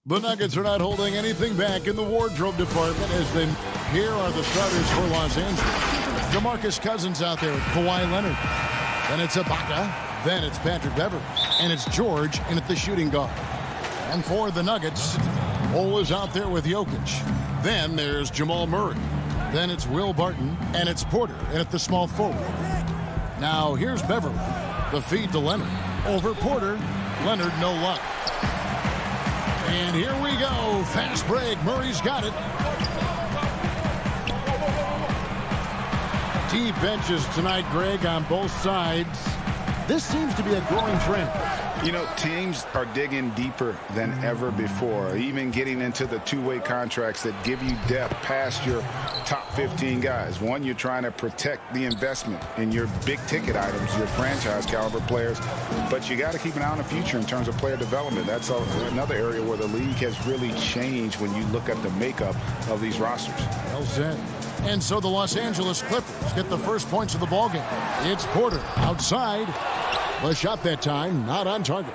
The Nuggets are not holding anything back in the wardrobe department as they... Here are the starters for Los Angeles. DeMarcus Cousins out there with Kawhi Leonard. Then it's Ibaka. Then it's Patrick Beverley. And it's George in at the shooting guard. And for the Nuggets, Cole is out there with Jokic. Then there's Jamal Murray. Then it's Will Barton. And it's Porter in at the small forward. Now here's Beverley. The feed to Leonard. Over Porter. Leonard no luck. And here we go. Fast break. Murray's got it. Deep benches tonight, Greg, on both sides. This seems to be a growing trend. You know, teams are digging deeper than ever before, even getting into the two-way contracts that give you depth past your top 15 guys. One, you're trying to protect the investment in your big-ticket items, your franchise-caliber players, but you got to keep an eye on the future in terms of player development. That's another area where the league has really changed when you look at the makeup of these rosters. Well said. And so the Los Angeles Clippers get the first points of the ballgame. It's Porter outside. The shot that time, not on target.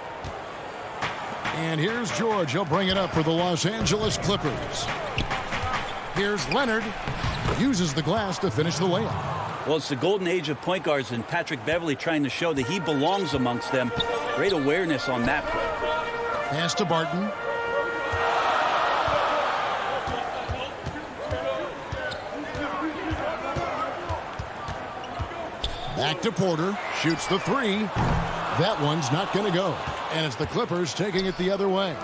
And here's George. He'll bring it up for the Los Angeles Clippers. Here's Leonard. Uses the glass to finish the layup. Well, it's the golden age of point guards, and Patrick Beverley trying to show that he belongs amongst them. Great awareness on that play. Pass to Barton. Back to Porter. Shoots the three. That one's not going to go. And it's the Clippers taking it the other way.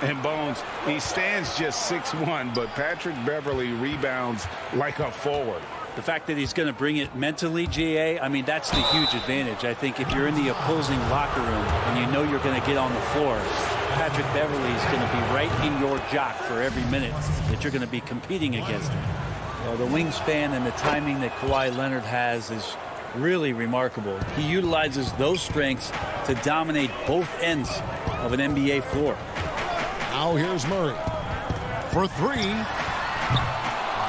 And Bones, he stands just 6'1", but Patrick Beverley rebounds like a forward. The fact that he's going to bring it mentally, GA, I mean, that's the huge advantage. I think if you're in the opposing locker room and you know you're going to get on the floor, Patrick Beverley is going to be right in your jock for every minute that you're going to be competing against him. Well, the wingspan and the timing that Kawhi Leonard has is really remarkable. He utilizes those strengths to dominate both ends of an NBA floor. Now here's Murray for three.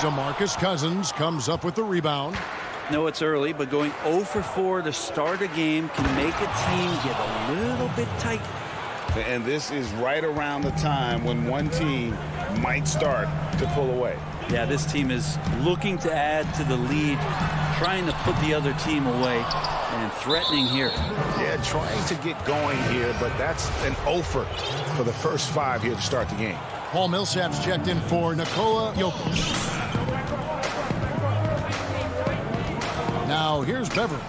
DeMarcus Cousins comes up with the rebound. No, it's early, but going 0 for 4 to start a game can make a team get a little bit tight. And this is right around the time when one team might start to pull away. Yeah, this team is looking to add to the lead, trying to put the other team away, and threatening here. Yeah, trying to get going here, but that's an offer for the first 5 here to start the game. Paul Millsap's checked in for Nikola Jokic. Now here's Beverley.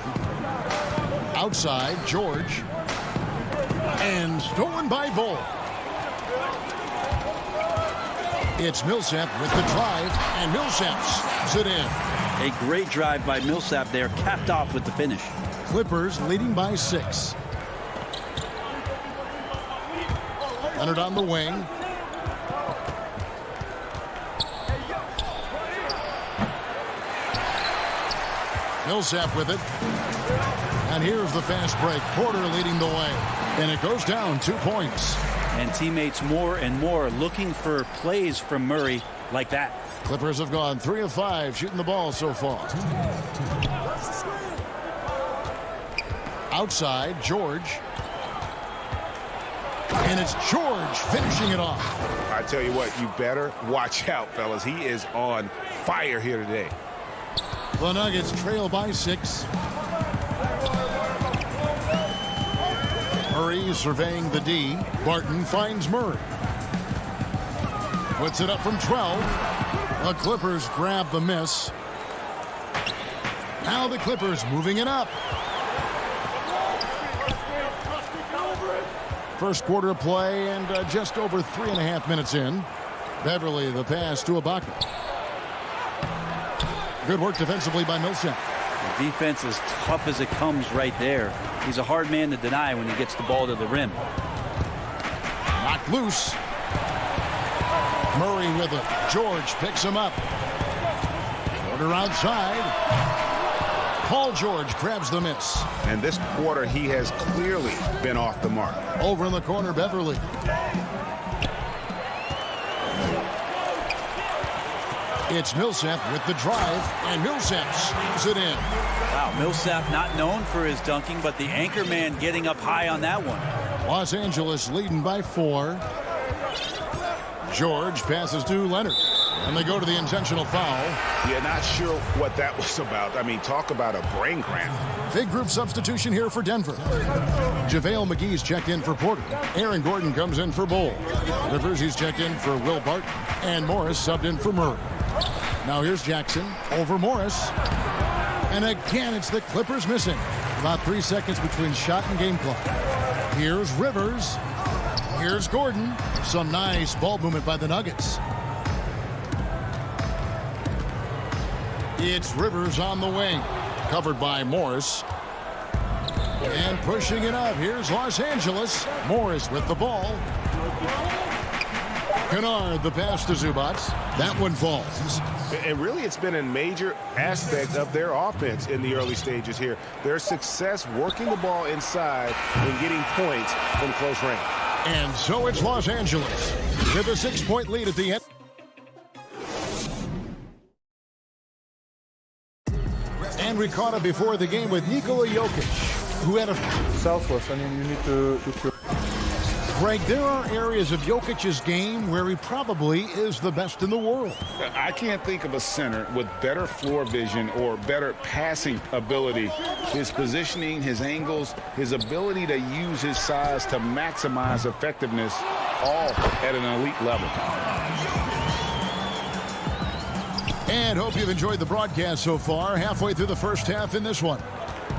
Outside, George. And stolen by Bull. It's Millsap with the drive, and Millsap snaps it in. A great drive by Millsap there, capped off with the finish. Clippers leading by 6. Leonard on the wing. Millsap with it. And here's the fast break. Porter leading the way. And it goes down 2 points. And teammates more and more looking for plays from Murray like that. Clippers have gone 3 of 5 shooting the ball so far. Outside, George. And it's George finishing it off. I tell you what, you better watch out, fellas. He is on fire here today. The Nuggets trail by 6. Murray surveying the D. Barton finds Murray. Puts it up from 12. The Clippers grab the miss. Now the Clippers moving it up. First quarter of play and just over 3.5 minutes in. Beverley the pass to Ibaka. Good work defensively by Millsap. The defense is tough as it comes right there. He's a hard man to deny when he gets the ball to the rim. Knocked loose. Murray with it. George picks him up. Porter outside. Paul George grabs the miss. And this quarter, he has clearly been off the mark. Over in the corner, Beverley. It's Millsap with the drive, and Millsap slams it in. Wow, Millsap not known for his dunking, but the anchor man getting up high on that one. Los Angeles leading by 4. George passes to Leonard. And they go to the intentional foul. Yeah, not sure what that was about. I mean, talk about a brain cramp. Big group substitution here for Denver. JaVale McGee's checked in for Porter. Aaron Gordon comes in for Bull. Rivers, he's checked in for Will Barton. And Morris subbed in for Murray. Now here's Jackson over Morris. And again, it's the Clippers missing. About 3 seconds between shot and game clock. Here's Rivers. Here's Gordon. Some nice ball movement by the Nuggets. It's Rivers on the wing. Covered by Morris. And pushing it up. Here's Los Angeles. Morris with the ball. Kennard, the pass to Zubac. That one falls. And really, it's been a major aspect of their offense in the early stages here. Their success working the ball inside and getting points from close range. And so it's Los Angeles with a 6-point lead at the end. And we caught up before the game with Nikola Jokic, who had a... Southwest, I mean, you need to Greg, there are areas of Jokic's game where he probably is the best in the world. I can't think of a center with better floor vision or better passing ability. His positioning, his angles, his ability to use his size to maximize effectiveness, all at an elite level. And hope you've enjoyed the broadcast so far. Halfway through the first half in this one.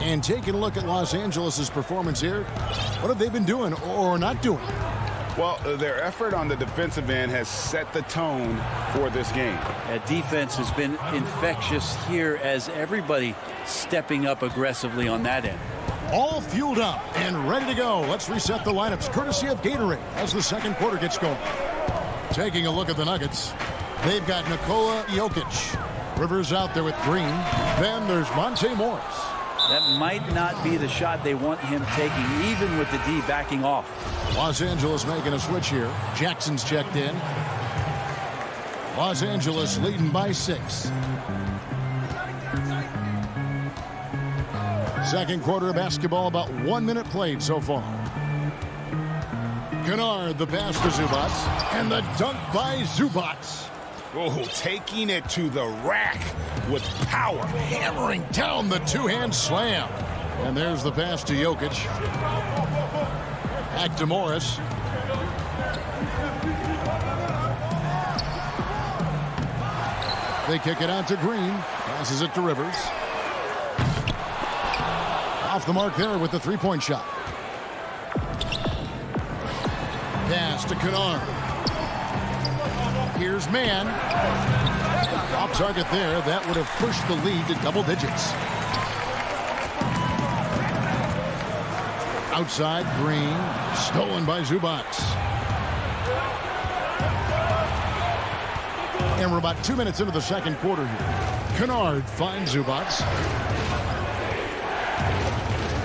And taking a look at Los Angeles' performance here, what have they been doing or not doing? Well, their effort on the defensive end has set the tone for this game. That defense has been infectious here as everybody stepping up aggressively on that end. All fueled up and ready to go. Let's reset the lineups courtesy of Gatorade as the second quarter gets going. Taking a look at the Nuggets, they've got Nikola Jokic. Rivers out there with Green. Then there's Monte Morris. That might not be the shot they want him taking, even with the D backing off. Los Angeles making a switch here. Jackson's checked in. Los Angeles leading by 6. Second quarter of basketball, about 1 minute played so far. Kennard, the pass to Zubac. And the dunk by Zubac. Oh, taking it to the rack with power. Hammering down the two-hand slam. And there's the pass to Jokic. Back to Morris. They kick it out to Green. Passes it to Rivers. Off the mark there with the three-point shot. Pass to Kennard. Here's Mann. Off target there. That would have pushed the lead to double digits. Outside, Green. Stolen by Zubac. And we're about 2 minutes into the second quarter here. Kennard finds Zubac.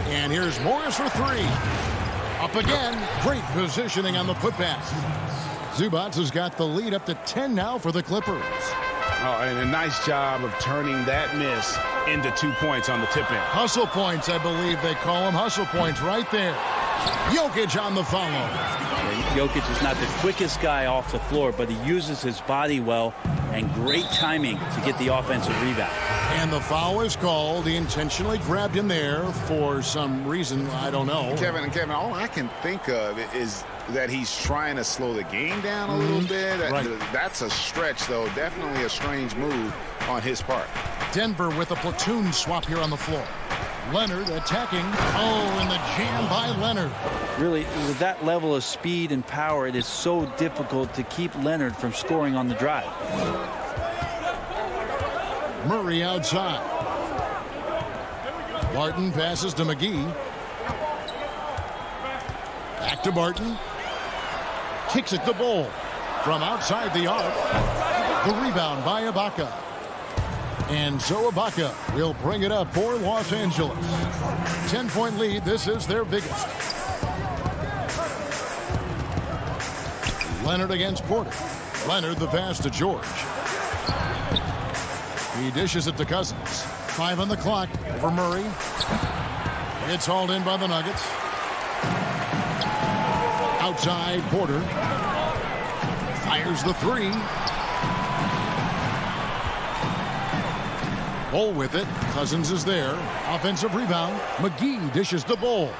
And here's Morris for 3. Up again. Great positioning on the putback. Zubac has got the lead up to 10 now for the Clippers. Oh, and a nice job of turning that miss into 2 points on the tip end. Hustle points, I believe they call them. Hustle points right there. Jokic on the follow. Jokic is not the quickest guy off the floor, but he uses his body well and great timing to get the offensive rebound. And the foul is called. He intentionally grabbed him there for some reason. I don't know. Kevin, all I can think of is that he's trying to slow the game down a little bit. Right. That's a stretch, though. Definitely a strange move on his part. Denver with a platoon swap here on the floor. Leonard attacking. Oh, and the jam by Leonard. Really, with that level of speed and power, it is so difficult to keep Leonard from scoring on the drive. Murray outside. Barton passes to McGee. Back to Barton. Kicks it to Bull. From outside the arc. The rebound by Ibaka. And so Ibaka will bring it up for Los Angeles. 10-point lead. This is their biggest. Leonard against Porter. Leonard the pass to George. He dishes it to Cousins. 5 on the clock for Murray. It's hauled in by the Nuggets. Outside Porter. Fires the three. Bull with it. Cousins is there. Offensive rebound. McGee dishes to Bull.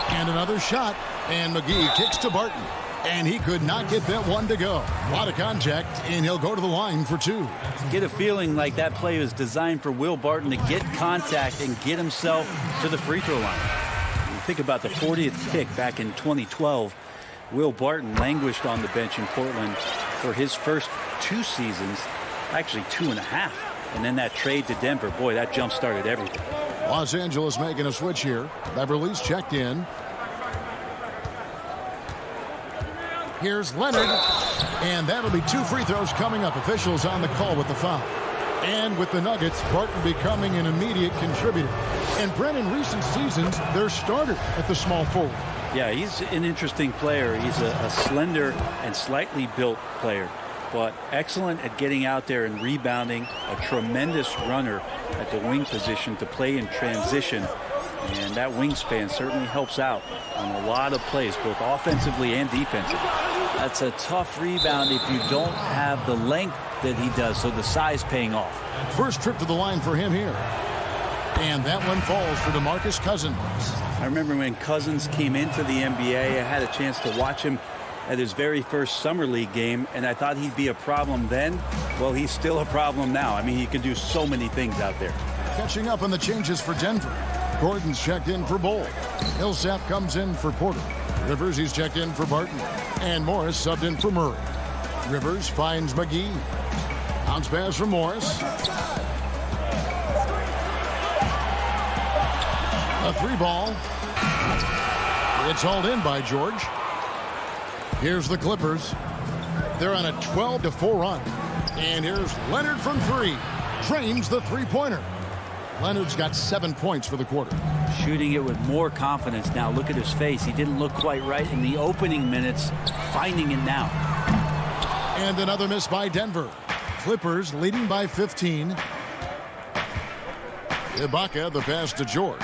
And another shot. And McGee kicks to Barton. And he could not get that one to go. A lot of contact, and he'll go to the line for two. Get a feeling like that play was designed for Will Barton to get contact and get himself to the free throw line. You think about the 40th pick back in 2012. Will Barton languished on the bench in Portland for his first 2 seasons, actually 2.5. And then that trade to Denver, boy, that jump-started everything. Los Angeles making a switch here. Beverly's checked in. Here's Leonard. And that'll be 2 free throws coming up. Officials on the call with the foul. And with the Nuggets, Barton becoming an immediate contributor. And Brent, in recent seasons, their starter at the small forward. Yeah, he's an interesting player. He's a slender and slightly built player, but excellent at getting out there and rebounding, a tremendous runner at the wing position to play in transition. And that wingspan certainly helps out on a lot of plays, both offensively and defensively. That's a tough rebound if you don't have the length that he does, so the size paying off. First trip to the line for him here. And that one falls for DeMarcus Cousins. I remember when Cousins came into the NBA, I had a chance to watch him at his very first summer league game, and I thought he'd be a problem then. Well, he's still a problem now. I mean, he can do so many things out there. Catching up on the changes for Denver. Gordon's checked in for Bull. Millsap comes in for Porter. Rivers, he's checked in for Barton. And Morris subbed in for Murray. Rivers finds McGee. Bounce pass from Morris. A 3-ball. It's hauled in by George. Here's the Clippers. They're on a 12-4 run. And here's Leonard from 3. Drains the three-pointer. Leonard's got 7 points for the quarter. Shooting it with more confidence now. Look at his face. He didn't look quite right in the opening minutes. Finding it now. And another miss by Denver. Clippers leading by 15. Ibaka, the pass to George.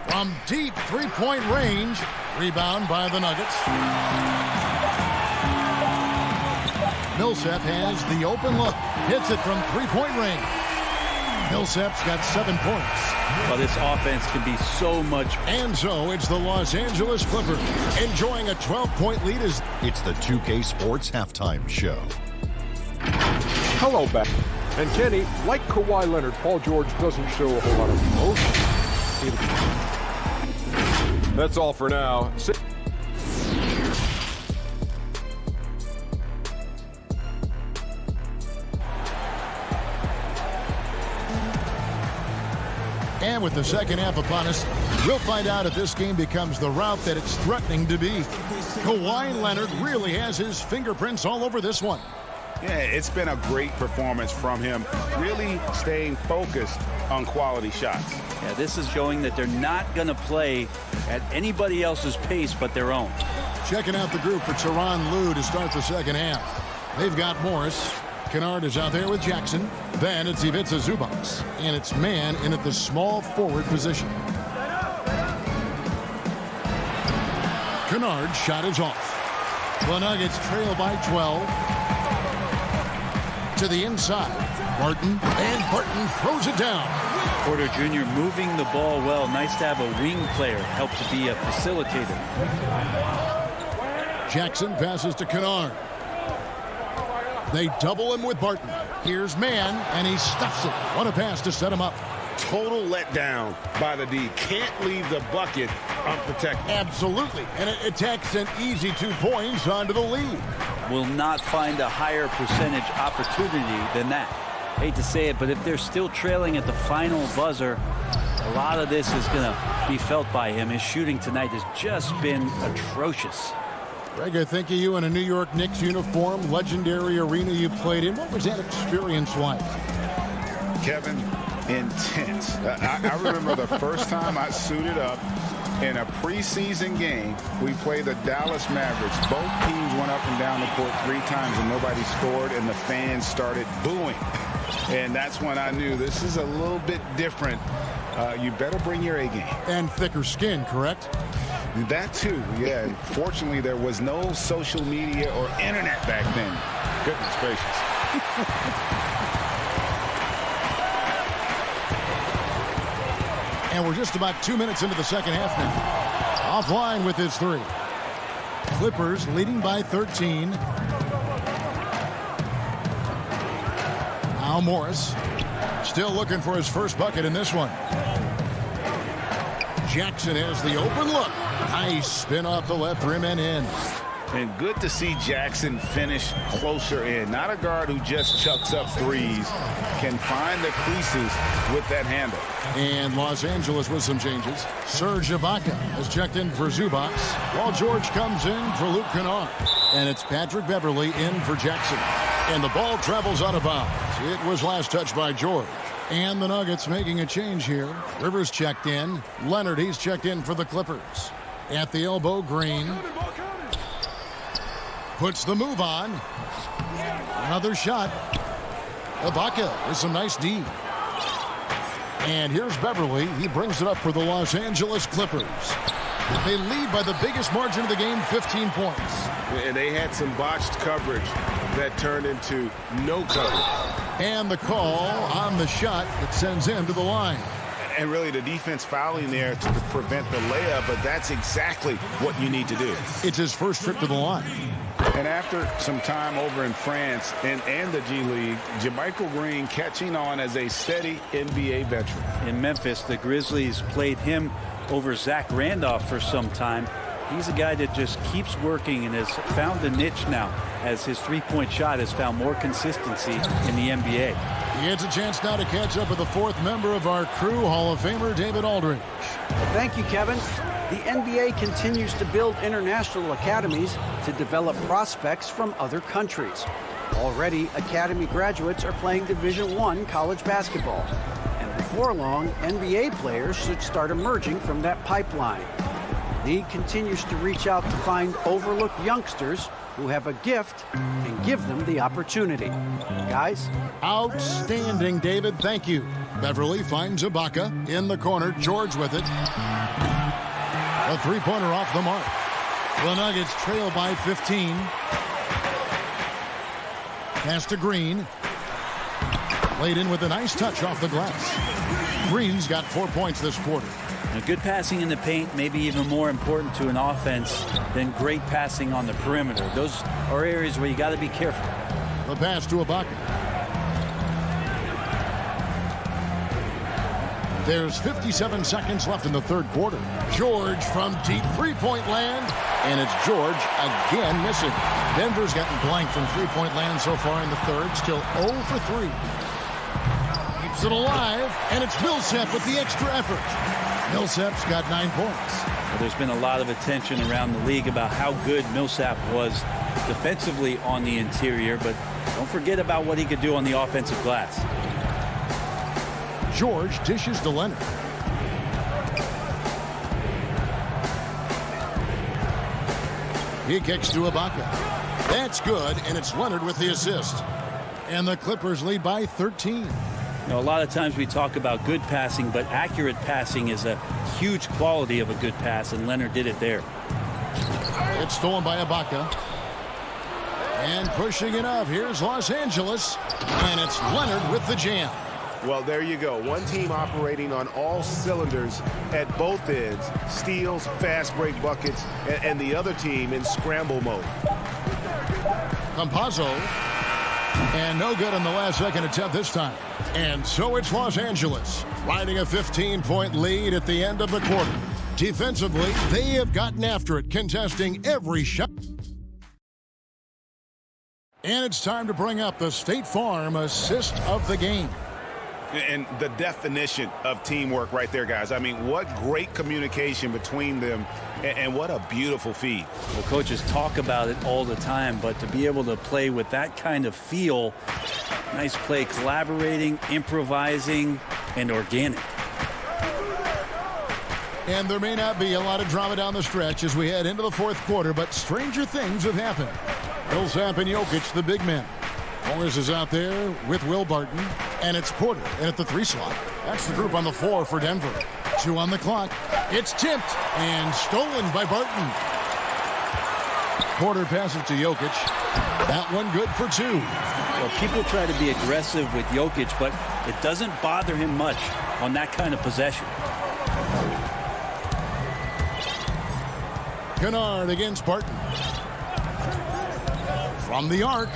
From deep three-point range. Rebound by the Nuggets. Millsap has the open look. Hits it from three-point range. Millsap's got 7 points. Well, this offense can be so much. And so it's the Los Angeles Clippers enjoying a 12-point lead. It's the 2K Sports Halftime Show. Hello, back. And Kenny, like Kawhi Leonard, Paul George doesn't show a whole lot of emotion. That's all for now. And with the second half upon us, we'll find out if this game becomes the route that it's threatening to be. Kawhi Leonard really has his fingerprints all over this one. Yeah, it's been a great performance from him, really staying focused on quality shots. Yeah, this is showing that they're not going to play at anybody else's pace but their own. Checking out the group for Tyronn Lue to start the second half. They've got Morris. Kennard is out there with Jackson. Then it's Ivica Zubac. And it's man in at the small forward position. Kennard's shot is off. The Nuggets trail by 12. To the inside. Barton. And Barton throws it down. Porter Jr. moving the ball well. Nice to have a wing player help to be a facilitator. Jackson passes to Kennard. They double him with Barton. Here's Mann, and he stuffs it. What a pass to set him up. Total letdown by the D. Can't leave the bucket unprotected. Absolutely. And it attacks an easy 2 points onto the lead. Will not find a higher percentage opportunity than that. Hate to say it, but if they're still trailing at the final buzzer, a lot of this is going to be felt by him. His shooting tonight has just been atrocious. Greg, I think of you in a New York Knicks uniform, legendary arena you played in. What was that experience like? Kevin, intense. I remember the first time I suited up in a preseason game. We played the Dallas Mavericks. Both teams went up and down the court 3 times and nobody scored, and the fans started booing. And that's when I knew this is a little bit different. You better bring your A game. And thicker skin, correct? That too, yeah. And fortunately, there was no social media or internet back then. Goodness gracious. And we're just about 2 minutes into the second half now. Offline with his three. Clippers leading by 13. Now Morris still looking for his first bucket in this one. Jackson has the open look. Nice spin off the left rim and in. And good to see Jackson finish closer in. Not a guard who just chucks up threes. Can find the creases with that handle. And Los Angeles with some changes. Serge Ibaka has checked in for Zubac, while George comes in for Luke Kennard. And it's Patrick Beverley in for Jackson. And the ball travels out of bounds. It was last touched by George. And the Nuggets making a change here. Rivers checked in. Leonard, he's checked in for the Clippers. At the elbow, Green. Puts the move on. Another shot. Ibaka with some nice D. And here's Beverley. He brings it up for the Los Angeles Clippers. They lead by the biggest margin of the game, 15 points. And they had some botched coverage that turned into no coverage. And the call on the shot that sends him to the line. And really the defense fouling there to prevent the layup, but that's exactly what you need to do. It's his first trip to the line. And after some time over in France and the G League, JaMychal Green catching on as a steady NBA veteran. In Memphis, the Grizzlies played him over Zach Randolph for some time. He's a guy that just keeps working and has found a niche now as his three-point shot has found more consistency in the NBA. He gets a chance now to catch up with the fourth member of our crew, Hall of Famer David Aldridge. Well, thank you, Kevin. The NBA continues to build international academies to develop prospects from other countries. Already, academy graduates are playing Division I college basketball. And before long, NBA players should start emerging from that pipeline. The league continues to reach out to find overlooked youngsters who have a gift and give them the opportunity. Guys? Outstanding, David. Thank you. Beverley finds Ibaka in the corner. George with it. A three-pointer off the mark. The Nuggets trail by 15. Pass to Green. Laid in with a nice touch off the glass. Green's got 4 points this quarter. Now, good passing in the paint may be even more important to an offense than great passing on the perimeter. Those are areas where you got to be careful. The pass to Ibaka. There's 57 seconds left in the third quarter. George from deep three-point land. And it's George again missing. Denver's gotten blank from three-point land so far in the third. Still 0 for 3. Keeps it alive. And it's Millsap with the extra effort. Millsap's got 9 points. Well, there's been a lot of attention around the league about how good Millsap was defensively on the interior, but don't forget about what he could do on the offensive glass. George dishes to Leonard. He kicks to Ibaka. That's good, and it's Leonard with the assist. And the Clippers lead by 13. You know, a lot of times we talk about good passing, but accurate passing is a huge quality of a good pass, and Leonard did it there. It's stolen by Ibaka. And pushing it up, here's Los Angeles. And it's Leonard with the jam. Well, there you go. One team operating on all cylinders at both ends. Steals, fast break buckets, and the other team in scramble mode. Campazzo. And no good on the last second attempt this time. And so it's Los Angeles riding a 15-point lead at the end of the quarter. Defensively, they have gotten after it, contesting every shot. And it's time to bring up the State Farm assist of the game. And the definition of teamwork right there, guys. I mean, what great communication between them, and what a beautiful feed. Well, coaches talk about it all the time, but to be able to play with that kind of feel, nice play, collaborating, improvising, and organic. And there may not be a lot of drama down the stretch as we head into the fourth quarter, but stranger things have happened. Millsap and Jokic, the big men. Morris is out there with Will Barton, and it's Porter in at the 3 slot. That's the group on the floor for Denver. 2 on the clock. It's tipped and stolen by Barton. Porter passes to Jokic. That one good for 2. Well, people try to be aggressive with Jokic, but it doesn't bother him much on that kind of possession. Kennard against Barton. From the arc.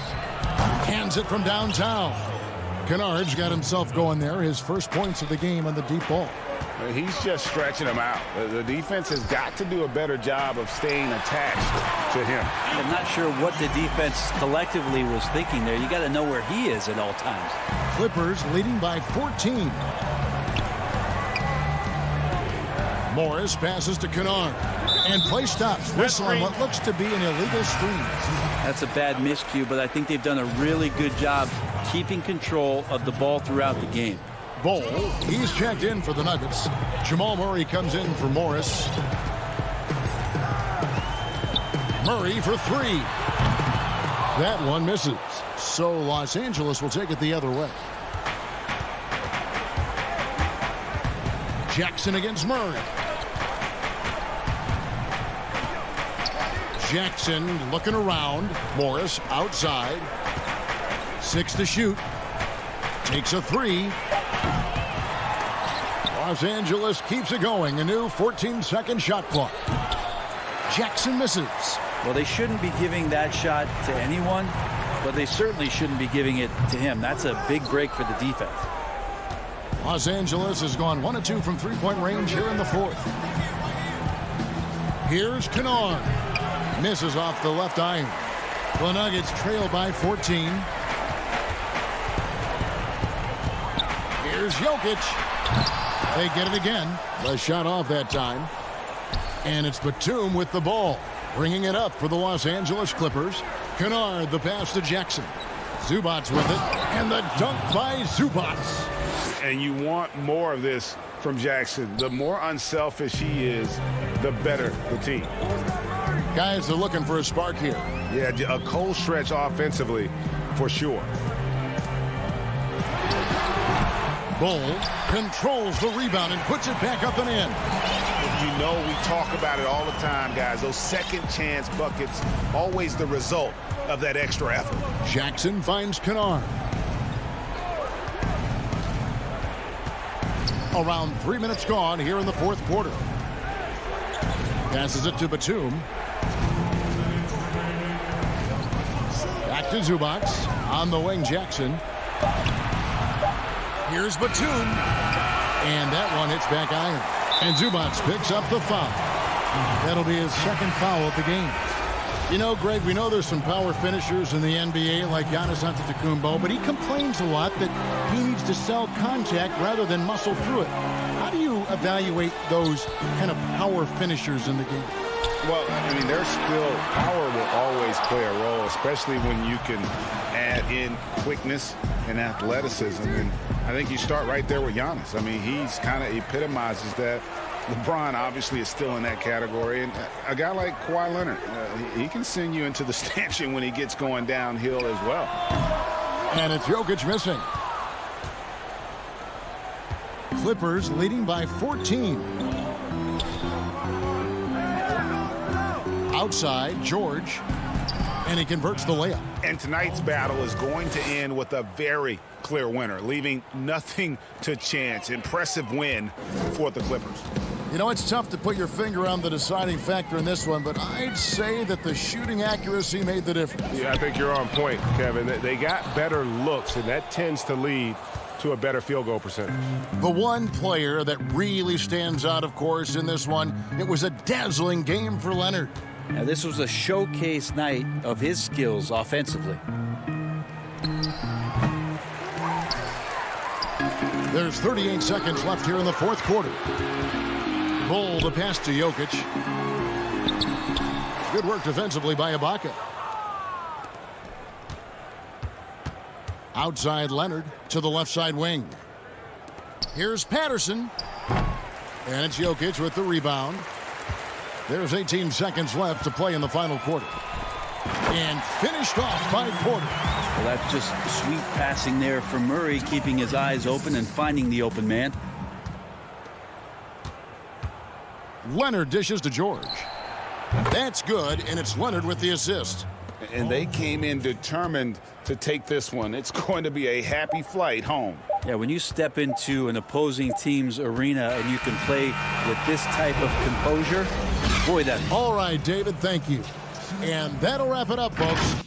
Hands it from downtown. Kennard's got himself going there. His first points of the game on the deep ball. He's just stretching him out. The defense has got to do a better job of staying attached to him. I'm not sure what the defense collectively was thinking there. You got to know where he is at all times. Clippers leading by 14. Morris passes to Kennard. And play stops. Whistle on what looks to be an illegal screen. That's a bad miscue, but I think they've done a really good job keeping control of the ball throughout the game. Bol, he's checked in for the Nuggets. Jamal Murray comes in for Morris. Murray for 3. That one misses. So Los Angeles will take it the other way. Jackson against Murray. Jackson looking around. Morris outside. 6 to shoot. Takes a 3. Los Angeles keeps it going. A new 14-second shot clock. Jackson misses. Well, they shouldn't be giving that shot to anyone, but they certainly shouldn't be giving it to him. That's a big break for the defense. Los Angeles has gone 1 of 2 from 3-point range here in the 4th. Here's Kennard. Misses off the left iron. The Nuggets trail by 14. Here's Jokic. They get it again. The shot off that time. And it's Batum with the ball. Bringing it up for the Los Angeles Clippers. Kennard, the pass to Jackson. Zubats with it. And the dunk by Zubats. And you want more of this from Jackson. The more unselfish he is, the better the team. Guys are looking for a spark here. Yeah, a cold stretch offensively for sure. Bol controls the rebound and puts it back up and in. You know we talk about it all the time, guys. Those second chance buckets, always the result of that extra effort. Jackson finds Kennard. Around 3 minutes gone here in the 4th quarter. Passes it to Batum. Back to Zubats. On the wing, Jackson. Here's Batum. And that one hits back iron. And Zubats picks up the foul. That'll be his 2nd foul of the game. You know, Greg, we know there's some power finishers in the NBA like Giannis Antetokounmpo, but he complains a lot that he needs to sell contact rather than muscle through it. How do you evaluate those kind of power finishers in the game? Well, I mean, there's still power will always play a role, especially when you can add in quickness and athleticism. And I think you start right there with Giannis. I mean, he's kind of epitomizes that. LeBron obviously is still in that category. And a guy like Kawhi Leonard, he can send you into the stanchion when he gets going downhill as well. And it's Jokic missing. Clippers leading by 14. Outside, George. And he converts the layup. And tonight's battle is going to end with a very clear winner, leaving nothing to chance. Impressive win for the Clippers. You know, it's tough to put your finger on the deciding factor in this one, but I'd say that the shooting accuracy made the difference. Yeah, I think you're on point, Kevin. They got better looks, and that tends to lead to a better field goal percentage. The one player that really stands out, of course, in this one, it was a dazzling game for Leonard. Now, this was a showcase night of his skills offensively. There's 38 seconds left here in the 4th quarter. Bol, the pass to Jokic. Good work defensively by Ibaka. Outside Leonard to the left side wing. Here's Patterson. And it's Jokic with the rebound. There's 18 seconds left to play in the final quarter. And finished off by Porter. Well, that's just sweet passing there for Murray, keeping his eyes open and finding the open man. Leonard dishes to George. That's good, and it's Leonard with the assist. And they came in determined to take this one. It's going to be a happy flight home. Yeah, when you step into an opposing team's arena and you can play with this type of composure, boy, that... All right, David, thank you. And that'll wrap it up, folks.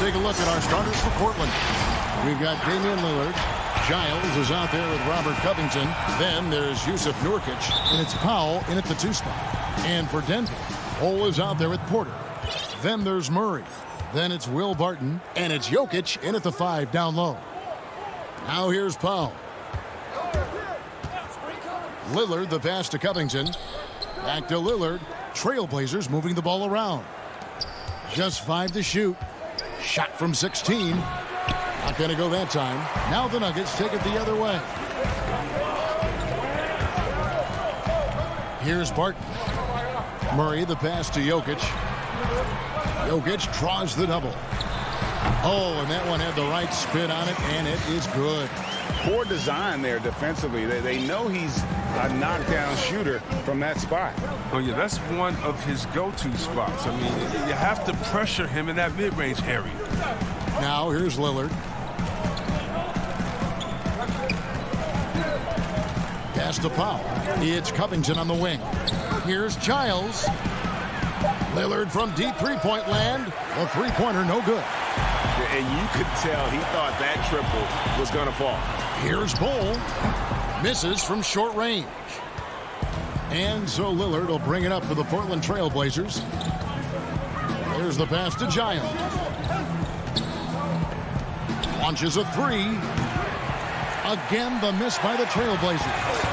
take a look at our starters for Portland. We've got Damian Lillard. Giles is out there with Robert Covington. Then there's Yusuf Nurkic, and it's Powell in at the 2 spot. And for Denver, Cole is out there with Porter. Then there's Murray. Then it's Will Barton, and it's Jokic in at the 5 down low. Now here's Powell. Lillard, the pass to Covington. Back to Lillard. Trailblazers moving the ball around. Just 5 to shoot. Shot from 16. Not going to go that time. Now the Nuggets take it the other way. Here's Barton. Murray, the pass to Jokic. Jokic draws the double. Oh, and that one had the right spin on it, and it is good. Poor design there defensively. They know he's a knockdown shooter from that spot. Oh, yeah, that's one of his go-to spots. I mean, you have to pressure him in that mid-range area. Now here's Lillard. Pass to Powell. It's Covington on the wing. Here's Giles. Lillard from deep three-point land. The three-pointer no good. And you could tell he thought that triple was going to fall. Here's Bull. Misses from short range. And so Lillard will bring it up for the Portland Trailblazers. There's the pass to Giles. Launches a 3. Again, the miss by the Trailblazers.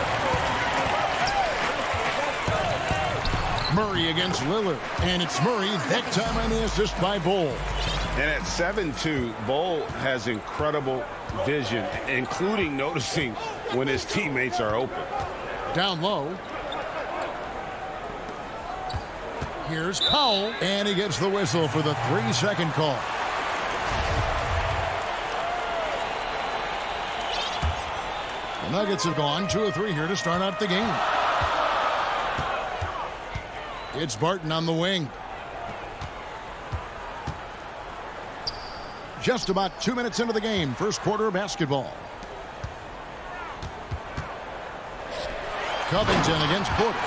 Murray against Lillard. And it's Murray, that time on the assist by Bull. And at 7-2, Bull has incredible vision, including noticing when his teammates are open. Down low. Here's Powell, and he gets the whistle for the 3-second call. The Nuggets have gone 2 of 3 here to start out the game. It's Barton on the wing. Just about 2 minutes into the game, first quarter of basketball. Covington against Porter.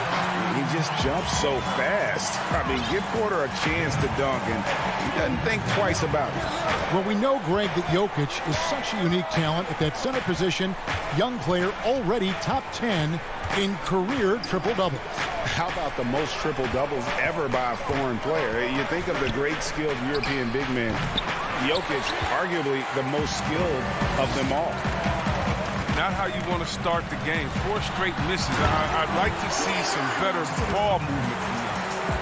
He just jumps so fast. I mean, give Porter a chance to dunk, and he doesn't think twice about it. Well, we know, Greg, that Jokic is such a unique talent at that center position. Young player, already top 10 in career triple-doubles. How about the most triple-doubles ever by a foreign player? You think of the great skilled European big men. Jokic, arguably the most skilled of them all. Not how you want to start the game. 4 straight misses. I'd like to see some better ball movement from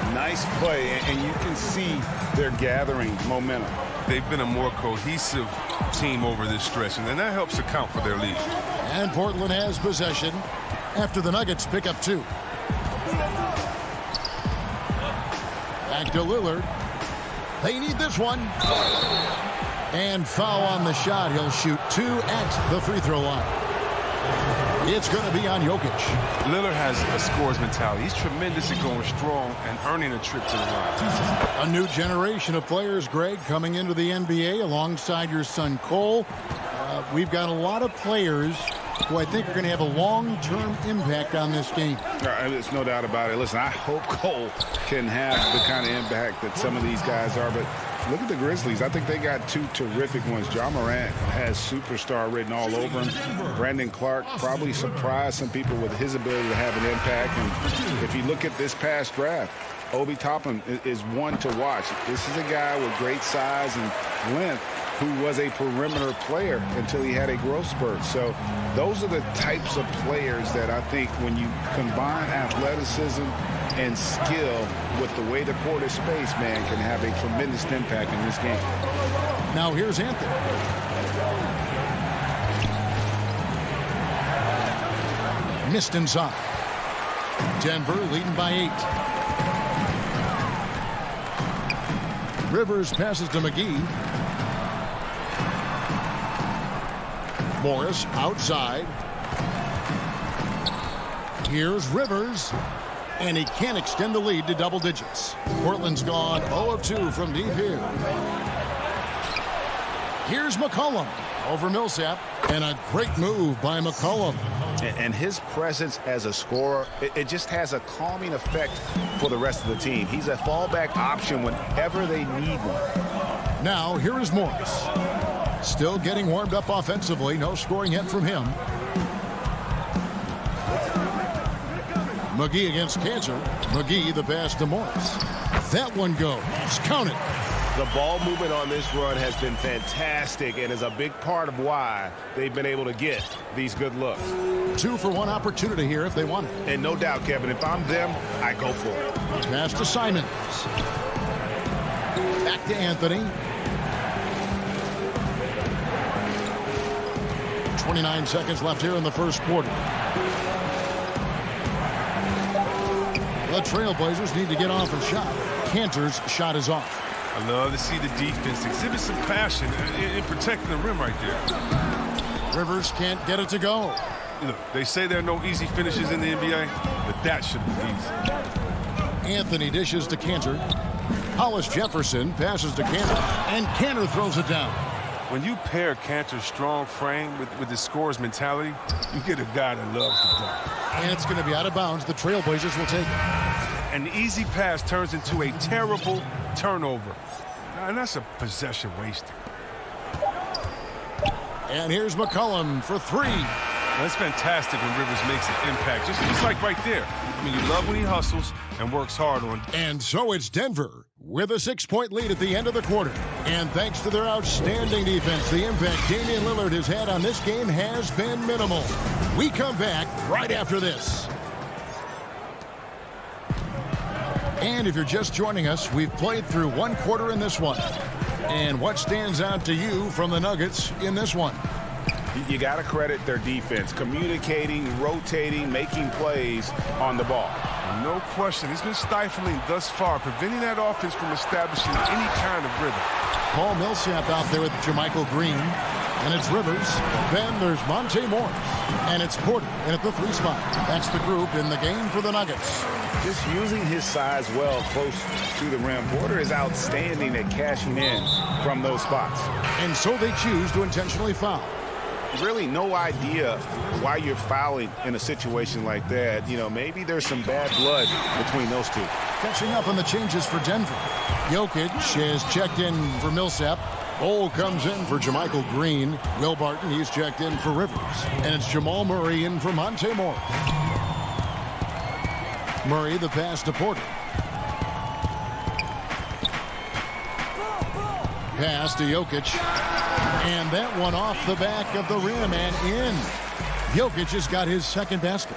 them. Nice play, and you can see they're gathering momentum. They've been a more cohesive team over this stretch, and then that helps account for their lead. And Portland has possession after the Nuggets pick up 2. Back to Lillard. They need this one. And foul on the shot. He'll shoot 2 at the free throw line. It's going to be on Jokic. Lillard has a scorer's mentality. He's tremendous at going strong and earning a trip to the line. A new generation of players, Greg, coming into the NBA alongside your son Cole. We've got a lot of players who I think are going to have a long-term impact on this game. There's no doubt about it. Listen, I hope Cole can have the kind of impact that some of these guys are, but look at the Grizzlies. I think they got 2 terrific ones. Ja Morant has superstar written all over him. Brandon Clark probably surprised some people with his ability to have an impact. And if you look at this past draft, Obi Toppin is one to watch. This is a guy with great size and length who was a perimeter player until he had a growth spurt. So those are the types of players that I think when you combine athleticism and skill with the way the court is spaced, man, can have a tremendous impact in this game. Now here's Anthony. Missed inside. Denver leading by 8. Rivers passes to McGee. Morris outside. Here's Rivers. And he can't extend the lead to double digits. Portland's gone 0 of 2 from deep here. Here's McCollum over Millsap. And a great move by McCollum. And his presence as a scorer, it just has a calming effect for the rest of the team. He's a fallback option whenever they need one. Now, here is Morris. Still getting warmed up offensively. No scoring yet from him. McGee against Cancer. McGee the pass to Morris. That one goes. Count it. The ball movement on this run has been fantastic and is a big part of why they've been able to get these good looks. 2-for-1 opportunity here if they want it. And no doubt, Kevin, if I'm them, I go for it. Pass to Simons. Back to Anthony. 29 seconds left here in the first quarter. The Trailblazers need to get off a shot. Cantor's shot is off. I love to see the defense exhibit some passion in protecting the rim right there. Rivers can't get it to go. Look, they say there are no easy finishes in the NBA, but that should be easy. Anthony dishes to Cantor. Hollis Jefferson passes to Cantor, and Cantor throws it down. When you pair Cantor's strong frame with his scorer's mentality, you get a guy that loves to dunk. And it's going to be out of bounds. The Trailblazers will take it. An easy pass turns into a terrible turnover. And that's a possession wasted. And here's McCollum for three. Well, it's fantastic when Rivers makes an impact, just like right there. I mean, you love when he hustles and works hard on. And so it's Denver with a 6-point lead at the end of the quarter. And thanks to their outstanding defense, the impact Damian Lillard has had on this game has been minimal. We come back right after this. And if you're just joining us, we've played through one quarter in this one. And what stands out to you from the Nuggets in this one? You got to credit their defense, communicating, rotating, making plays on the ball. No question. It's been stifling thus far, preventing that offense from establishing any kind of rhythm. Paul Millsap out there with Jermichael Green. And it's Rivers. Then there's Monte Morris. And it's Porter in at the 3 spot. That's the group in the game for the Nuggets. Just using his size well close to the rim. Porter is outstanding at cashing in from those spots. And so they choose to intentionally foul. Really no idea why you're fouling in a situation like that. You know, maybe there's some bad blood between those two. Catching up on the changes for Denver. Jokic has checked in for Millsap. Bol comes in for Jermichael Green. Will Barton, he's checked in for Rivers. And it's Jamal Murray in for Monte Morris. Murray the pass to Porter. Pass to Jokic. And that one off the back of the rim and in. Jokic has got his second basket.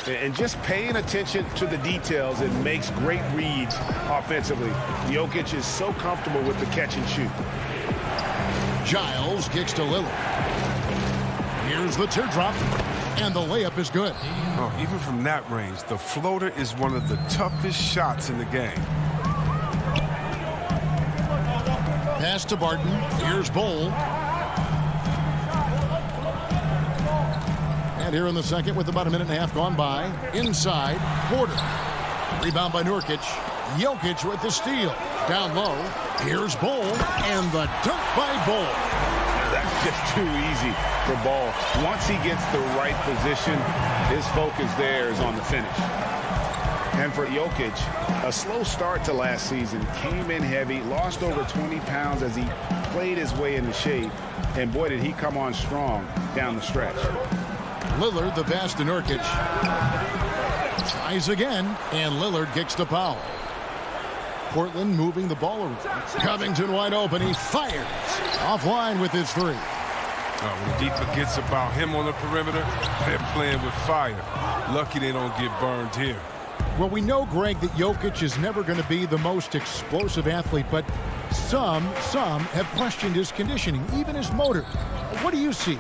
And just paying attention to the details, it makes great reads offensively. Jokic is so comfortable with the catch and shoot. Giles kicks to Lillard. Here's the teardrop. And the layup is good. Oh, even from that range, the floater is one of the toughest shots in the game. Pass to Barton. Here's Bol. And here in the second with about a minute and a half gone by. Inside, Porter. Rebound by Nurkic. Jokic with the steal. Down low. Here's Bol. And the dunk by Bol. That's just too easy for Ball. Once he gets the right position, his focus there is on the finish. And for Jokic, a slow start to last season, came in heavy, lost over 20 pounds as he played his way into shape. And boy, did he come on strong down the stretch. Lillard, the pass to Nurkic. Tries again, and Lillard kicks to Powell. Portland moving the ball around. Covington wide open. He fires. Offline with his three. When D forgets about him on the perimeter, they're playing with fire. Lucky they don't get burned here. Well, we know, Greg, that Jokic is never going to be the most explosive athlete, but some have questioned his conditioning, even his motor. What do you see?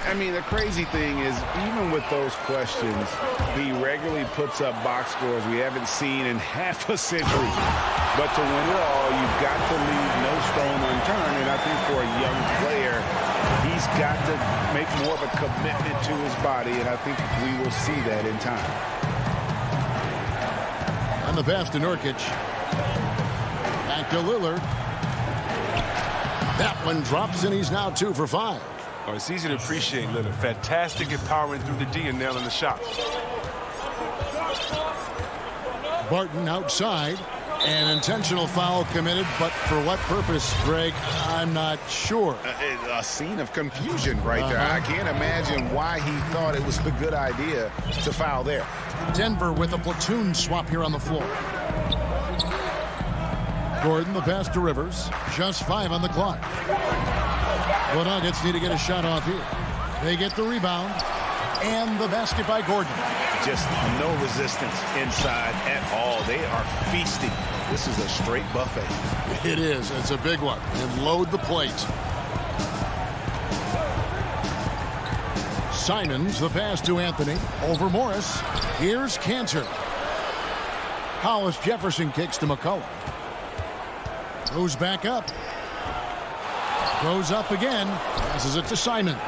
I mean, the crazy thing is, even with those questions, he regularly puts up box scores we haven't seen in half a century. But to win it all, you've got to leave no stone unturned. And I think for a young player, he's got to make more of a commitment to his body. And I think we will see that in time. And the pass to Nurkic. Back to Lillard. That one drops, and he's now 2 for 5. Oh, it's easy to appreciate Lillard. Fantastic at powering through the D and nailing the shots. Barton outside. An intentional foul committed, but for what purpose, Greg? I'm not sure. A scene of confusion right there. I can't imagine why he thought it was a good idea to foul there. Denver with a platoon swap here on the floor. Gordon, the pass to Rivers. Just 5 on the clock. The Nuggets need to get a shot off here. They get the rebound. And the basket by Gordon. Just no resistance inside at all. They are feasting. This is a straight buffet. It is. It's a big one. And load the plate. Simons, the pass to Anthony. Over Morris. Here's Cantor. Hollis Jefferson kicks to McCollum. Goes back up. Goes up again. Passes it to Simons.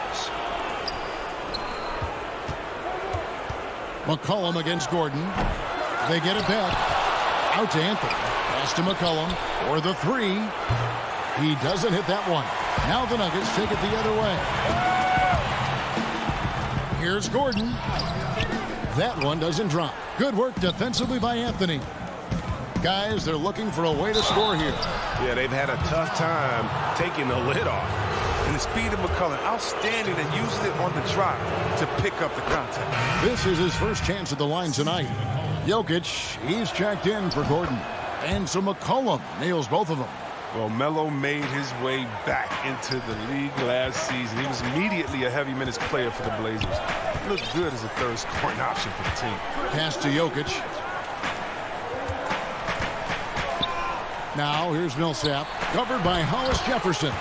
McCollum against Gordon. They get it back. Out to Anthony. Pass to McCollum for the 3. He doesn't hit that one. Now the Nuggets take it the other way. Here's Gordon. That one doesn't drop. Good work defensively by Anthony. Guys, they're looking for a way to score here. Yeah, they've had a tough time taking the lid off. And the speed of McCollum, outstanding and using it on the drop to pick up the contact. This is his first chance at the line tonight. Jokic, he's checked in for Gordon. And so McCollum nails both of them. Well, Melo made his way back into the league last season. He was immediately a heavy minutes player for the Blazers. He looked good as a third scoring option for the team. Pass to Jokic. Now here's Millsap, covered by Hollis Jefferson.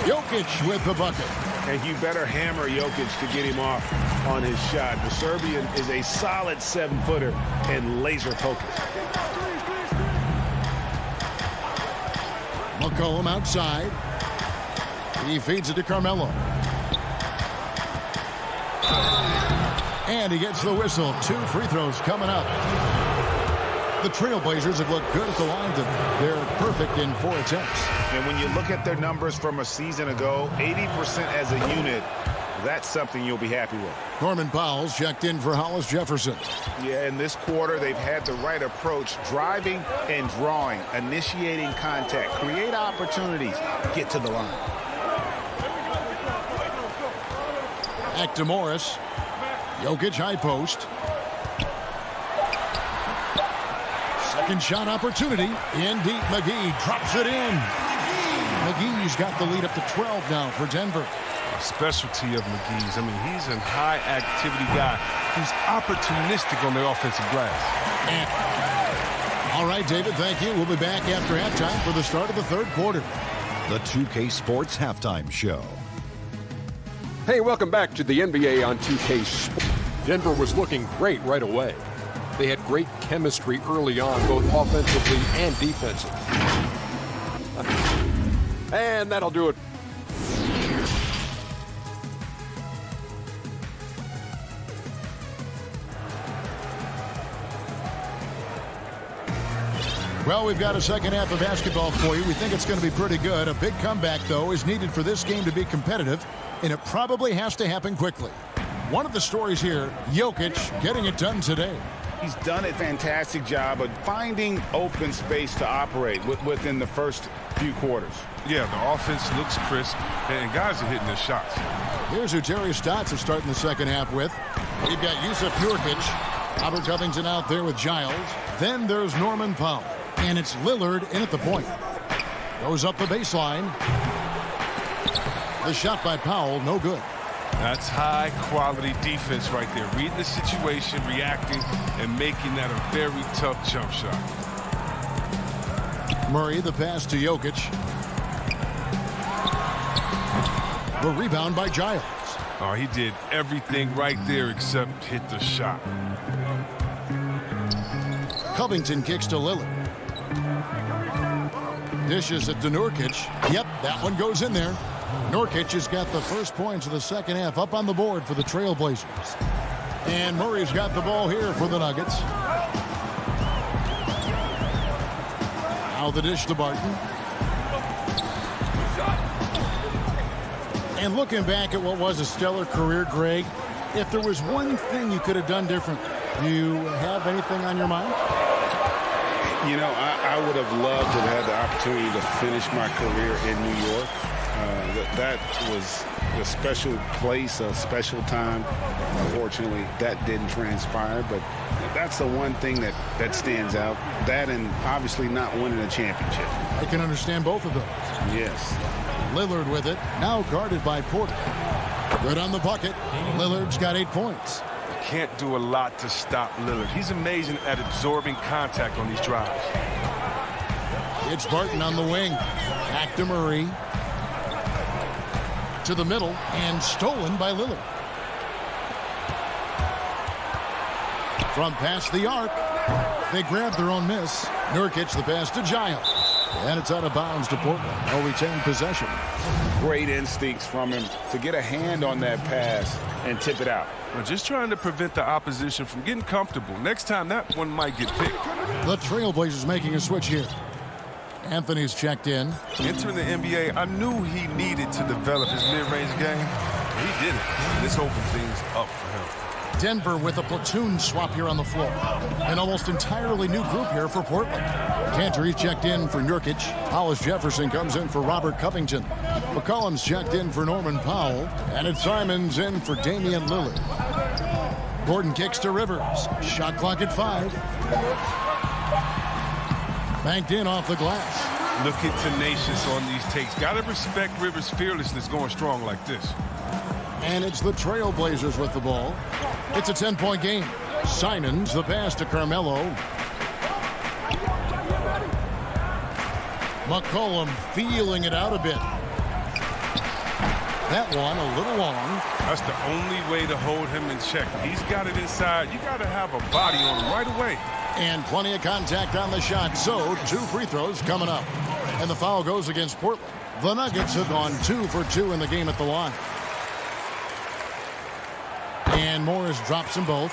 Jokic with the bucket. And you better hammer Jokic to get him off on his shot. The Serbian is a solid 7-footer and laser focused. McCollum outside. He feeds it to Carmelo. And he gets the whistle. 2 free throws coming up. The Trailblazers have looked good at the line. They're perfect in 4 attempts. And when you look at their numbers from a season ago, 80% as a unit, that's something you'll be happy with. Norman Powell's checked in for Hollis Jefferson. Yeah, in this quarter, they've had the right approach, driving and drawing, initiating contact, create opportunities, get to the line. Back to Morris. Jokic high post. Second shot opportunity. In deep, McGee drops it in. McGee's got the lead up to 12 now for Denver. Specialty of McGee's. I mean, he's a high-activity guy. He's opportunistic on the offensive glass. All right, David, thank you. We'll be back after halftime for the start of the third quarter. The 2K Sports Halftime Show. Hey, welcome back to the NBA on 2K Sports. Denver was looking great right away. They had great chemistry early on, both offensively and defensively. And that'll do it. Well, we've got a second half of basketball for you. We think it's going to be pretty good. A big comeback, though, is needed for this game to be competitive, and it probably has to happen quickly. One of the stories here, Jokic getting it done today. He's done a fantastic job of finding open space to operate within the first few quarters. Yeah, the offense looks crisp, and guys are hitting their shots. Here's who Terry Stotts is starting the second half with. We've got Yusuf Nurkic, Robert Covington out there with Giles. Then there's Norman Powell, and it's Lillard in at the point. Goes up the baseline. The shot by Powell, no good. That's high-quality defense right there. Reading the situation, reacting, and making that a very tough jump shot. Murray, the pass to Jokic. The rebound by Giles. Oh, he did everything right there except hit the shot. Covington kicks to Lillard. Dishes it to Nurkic. Yep, that one goes in there. Nurkic has got the first points of the second half up on the board for the Trailblazers. And Murray's got the ball here for the Nuggets. Now the dish to Barton. And looking back at what was a stellar career, Greg, if there was one thing you could have done different, do you have anything on your mind? You know, I would have loved to have had the opportunity to finish my career in New York. That was a special place, a special time. Unfortunately, that didn't transpire, but that's the one thing that stands out. That and obviously not winning a championship. I can understand both of those. Yes. Lillard with it, now guarded by Porter. Good on the bucket. Lillard's got 8 points. Can't do a lot to stop Lillard. He's amazing at absorbing contact on these drives. It's Barton on the wing. Back to Murray. To the middle and stolen by Lillard. From past the arc. They grab their own miss. Nurkic the pass to Giles. And it's out of bounds to Portland. They'll retain possession. Great instincts from him to get a hand on that pass and tip it out. Well, just trying to prevent the opposition from getting comfortable. Next time, that one might get picked. The Trailblazers making a switch here. Anthony's checked in. Entering the NBA, I knew he needed to develop his mid-range game. He didn't. This opened things up for him. Denver with a platoon swap here on the floor. An almost entirely new group here for Portland. Cantor's checked in for Nurkic. Hollis Jefferson comes in for Robert Covington. McCollum's checked in for Norman Powell. And it's Simons in for Damian Lillard. Gordon kicks to Rivers. Shot clock at 5. Banked in off the glass. Looking tenacious on these takes. Got to respect Rivers' fearlessness going strong like this. And it's the Trailblazers with the ball. It's a 10-point game. Simons the pass to Carmelo. McCollum feeling it out a bit. That one a little long. That's the only way to hold him in check. He's got it inside. You got to have a body on him right away. And plenty of contact on the shot. So 2 free throws coming up. And the foul goes against Portland. The Nuggets have gone 2 for 2 in the game at the line. And Morris drops them both.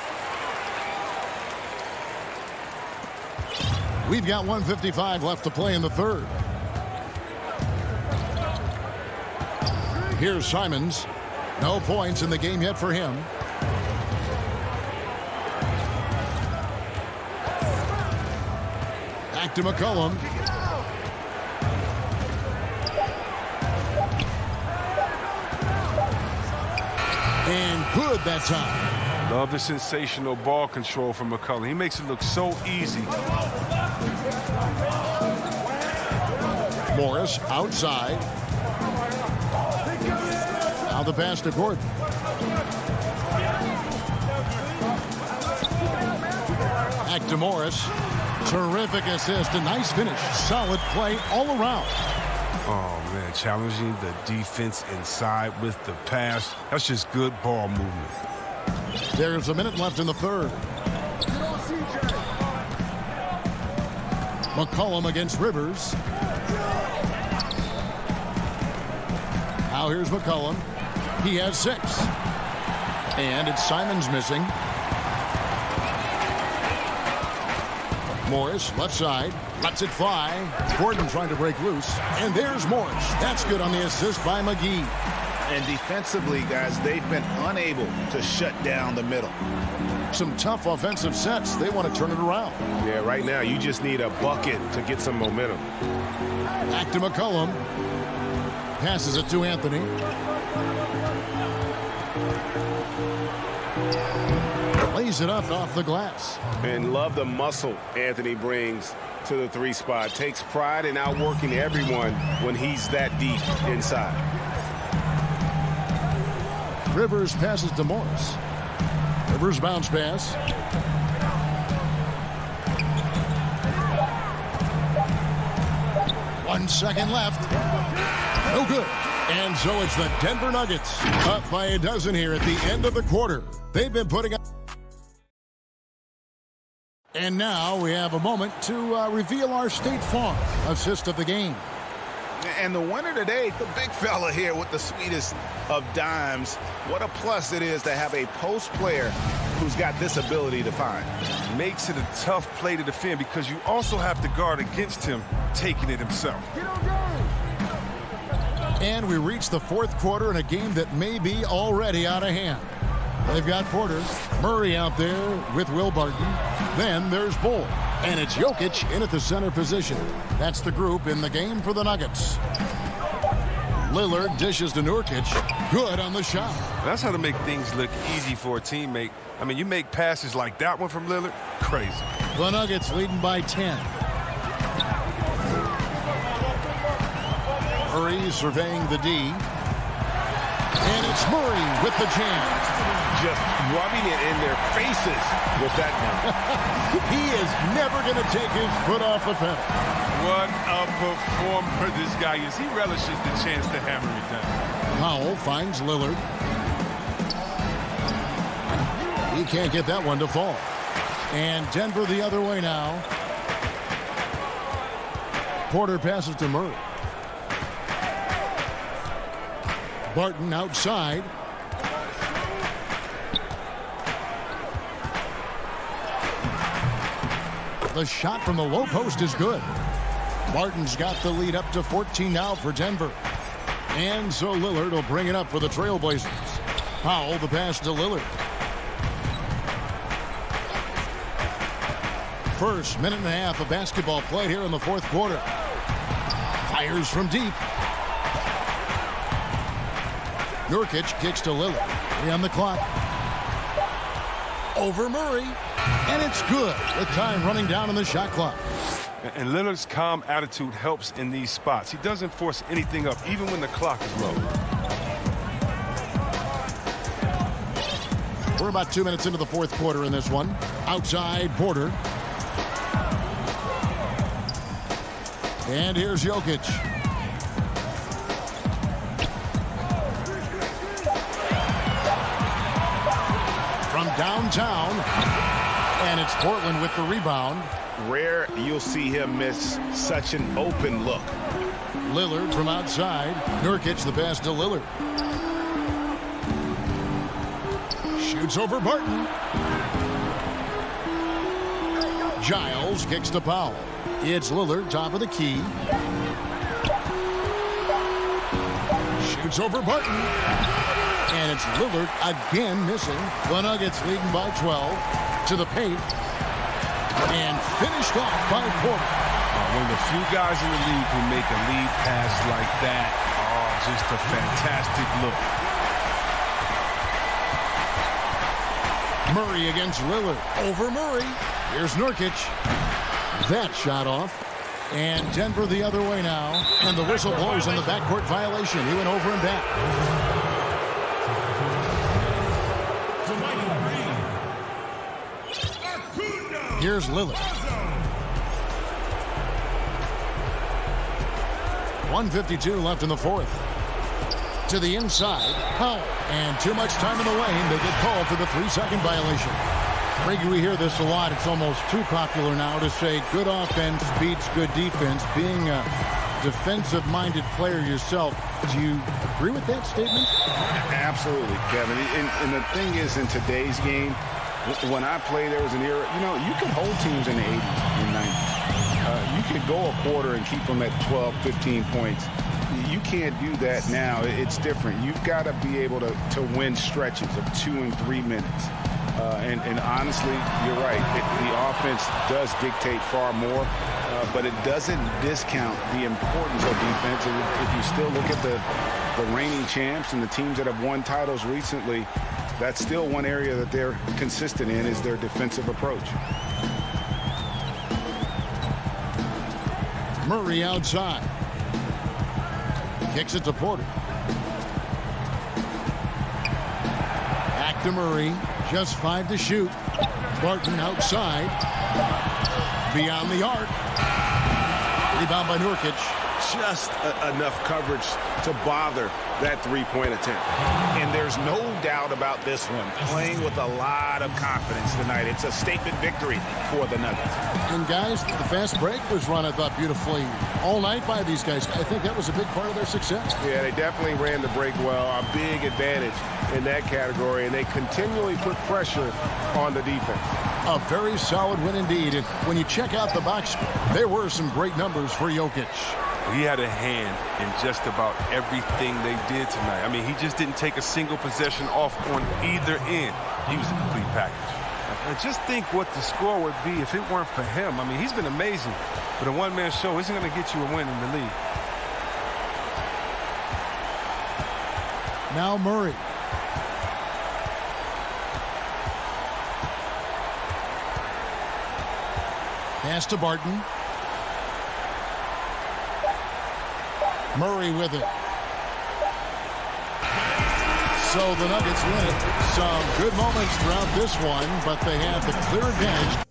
We've got 1:55 left to play in the third. Here's Simons. No points in the game yet for him. Back to McCollum. And good that time. Love the sensational ball control from McCollum. He makes it look so easy. Morris outside. Now the pass to Gordon. Back to Morris. Terrific assist. A nice finish. Solid play all around. Oh, man, challenging the defense inside with the pass. That's just good ball movement. There's a minute left in the third. McCollum against Rivers. Now here's McCollum. He has 6. And it's Simons missing. Morris, left side, lets it fly. Gordon trying to break loose. And there's Morris. That's good on the assist by McGee. And defensively, guys, they've been unable to shut down the middle. Some tough offensive sets. They want to turn it around. Yeah, right now you just need a bucket to get some momentum. Back to McCollum. Passes it to Anthony. Lays it up off the glass. And love the muscle Anthony brings to the 3 spot. Takes pride in outworking everyone when he's that deep inside. Rivers passes to Morris. Rivers bounce pass. One second left. No good. And so it's the Denver Nuggets up by a dozen here at the end of the quarter. They've been putting up. And now we have a moment to reveal our State Farm assist of the game. And the winner today, the big fella here with the sweetest of dimes. What a plus it is to have a post player who's got this ability to find. Makes it a tough play to defend because you also have to guard against him taking it himself. And we reach the fourth quarter in a game that may be already out of hand. They've got Porter, Murray out there with Will Barton. Then there's Bull. And it's Jokic in at the center position. That's the group in the game for the Nuggets. Lillard dishes to Nurkic. Good on the shot. That's how to make things look easy for a teammate. I mean, you make passes like that one from Lillard, crazy. The Nuggets leading by 10. Murray surveying the D. And it's Murray with the jam. Just rubbing it in their faces with that one. He is never going to take his foot off the pedal. What a performer this guy is. He relishes the chance to hammer it down. Powell finds Lillard. He can't get that one to fall. And Denver the other way now. Porter passes to Murray. Barton outside. The shot from the low post is good. Barton's got the lead up to 14 now for Denver. And so Lillard will bring it up for the Trailblazers. Powell the pass to Lillard. First minute and a half of basketball played here in the fourth quarter. Fires from deep. Nurkic kicks to Lillard. 3 on the clock. Over Murray. And it's good with time running down on the shot clock. And Lillard's calm attitude helps in these spots. He doesn't force anything up, even when the clock is low. We're about 2 minutes into the fourth quarter in this one. Outside, Porter. And here's Jokic. From downtown. And it's Portland with the rebound. Rare you'll see him miss such an open look. Lillard from outside. Nurkic the pass to Lillard. Shoots over Barton. Giles kicks to Powell. It's Lillard, top of the key. Shoots over Barton. And it's Lillard again missing. The Nuggets leading by 12. To the paint. And finished off by Porter. One of the few guys in the league who make a lead pass like that. Oh, just a fantastic look. Murray against Lillard. Over Murray. Here's Nurkic. That shot off. And Denver the other way now. And the whistle blows on the backcourt violation. He went over and back. Here's Lillard. 1:52 left in the fourth. To the inside. Powell. And too much time in the lane. They get called for the 3-second violation. Greg, we hear this a lot. It's almost too popular now to say good offense beats good defense. Being a defensive-minded player yourself, do you agree with that statement? Absolutely, Kevin. And the thing is, in today's game, when I played, there was an era, you could hold teams in the 80s and 90s. You could go a quarter and keep them at 12, 15 points. You can't do that now. It's different. You've got to be able to win stretches of 2 and 3 minutes. And honestly, you're right. The offense does dictate far more, but it doesn't discount the importance of defense. And if you still look at the reigning champs and the teams that have won titles recently, that's still one area that they're consistent in is their defensive approach. Murray outside. Kicks it to Porter. Back to Murray. Just 5 to shoot. Barton outside. Beyond the arc. Rebound by Nurkic. Just enough coverage to bother that three-point attempt. And there's no doubt about this one. Playing with a lot of confidence tonight. It's a statement victory for the Nuggets. And guys, the fast break was run, I thought, beautifully all night by these guys. I think that was a big part of their success. Yeah, they definitely ran the break well. A big advantage in that category. And they continually put pressure on the defense. A very solid win indeed. And when you check out the box score, there were some great numbers for Jokic. He had a hand in just about everything they did tonight. I mean, he just didn't take a single possession off on either end. He was a complete package. And just think what the score would be if it weren't for him. I mean, he's been amazing. But a one-man show isn't going to get you a win in the league. Now Murray. Pass to Barton. Murray with it. So the Nuggets win it. Some good moments throughout this one, but they have the clear advantage.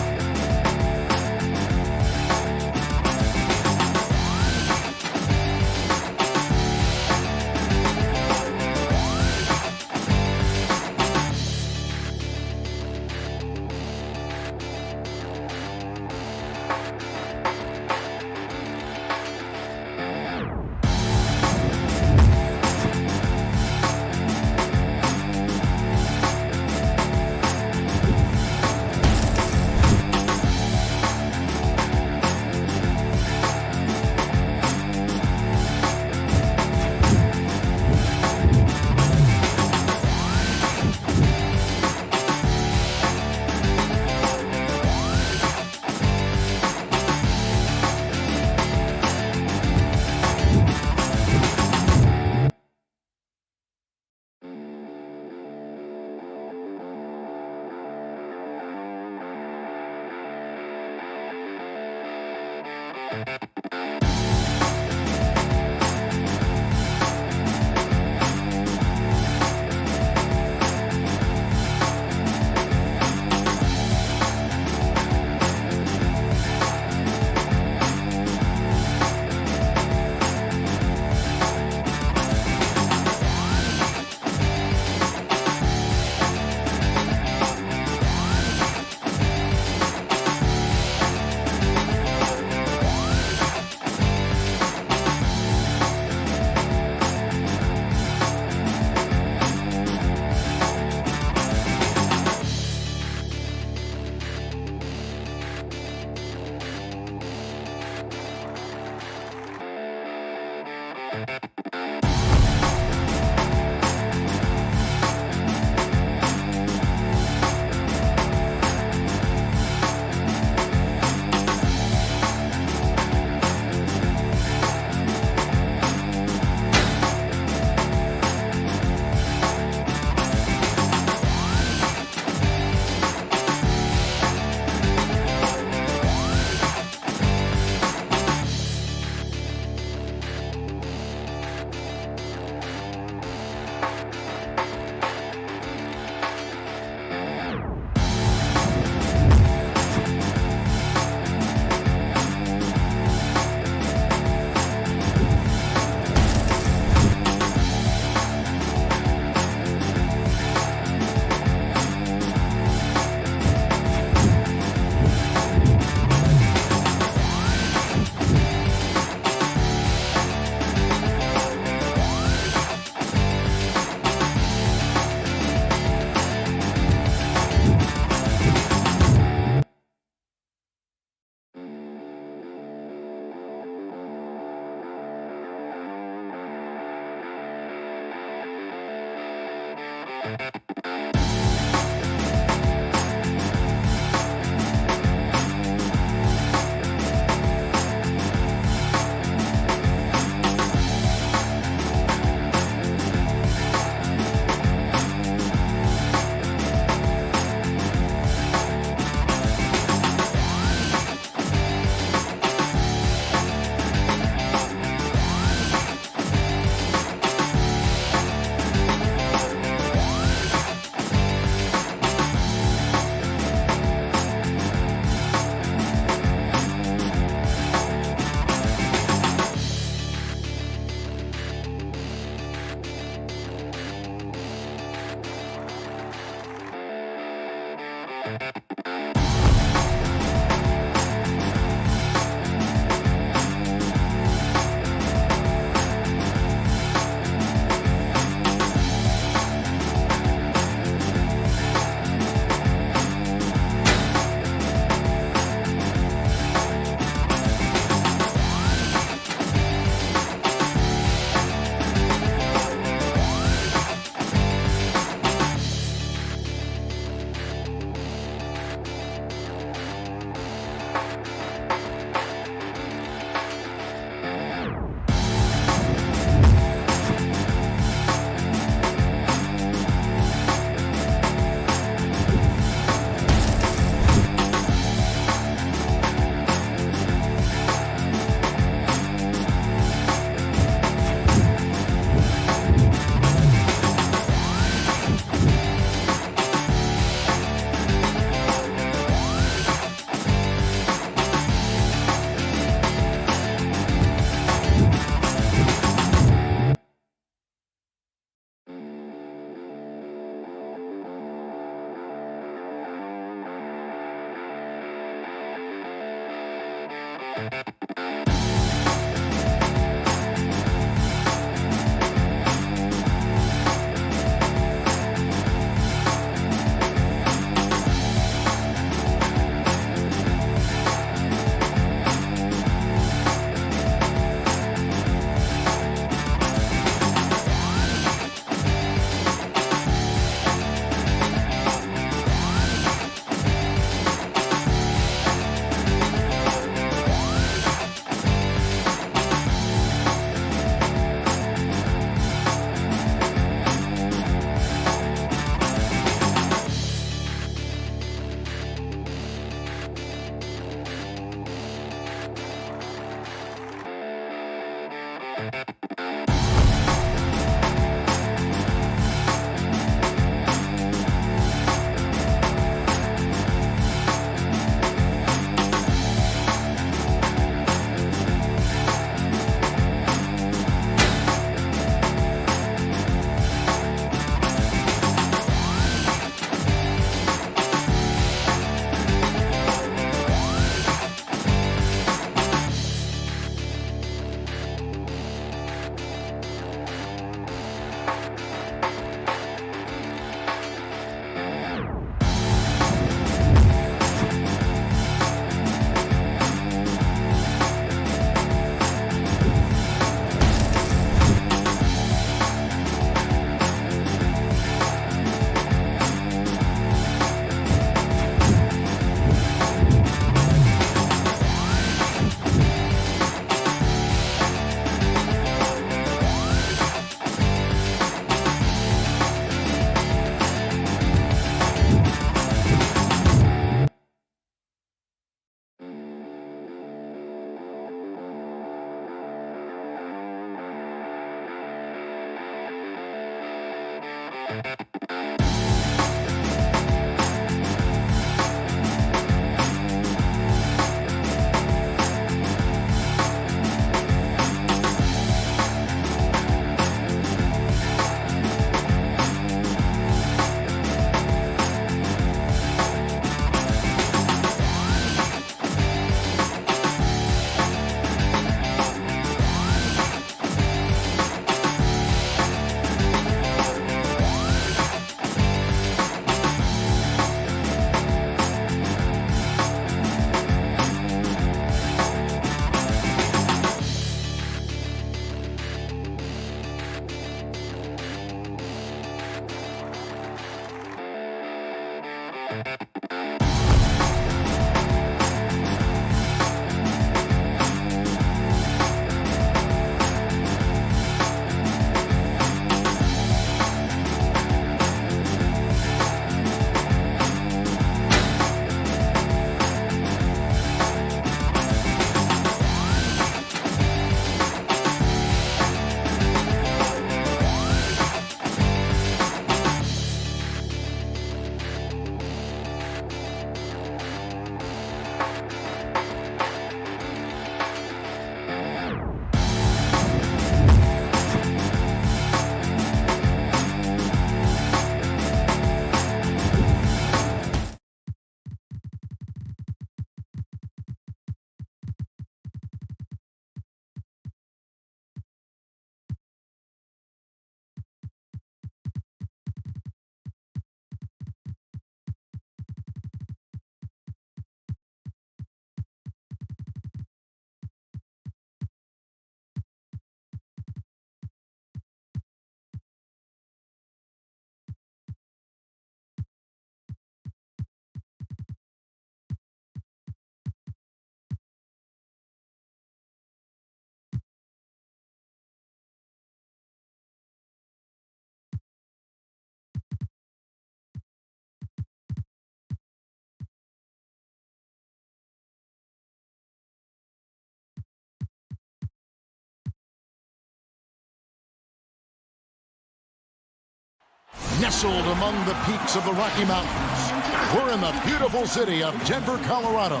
Nestled among the peaks of the Rocky Mountains, we're in the beautiful city of Denver, Colorado.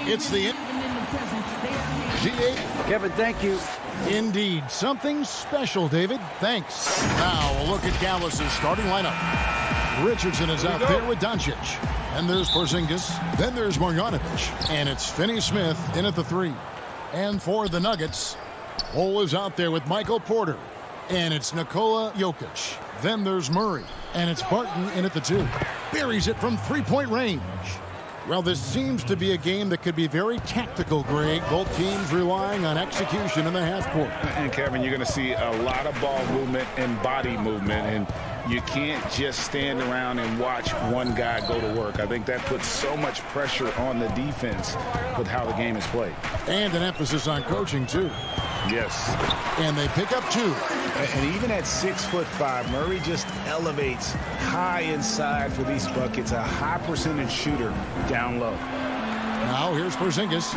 It's the GA. Kevin, thank you. Indeed, something special, David. Thanks. Now a look at Dallas's starting lineup. Richardson is out there with Doncic. And there's Porzingis. Then there's Marjanovic. And it's Finney-Smith in at the 3. And for the Nuggets, Cole is out there with Michael Porter. And it's Nikola Jokic. Then there's Murray. And it's Barton in at the 2. Buries it from three-point range. Well, this seems to be a game that could be very tactical, Greg. Both teams relying on execution in the half court. And, Kevin, you're going to see a lot of ball movement and body movement. And you can't just stand around and watch one guy go to work. I think that puts so much pressure on the defense with how the game is played. And an emphasis on coaching, too. Yes. And they pick up 2. And even at 6'5", Murray just elevates high inside for these buckets. A high percentage shooter down low. Now here's Porzingis.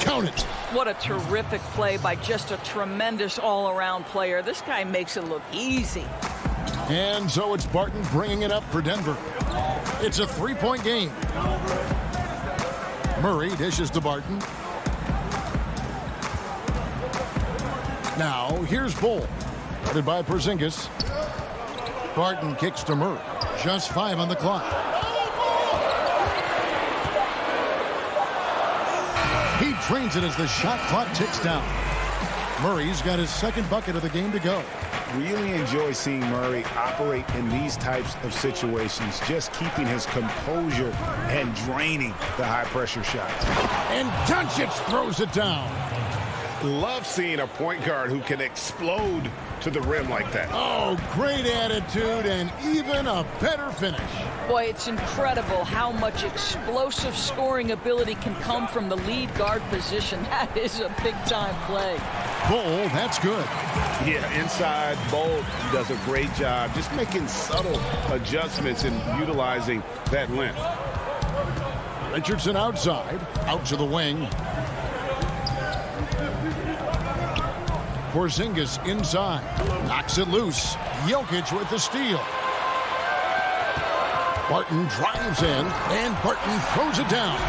Count it. What a terrific play by just a tremendous all-around player. This guy makes it look easy. And so it's Barton bringing it up for Denver. It's a 3-point game. Murray dishes to Barton. Now here's Bull. Guarded by Porzingis. Barton kicks to Murray. Just 5 on the clock. He trains it as the shot clock ticks down. Murray's got his second bucket of the game to go. Really enjoy seeing Murray operate in these types of situations, just keeping his composure and draining the high-pressure shots. And Doncic throws it down. Love seeing a point guard who can explode to the rim like that. Oh, great attitude and even a better finish. Boy, it's incredible how much explosive scoring ability can come from the lead guard position. That is a big-time play. Bull, that's good. Yeah, inside, Bolt does a great job just making subtle adjustments and utilizing that length. Richardson outside, out to the wing. Porzingis inside, knocks it loose. Jokic with the steal. Barton drives in, and Barton throws it down.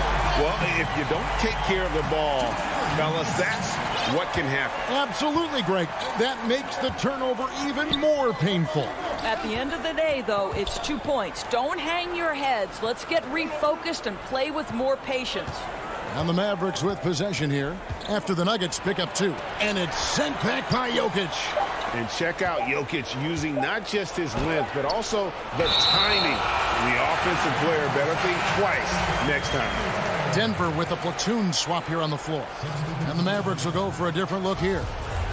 Well, if you don't take care of the ball, fellas, that's what can happen. Absolutely, Greg. That makes the turnover even more painful. At the end of the day, though, it's 2 points. Don't hang your heads. Let's get refocused and play with more patience. And the Mavericks with possession here after the Nuggets pick up 2. And it's sent back by Jokic. And check out Jokic using not just his length, but also the timing. The offensive player better think twice next time. Denver with a platoon swap here on the floor. And the Mavericks will go for a different look here.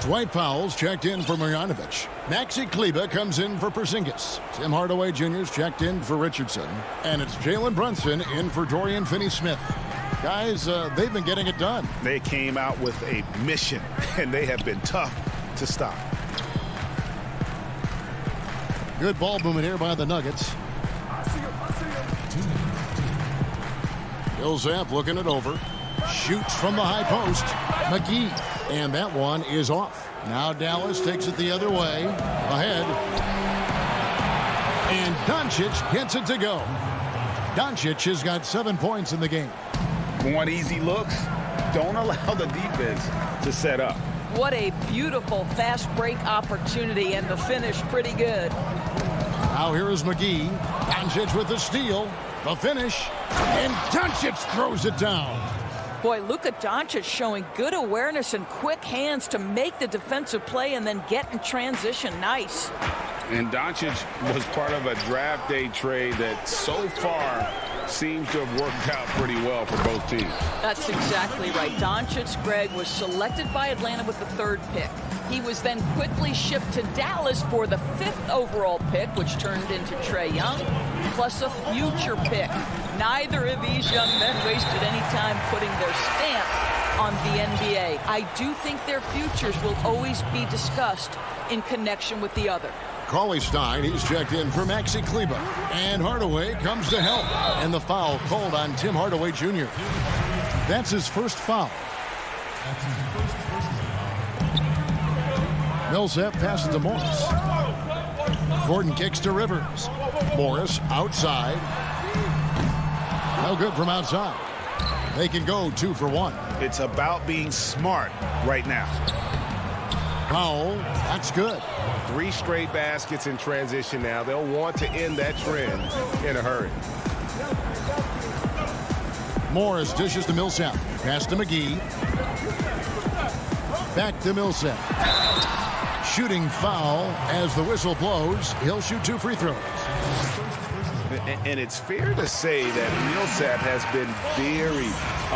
Dwight Powell's checked in for Marjanovic. Maxi Kleber comes in for Porzingis. Tim Hardaway Jr.'s checked in for Richardson. And it's Jalen Brunson in for Dorian Finney-Smith. Guys, they've been getting it done. They came out with a mission, and they have been tough to stop. Good ball movement here by the Nuggets. Millsap looking it over. Shoots from the high post. McGee. And that one is off. Now Dallas takes it the other way. Ahead. And Doncic gets it to go. Doncic has got 7 points in the game. Want easy looks? Don't allow the defense to set up. What a beautiful fast break opportunity, and the finish pretty good. Now here is McGee. Doncic with the steal. The finish. And Doncic throws it down. Boy, Luka Doncic showing good awareness and quick hands to make the defensive play and then get in transition. Nice. And Doncic was part of a draft day trade that so far seems to have worked out pretty well for both teams. That's exactly right. Doncic, Greg, was selected by Atlanta with the 3rd pick. He was then quickly shipped to Dallas for the 5th overall pick, which turned into Trae Young, plus a future pick. Neither of these young men wasted any time putting their stamp on the NBA. I do think their futures will always be discussed in connection with the other. Cauley-Stein, he's checked in for Maxi Kleber. And Hardaway comes to help. And the foul called on Tim Hardaway Jr. That's his first foul. Millsap passes to Morris. Gordon kicks to Rivers. Morris outside. No good from outside. They can go 2 for 1. It's about being smart right now. Powell, that's good. 3 straight baskets in transition now. They'll want to end that trend in a hurry. Morris dishes to Millsap. Pass to McGee. Back to Millsap. Shooting foul as the whistle blows. He'll shoot 2 free throws. And it's fair to say that Millsap has been very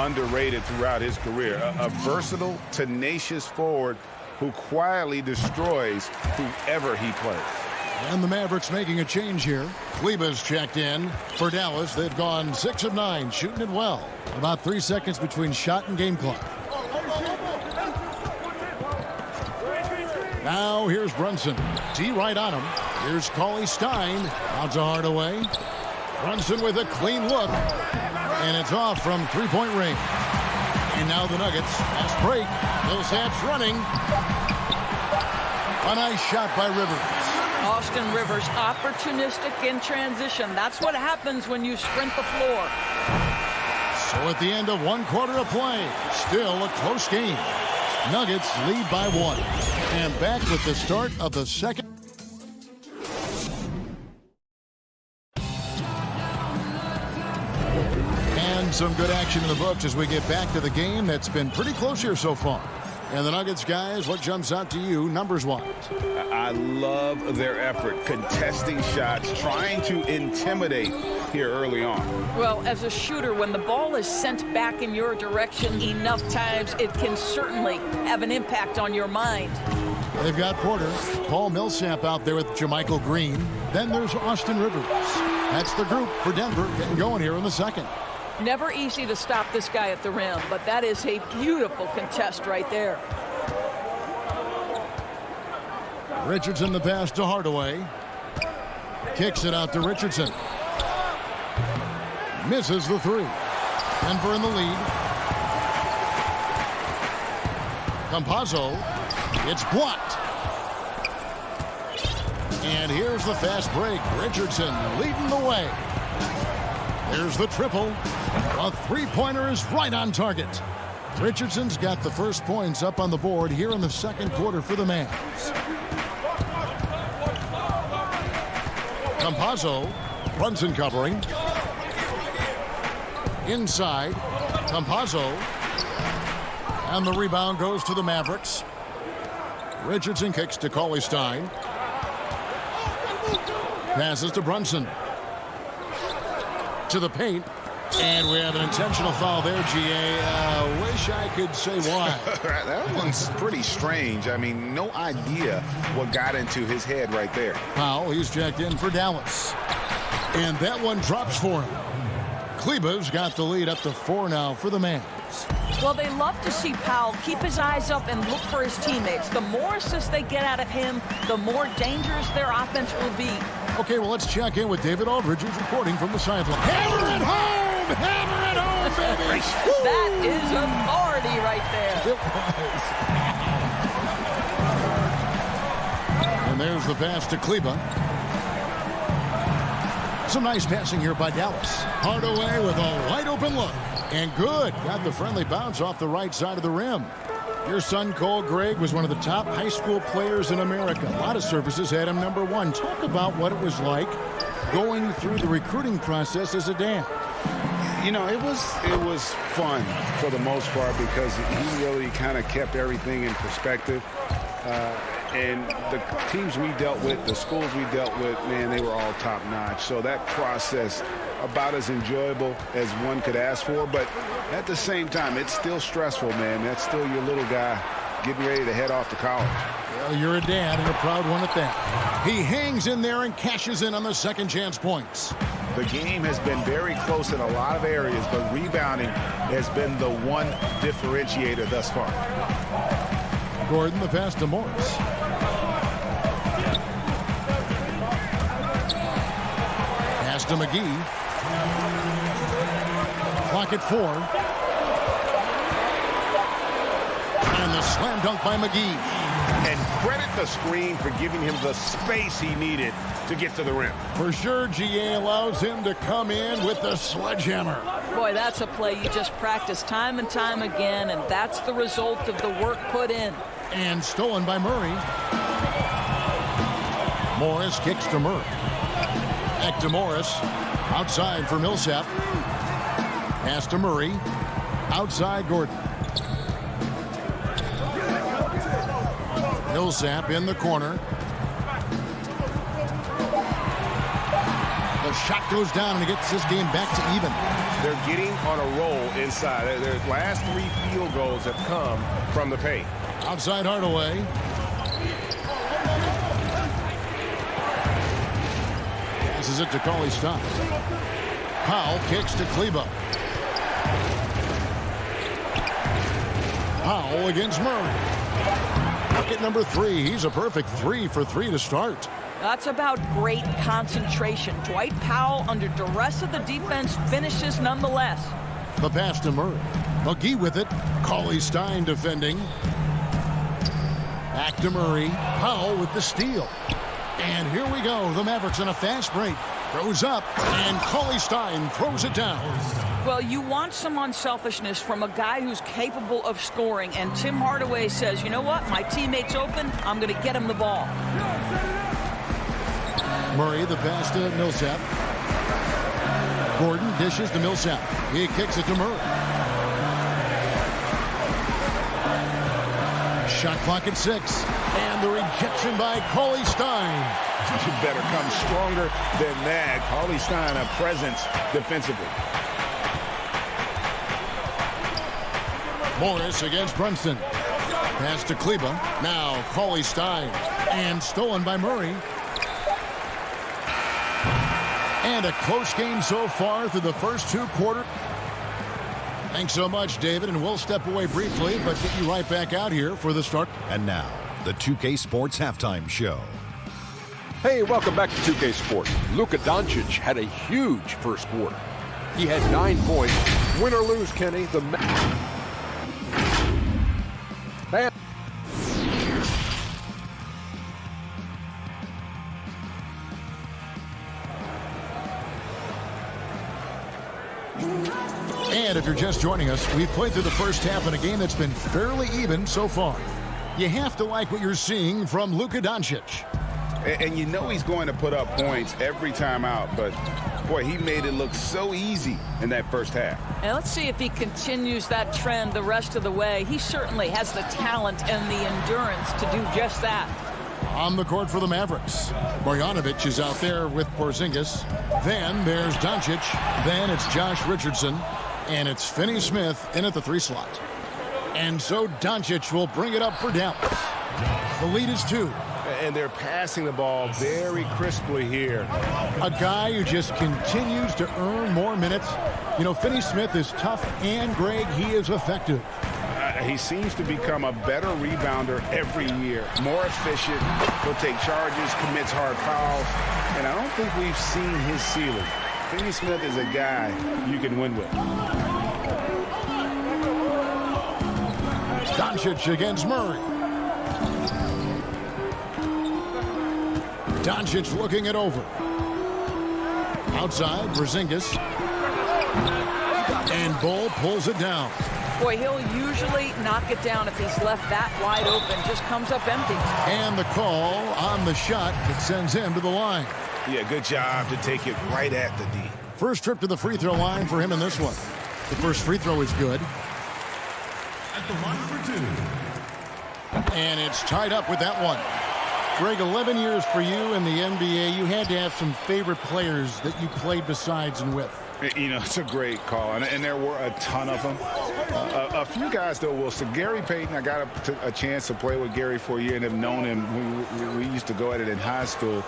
underrated throughout his career. A versatile, tenacious forward who quietly destroys whoever he plays. And the Mavericks making a change here. Kleber's checked in for Dallas. They've gone 6 of 9, shooting it well. About 3 seconds between shot and game clock. Now here's Brunson. T right on him. Here's Cauley-Stein. Out to Hardaway. Brunson with a clean look. And it's off from 3-point range. And now the Nuggets. Fast break. Millsap's running. A nice shot by Rivers. Austin Rivers, opportunistic in transition. That's what happens when you sprint the floor. So at the end of 1 quarter of play, still a close game. Nuggets lead by 1. And back with the start of the second. And some good action in the books as we get back to the game that's been pretty close here so far. And the Nuggets, guys, what jumps out to you numbers-wise? I love their effort, contesting shots, trying to intimidate here early on. Well, as a shooter, when the ball is sent back in your direction enough times, it can certainly have an impact on your mind. They've got Porter, Paul Millsap out there with Jermichael Green. Then there's Austin Rivers. That's the group for Denver getting going here in the second. Never easy to stop this guy at the rim, but that is a beautiful contest right there. Richardson the pass to Hardaway. Kicks it out to Richardson. Misses the 3. Denver in the lead. Campazzo. It's blocked. And here's the fast break. Richardson leading the way. There's the triple. A 3-pointer is right on target. Richardson's got the first points up on the board here in the second quarter for the Mavs. Campazzo. Brunson covering. Inside. Campazzo. And the rebound goes to the Mavericks. Richardson kicks to Cauley-Stein. Passes to Brunson. To the paint. And we have an intentional foul there, GA. Wish I could say why. That one's pretty strange. I mean, no idea what got into his head right there. Powell, he's checked in for Dallas. And that one drops for him. Kleba's got the lead up to 4 now for the Mavs. Well, they love to see Powell keep his eyes up and look for his teammates. The more assists they get out of him, the more dangerous their offense will be. Okay, well, let's check in with David Aldridge, who's reporting from the sideline. Hammer it home! Hammer it home, baby! That is authority right there. It was. And there's the pass to Kleba. Some nice passing here by Dallas. Hardaway with a wide open look. And good. Got the friendly bounce off the right side of the rim. Your son, Cole Gregg, was one of the top high school players in America. A lot of services had him #1. Talk about what it was like going through the recruiting process as a dad. You know, it was fun for the most part because he really kind of kept everything in perspective. And the teams we dealt with, the schools we dealt with, man, they were all top-notch. So that process, about as enjoyable as one could ask for. But at the same time, it's still stressful, man. That's still your little guy getting ready to head off to college. Well, you're a dad and a proud one at that. He hangs in there and cashes in on the second chance points. The game has been very close in a lot of areas, but rebounding has been the one differentiator thus far. Gordon, the pass to Morris. Pass to McGee. Clock at 4. And the slam dunk by McGee. And credit the screen for giving him the space he needed to get to the rim. For sure, GA allows him to come in with the sledgehammer. Boy, that's a play you just practice time and time again, and that's the result of the work put in. And stolen by Murray. Morris kicks to Murray. Back to Morris. Outside for Millsap. Pass to Murray. Outside Gordon. Millsap in the corner. The shot goes down and it gets this game back to even. They're getting on a roll inside. Their last 3 field goals have come from the paint. Outside Hardaway. Passes it to Cauley Stein. Powell kicks to Kleba. Powell against Murray. Bucket number 3. He's a perfect 3 for 3 to start. That's about great concentration. Dwight Powell, under duress of the defense, finishes nonetheless. The pass to Murray. McGee with it. Cauley Stein defending. Back to Murray. Powell with the steal. And here we go. The Mavericks in a fast break. Throws up, and Cauley Stein throws it down. Well, you want some unselfishness from a guy who's capable of scoring. And Tim Hardaway says, you know what? My teammate's open. I'm going to get him the ball. Murray, the pass to Millsap. Gordon dishes to Millsap. He kicks it to Murray. Shot clock at 6. And the rejection by Cauley Stein. You better come stronger than that. Cauley Stein, a presence defensively. Morris against Brunson. Pass to Kleba. Now Cauley Stein. And stolen by Murray. And a close game so far through the first 2 quarters. Thanks so much, David, and we'll step away briefly, but get you right back out here for the start. And now, the 2K Sports Halftime Show. Hey, welcome back to 2K Sports. Luka Doncic had a huge first quarter. He had 9 points. Win or lose, Kenny, the And if you're just joining us, we've played through the first half in a game that's been fairly even so far. You have to like what you're seeing from Luka Doncic. And you know he's going to put up points every time out, but boy, he made it look so easy in that first half. And let's see if he continues that trend the rest of the way. He certainly has the talent and the endurance to do just that. On the court for the Mavericks, Marjanovic is out there with Porzingis. Then there's Doncic. Then it's Josh Richardson. And it's Finney-Smith in at the 3 slot. And so Doncic will bring it up for Dallas. The lead is 2. And they're passing the ball very crisply here. A guy who just continues to earn more minutes. You know, Finney-Smith is tough, and Greg, he is effective. He seems to become a better rebounder every year. More efficient. He'll take charges, commits hard fouls. And I don't think we've seen his ceiling. Finney-Smith is a guy you can win with. Doncic against Murray. Doncic looking it over. Outside, Porzingis. And Bull pulls it down. Boy, he'll usually knock it down if he's left that wide open. Just comes up empty. And the call on the shot that sends him to the line. Yeah, good job to take it right at the D. First trip to the free throw line for him in this one. The first free throw is good. At the line for 2. And it's tied up with that one. Greg, 11 years for you in the NBA. You had to have some favorite players that you played besides and with. You know, it's a great call, and there were a ton of them. A few guys, though, will say Gary Payton. I got a chance to play with Gary for a year and have known him. We used to go at it in high school,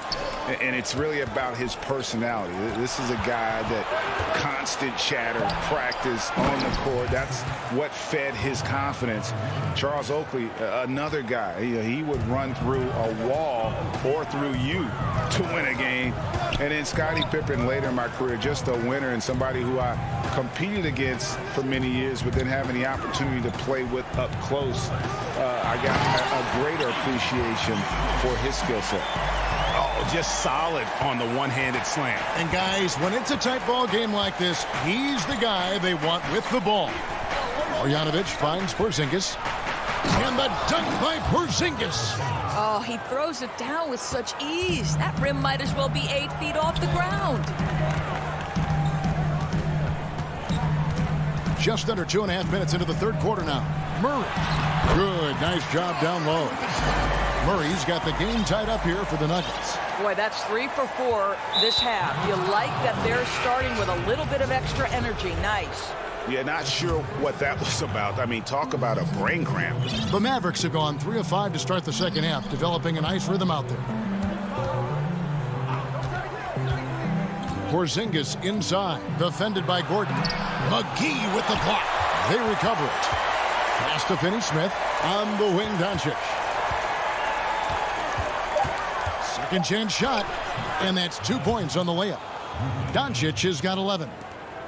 and it's really about his personality. This is a guy that constant chatter, practice on the court. That's what fed his confidence. Charles Oakley, another guy. He would run through a wall or through you to win a game. And then Scottie Pippen later in my career, just a winner and somebody who I competed against for many years, but then having the opportunity to play with up close, I got a greater appreciation for his skill set. Oh, just solid on the one-handed slam. And guys, when it's a tight ball game like this, he's the guy they want with the ball. Marjanovic finds Porzingis. And the dunk by Porzingis. Oh, he throws it down with such ease. That rim might as well be 8 feet off the ground. Just under 2.5 minutes into the third quarter now. Murray. Good. Nice job down low. Murray's got the game tied up here for the Nuggets. Boy, that's 3 for 4 this half. You like that they're starting with a little bit of extra energy. Nice. Yeah, not sure what that was about. I mean, talk about a brain cramp. The Mavericks have gone 3 of 5 to start the second half, developing a nice rhythm out there. Porzingis inside, defended by Gordon. McGee with the block. They recover it. Pass to Finney-Smith. On the wing, Doncic. Second chance shot, and that's 2 points on the layup. Doncic has got 11.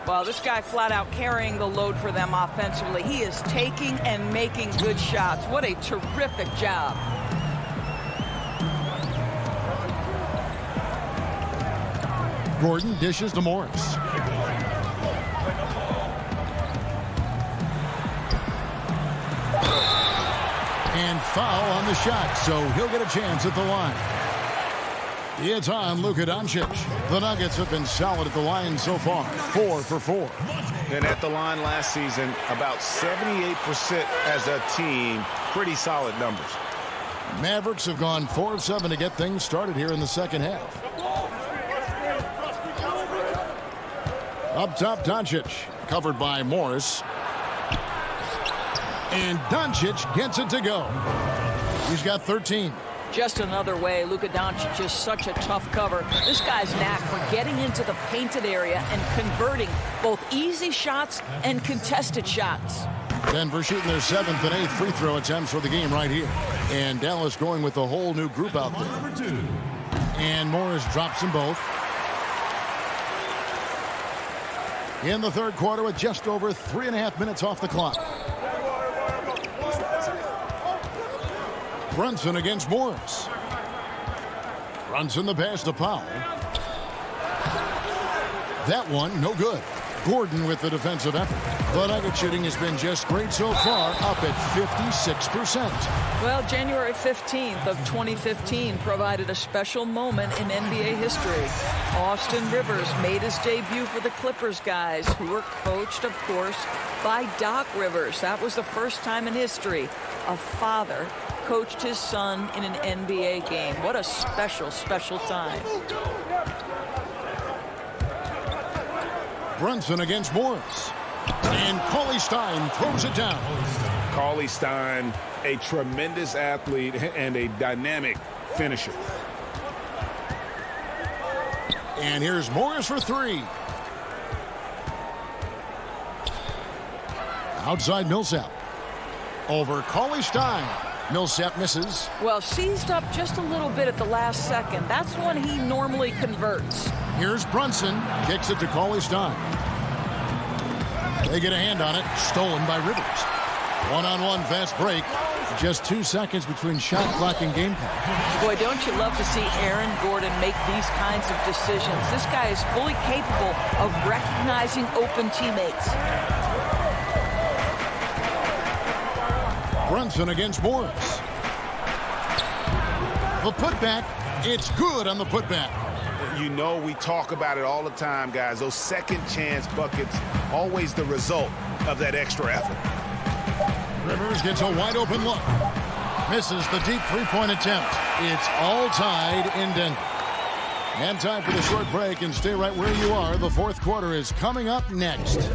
Well, this guy flat out carrying the load for them offensively. He is taking and making good shots. What a terrific job. Gordon dishes to Morris. And foul on the shot, so he'll get a chance at the line. It's on Luka Doncic. The Nuggets have been solid at the line so far. 4 for 4. And at the line last season, about 78% as a team. Pretty solid numbers. Mavericks have gone 4 of 7 to get things started here in the second half. Up top, Doncic. Covered by Morris. And Doncic gets it to go. He's got 13. Just another way. Luka Doncic is such a tough cover. This guy's knack for getting into the painted area and converting both easy shots and contested shots. Denver shooting their 7th and 8th free throw attempts for the game right here. And Dallas going with a whole new group out there. And Morris drops them both. In the third quarter with just over 3.5 minutes off the clock. Brunson against Morris. Brunson the pass to Powell. That one, no good. Gordon with the defensive effort. The Nugget shooting has been just great so far, up at 56%. Well, January 15th of 2015 provided a special moment in NBA history. Austin Rivers made his debut for the Clippers guys, who were coached, of course, by Doc Rivers. That was the first time in history a father coached his son in an NBA game. What a special, special time. Brunson against Morris. And Cauley Stein throws it down. Cauley Stein, a tremendous athlete and a dynamic finisher. And here's Morris for three. Outside Millsap. Over Cauley Stein. Millsap misses. Well, seized up just a little bit at the last second. That's when he normally converts. Here's Brunson. Kicks it to Cauley Stein. They get a hand on it. Stolen by Rivers. One-on-one fast break. Just 2 seconds between shot clock and game time. Boy, don't you love to see Aaron Gordon make these kinds of decisions. This guy is fully capable of recognizing open teammates. Brunson against Morris. The putback. It's good on the putback. You know, we talk about it all the time, guys. Those second chance buckets, always the result of that extra effort. Rivers gets a wide open look. Misses the deep three-point attempt. It's all tied in Denver. And time for the short break, and stay right where you are. The fourth quarter is coming up next.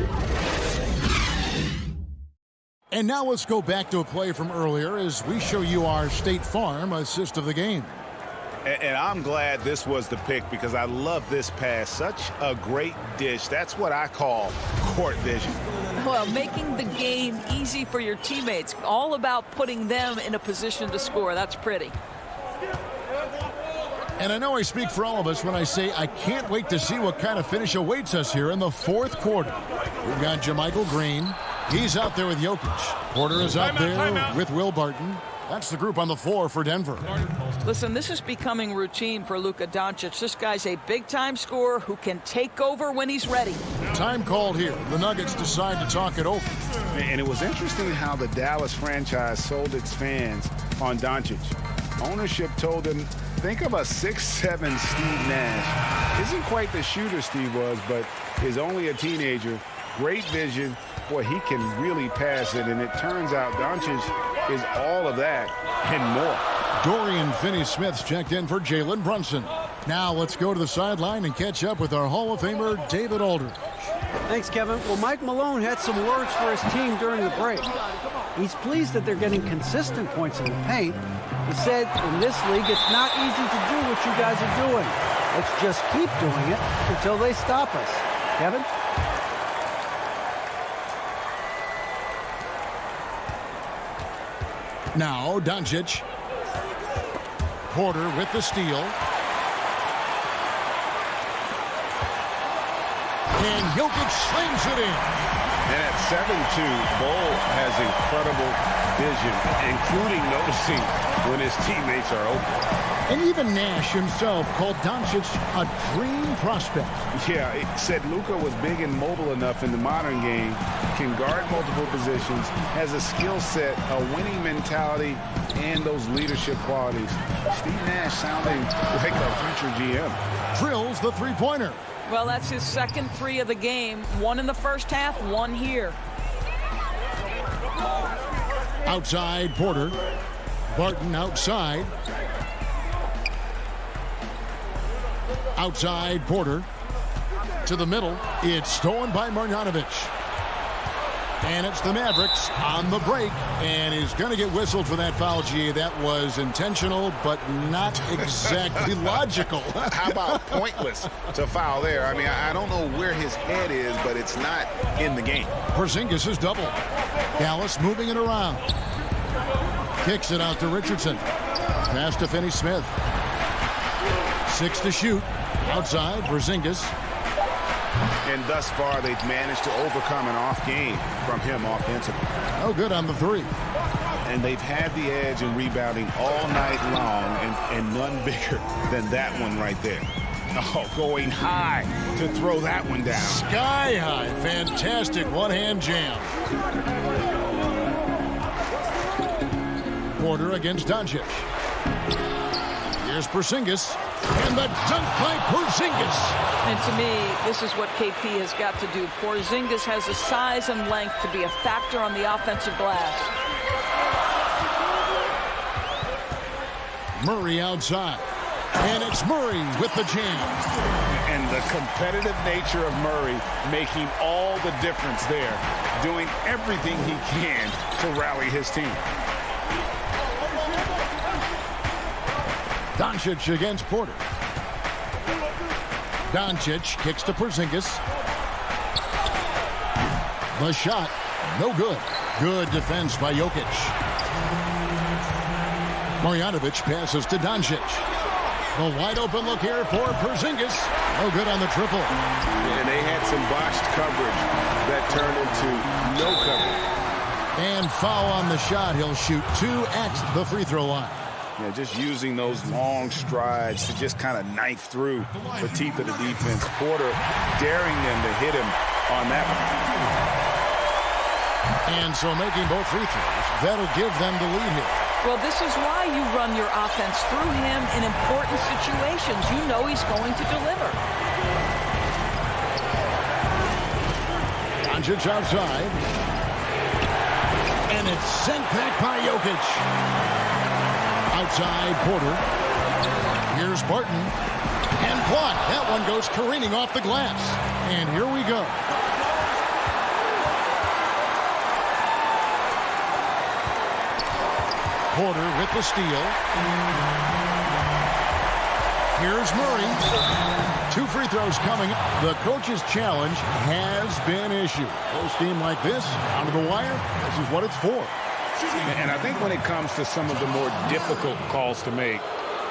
And now let's go back to a play from earlier as we show you our State Farm assist of the game. And I'm glad this was the pick because I love this pass. Such a great dish. That's what I call court vision. Well, making the game easy for your teammates. All about putting them in a position to score. That's pretty. And I know I speak for all of us when I say I can't wait to see what kind of finish awaits us here in the fourth quarter. We've got JaMychal Green. He's out there with Jokic. Porter is out there with Will Barton. That's the group on the floor for Denver. Listen, this is becoming routine for Luka Doncic. This guy's a big-time scorer who can take over when he's ready. Time called here. The Nuggets decide to talk it over. And it was interesting how the Dallas franchise sold its fans on Doncic. Ownership told them, think of a 6'7" Steve Nash. Isn't quite the shooter Steve was, but is only a teenager. Great vision. Boy, he can really pass it, and it turns out Doncic is all of that and more. Dorian Finney-Smith's checked in for Jalen Brunson. Now let's go to the sideline and catch up with our Hall of Famer, David Aldridge. Thanks, Kevin. Well, Mike Malone had some words for his team during the break. He's pleased that they're getting consistent points in the paint. He said, in this league, it's not easy to do what you guys are doing. Let's just keep doing it until they stop us. Kevin? Now, Doncic. Porter with the steal. And Jokic slings it in. And at 7'2", Bol has incredible vision, including noticing when his teammates are open. And even Nash himself called Doncic a dream prospect. Yeah, it said Luka was big and mobile enough in the modern game, can guard multiple positions, has a skill set, a winning mentality, and those leadership qualities. Steve Nash sounding like a future GM. Drills the three-pointer. Well, that's his second three of the game. One in the first half, one here. Outside Porter. Barton outside. Outside Porter. To the middle. It's stolen by Marjanovic. And it's the Mavericks on the break. And he's going to get whistled for that foul, G. That was intentional, but not exactly logical. How about pointless to foul there? I mean, I don't know where his head is, but it's not in the game. Porzingis is double. Dallas moving it around. Kicks it out to Richardson. Pass to Finney-Smith. 6 to shoot. Outside, Porzingis. And thus far, they've managed to overcome an off game from him offensively. No good on the three. And they've had the edge in rebounding all night long, and none bigger than that one right there. Oh, going high to throw that one down. Sky high. Fantastic one-hand jam. Porter against Doncic. Here's Porzingis. And the dunk by Porzingis. And to me, this is what KP has got to do. Porzingis has the size and length to be a factor on the offensive glass. Murray outside. And it's Murray with the jam. And the competitive nature of Murray making all the difference there, doing everything he can to rally his team. Doncic against Porter. Doncic kicks to Porzingis. The shot, no good. Good defense by Jokic. Marjanovic passes to Doncic. The wide open look here for Porzingis. No good on the triple. And they had some botched coverage that turned into no coverage. And foul on the shot. He'll shoot 2 at the free throw line. Yeah, just using those long strides to just kind of knife through the teeth of the defense. Porter daring them to hit him on that one. And so making both free throws, that'll give them the lead here. Well, this is why you run your offense through him in important situations. You know he's going to deliver. Doncic outside. And it's sent back by Jokic. Outside Porter. Here's Barton. And blocked. That one goes careening off the glass. And here we go. Porter with the steal. Here's Murray. 2 free throws coming. The coach's challenge has been issued. Close team like this, out of the wire, this is what it's for. And I think when it comes to some of the more difficult calls to make,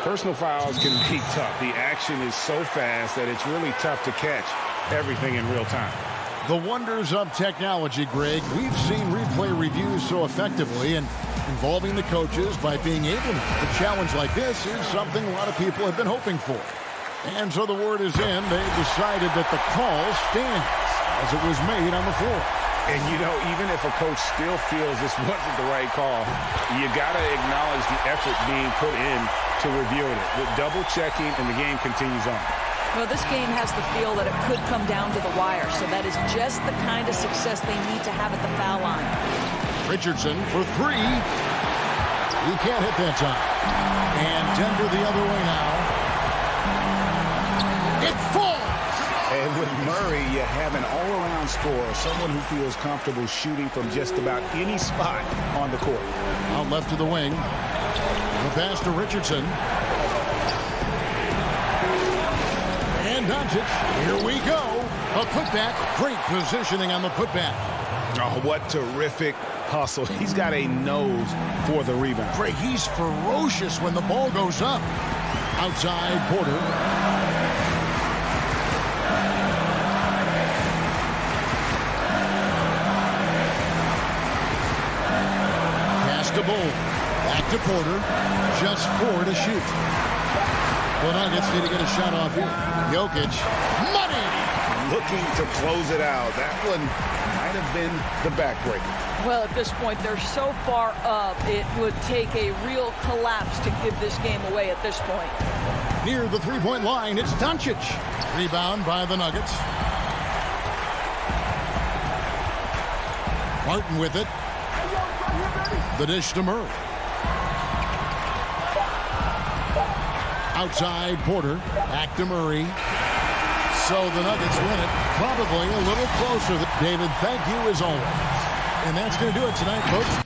personal fouls can be tough. The action is so fast that it's really tough to catch everything in real time. The wonders of technology, Greg. We've seen replay reviews so effectively, and involving the coaches by being able to make a challenge like this is something a lot of people have been hoping for. And so the word is in. They've decided that the call stands as it was made on the floor. And, you know, even if a coach still feels this wasn't the right call, you got to acknowledge the effort being put in to reviewing it. With double checking, and the game continues on. Well, this game has the feel that it could come down to the wire, so that is just the kind of success they need to have at the foul line. Richardson for 3. He can't hit that time. And Denver the other way now. It falls! And with Murray, you have an all-around scorer, someone who feels comfortable shooting from just about any spot on the court. Out left to the wing. The pass to Richardson. And Doncic. Here we go. A putback. Great positioning on the putback. Oh, what terrific hustle. He's got a nose for the rebound. Greg, he's ferocious when the ball goes up. Outside Porter. To Bull. Back to Porter. Just 4 to shoot. The Nuggets need to get a shot off here. Jokic. Money! Looking to close it out. That one might have been the backbreaker. Well, at this point, they're so far up, it would take a real collapse to give this game away at this point. Near the three-point line, it's Doncic. Rebound by the Nuggets. Martin with it. The dish to Murray. Outside Porter. Back to Murray. So the Nuggets win it. Probably a little closer. David, thank you as always. And that's going to do it tonight, folks.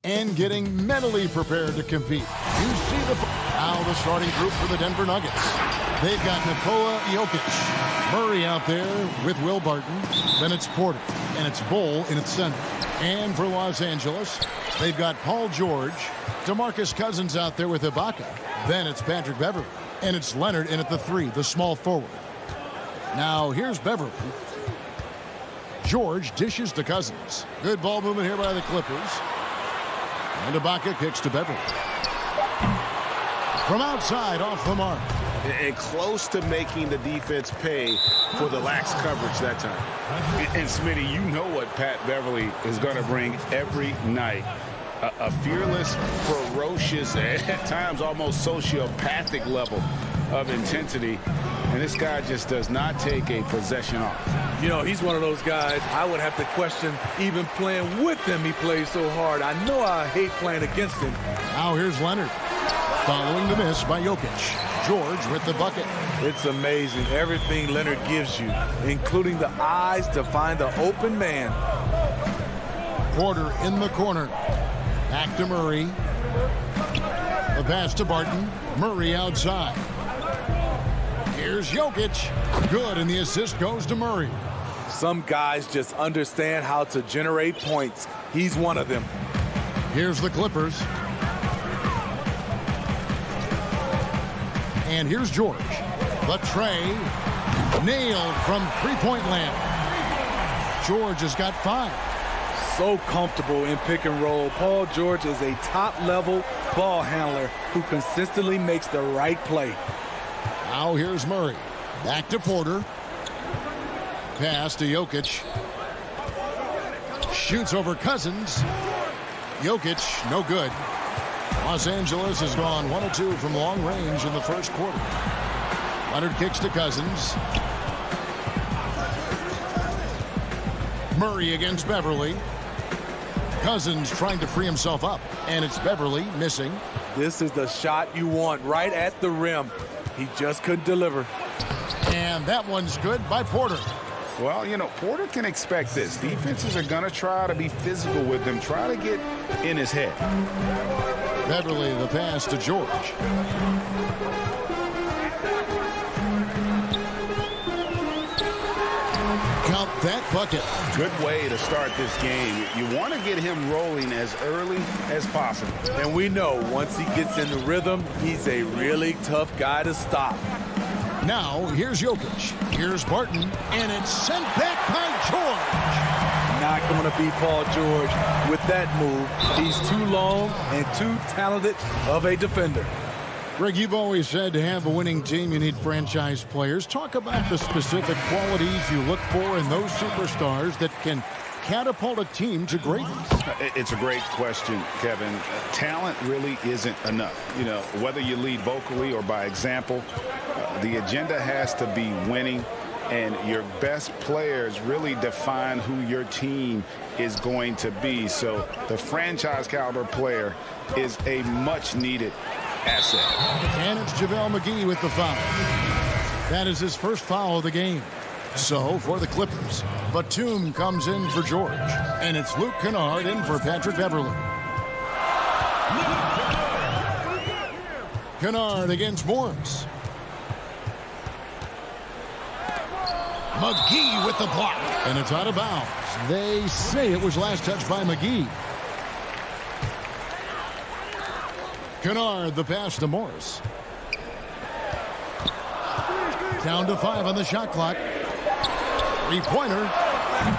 and getting mentally prepared to compete. You see now the starting group for the Denver Nuggets. They've got Nikola Jokic, Murray out there with Will Barton, then it's Porter, and it's Bull in its center. And for Los Angeles, they've got Paul George, DeMarcus Cousins out there with Ibaka, then it's Patrick Beverley, and it's Leonard in at the 3, the small forward. Now here's Beverley. George dishes to Cousins. Good ball movement here by the Clippers. And Ibaka kicks to Beverley. From outside, off the mark. And close to making the defense pay for the lax coverage that time. And Smitty, you know what Pat Beverley is going to bring every night. A fearless, ferocious, at times almost sociopathic level of intensity. And this guy just does not take a possession off. You know, he's one of those guys I would have to question even playing with him. He plays so hard. I know I hate playing against him. Now here's Leonard. Following the miss by Jokic. George with the bucket. It's amazing everything Leonard gives you, including the eyes to find the open man. Porter in the corner. Back to Murray. The pass to Barton. Murray outside. Here's Jokic. Good, and the assist goes to Murray. Some guys just understand how to generate points. He's one of them. Here's the Clippers. And here's George. The tray. Nailed from three-point land. George has got 5. So comfortable in pick and roll. Paul George is a top-level ball handler who consistently makes the right play. Now here's Murray. Back to Porter. Pass to Jokic. Shoots over Cousins. Jokic, no good. Los Angeles has gone 1 of 2 from long range in the first quarter. Leonard kicks to Cousins. Murray against Beverley. Cousins trying to free himself up, and it's Beverley missing. This is the shot you want right at the rim. He just couldn't deliver. And that one's good by Porter. Well, you know, Porter can expect this. Defenses are going to try to be physical with him, try to get in his head. Beverley, the pass to George. Count that bucket. Good way to start this game. You want to get him rolling as early as possible. And we know once he gets in the rhythm, he's a really tough guy to stop. Now, here's Jokic. Here's Barton. And it's sent back by George. Not going to be Paul George with that move. He's too long and too talented of a defender. Greg, you've always said to have a winning team, you need franchise players. Talk about the specific qualities you look for in those superstars that can catapult a team to greatness. It's a great question, Kevin. Talent really isn't enough. You know, whether you lead vocally or by example, the agenda has to be winning. And your best players really define who your team is going to be. So the franchise caliber player is a much needed asset. And it's JaVale McGee with the foul. That is his first foul of the game. So for the Clippers, Batum comes in for George. And it's Luke Kennard in for Patrick Beverley. Kennard against Morris. McGee with the block. And it's out of bounds. They say it was last touched by McGee. Kennard, the pass to Morris. Down to 5 on the shot clock. Three-pointer.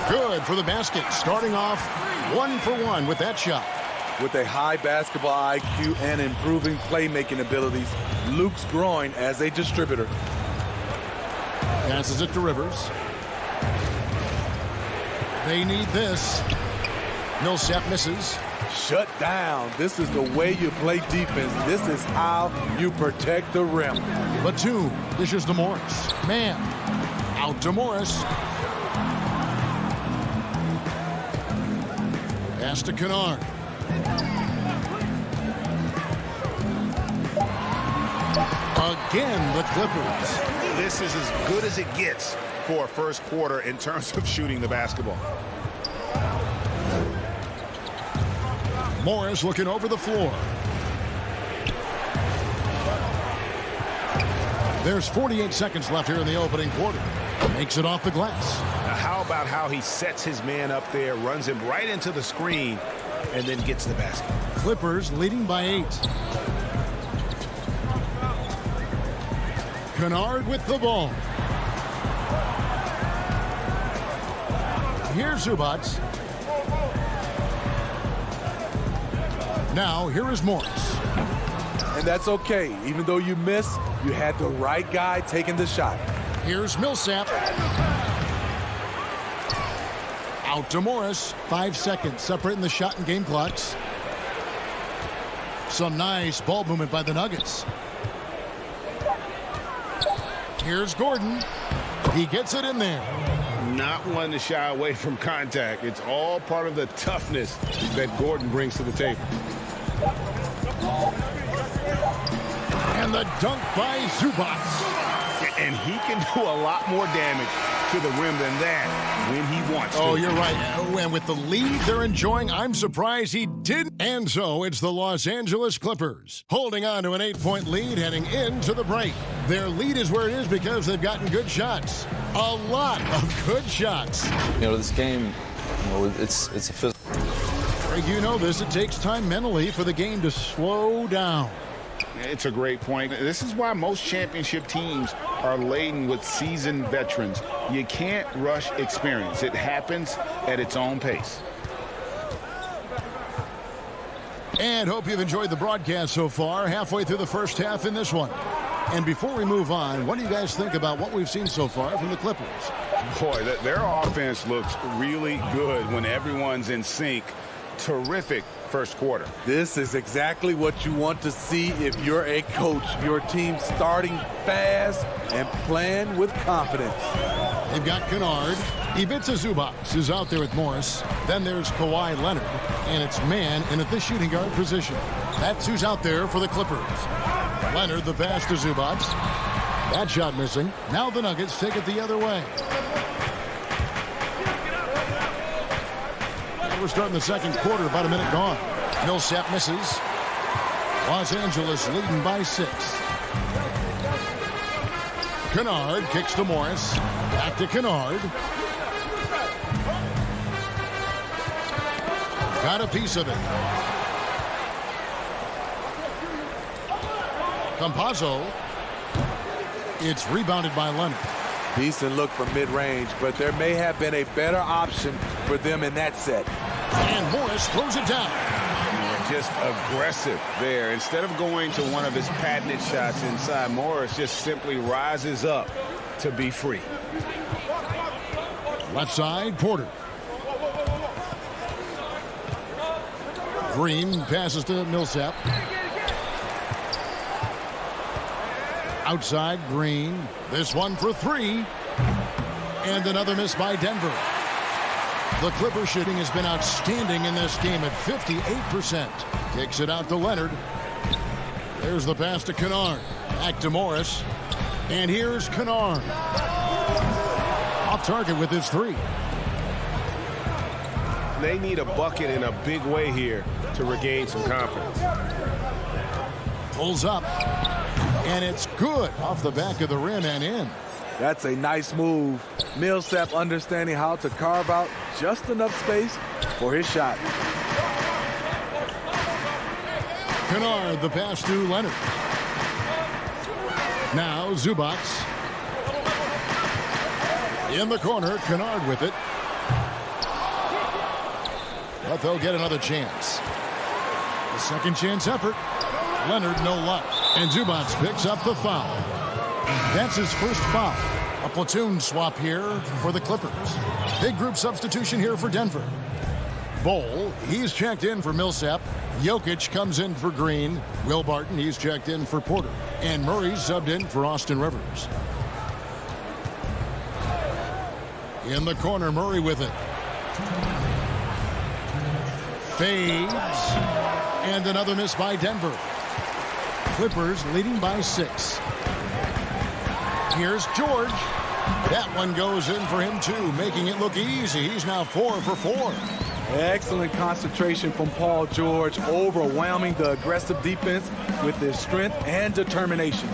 Good for the basket. Starting off 1 for 1 with that shot. With a high basketball IQ and improving playmaking abilities, Luke's growing as a distributor. Passes it to Rivers. They need this. Millsap misses. Shut down. This is the way you play defense. This is how you protect the rim. Batum dishes to Morris. Man. Out to Morris. Pass to Kennard. Again, the Clippers. This is as good as it gets for a first quarter in terms of shooting the basketball. Morris looking over the floor. There's 48 seconds left here in the opening quarter. Makes it off the glass. Now, how about how he sets his man up there, runs him right into the screen, and then gets the basket. Clippers leading by 8. Kennard with the ball. Here's Zubac. Now here is Morris. And that's okay. Even though you miss, you had the right guy taking the shot. Here's Millsap. Out to Morris. 5 seconds separating the shot and game clocks. Some nice ball movement by the Nuggets. Here's Gordon. He gets it in there. Not one to shy away from contact. It's all part of the toughness that Gordon brings to the table. And the dunk by Zubac. And he can do a lot more damage to the rim than that when he wants to. Oh, you're right. And with the lead they're enjoying, I'm surprised he didn't. And so it's the Los Angeles Clippers holding on to an 8-point lead heading into the break. Their lead is where it is because they've gotten good shots. A lot of good shots. You know, this game, it's a physical. Greg, you know this. It takes time mentally for the game to slow down. It's a great point. This is why most championship teams are laden with seasoned veterans. You can't rush experience. It happens at its own pace. And hope you've enjoyed the broadcast so far. Halfway through the first half in this one. And before we move on, what do you guys think about what we've seen so far from the Clippers? Boy, their offense looks really good when everyone's in sync. Terrific first quarter. This is exactly what you want to see if you're a coach. Your team starting fast and playing with confidence. They've got Kennard. Ivica Zubac is out there with Morris. Then there's Kawhi Leonard. And it's man in at the shooting guard position. That's who's out there for the Clippers. Leonard, the pass to Zubac. That shot missing. Now the Nuggets take it the other way. We're starting the second quarter, about a minute gone. Millsap misses. Los Angeles leading by 6. Kennard kicks to Morris. Back to Kennard. Got a piece of it. Campazzo. It's rebounded by Leonard. Decent look from mid-range, but there may have been a better option for them in that set. And Morris throws it down. Just aggressive there. Instead of going to one of his patented shots inside, Morris just simply rises up to be free. Left side, Porter. Green passes to Millsap. Outside, Green. This one for 3. And another miss by Denver. The Clipper shooting has been outstanding in this game at 58%. Kicks it out to Leonard. There's the pass to Kennard. Back to Morris. And here's Kennard. Off target with his 3. They need a bucket in a big way here to regain some confidence. Pulls up. And it's good off the back of the rim and in. That's a nice move. Millsap understanding how to carve out just enough space for his shot. Kennard, the pass to Leonard. Now Zubac. In the corner, Kennard with it. But they'll get another chance. The second chance effort. Leonard, no luck. And Zubac picks up the foul. That's his first foul. A platoon swap here for the Clippers. Big group substitution here for Denver. Bowl, he's checked in for Millsap. Jokic comes in for Green. Will Barton, he's checked in for Porter. And Murray's subbed in for Austin Rivers. In the corner, Murray with it. Fades. And another miss by Denver. Clippers leading by 6. Here's George. That one goes in for him too, making it look easy. He's now 4 for 4. Excellent concentration from Paul George, overwhelming the aggressive defense with his strength and determination.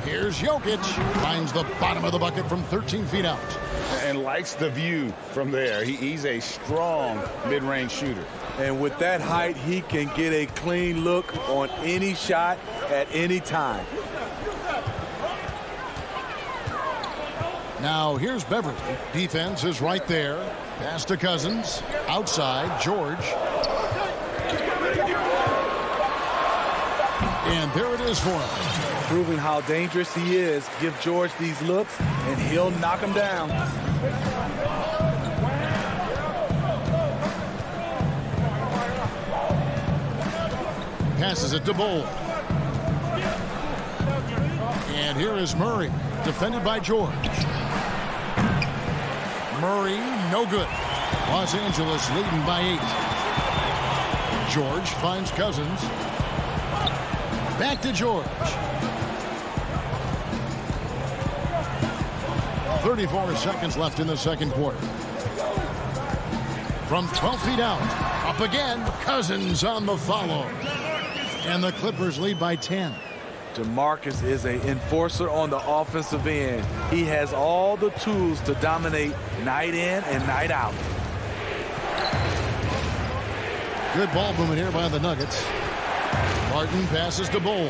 Here's Jokic, finds the bottom of the bucket from 13 feet out. And likes the view from there. He's a strong mid-range shooter. And with that height, he can get a clean look on any shot at any time. Now here's Beverly. Defense is right there. Pass to Cousins. Outside, George. And there it is for him. Proving how dangerous he is. Give George these looks, and he'll knock him down. Passes it to Bull. And here is Murray, defended by George. Murray, no good. Los Angeles leading by 8. George finds Cousins. Back to George. 34 seconds left in the second quarter. From 12 feet out, up again, Cousins on the follow. And the Clippers lead by 10. DeMarcus is an enforcer on the offensive end. He has all the tools to dominate night in and night out. Good ball movement here by the Nuggets. Martin passes to Bull.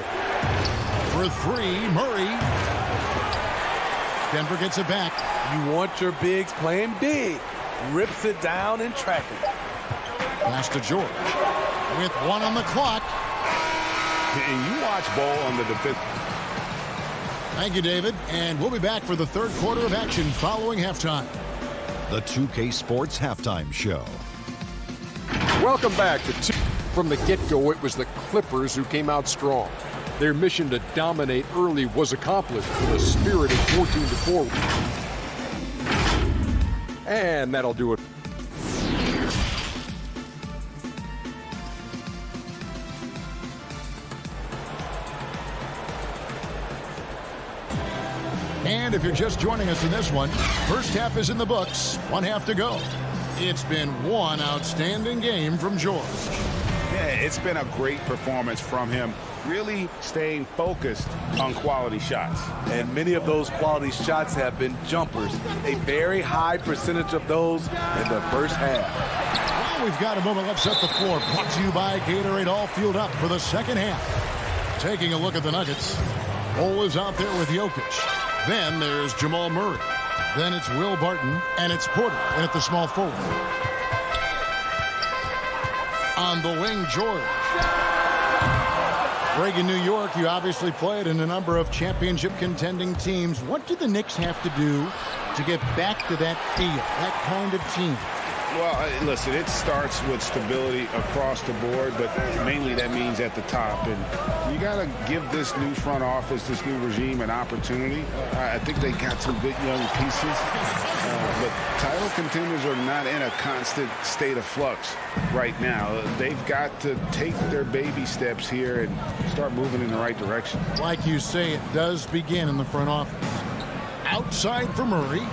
For 3, Murray. Denver gets it back. You want your bigs playing big. Rips it down and track it. Pass to George. With 1 on the clock. And you watch Bull on the defense. Thank you, David. And we'll be back for the third quarter of action following halftime. The 2K Sports Halftime Show. Welcome back to 2. From the get-go, it was the Clippers who came out strong. Their mission to dominate early was accomplished with a spirited 14-4. And that'll do it. And if you're just joining us in this one, first half is in the books. 1 half to go. It's been one outstanding game from George. Yeah, it's been a great performance from him. Really staying focused on quality shots. And many of those quality shots have been jumpers. A very high percentage of those in the first half. Well, we've got a moment left set the floor. Brought to you by Gatorade, all fueled up for the second half. Taking a look at the Nuggets. Bull is out there with Jokic. Then there's Jamal Murray. Then it's Will Barton, and it's Porter at the small forward. On the wing, George. Greg, in New York, you obviously played in a number of championship contending teams. What do the Knicks have to do to get back to that feel, that kind of team? Well, listen, it starts with stability across the board, but mainly that means at the top. And you got to give this new front office, this new regime, an opportunity. I think they got some good young pieces, but title contenders are not in a constant state of flux right now. They've got to take their baby steps here and start moving in the right direction. Like you say, it does begin in the front office. Outside for Murray.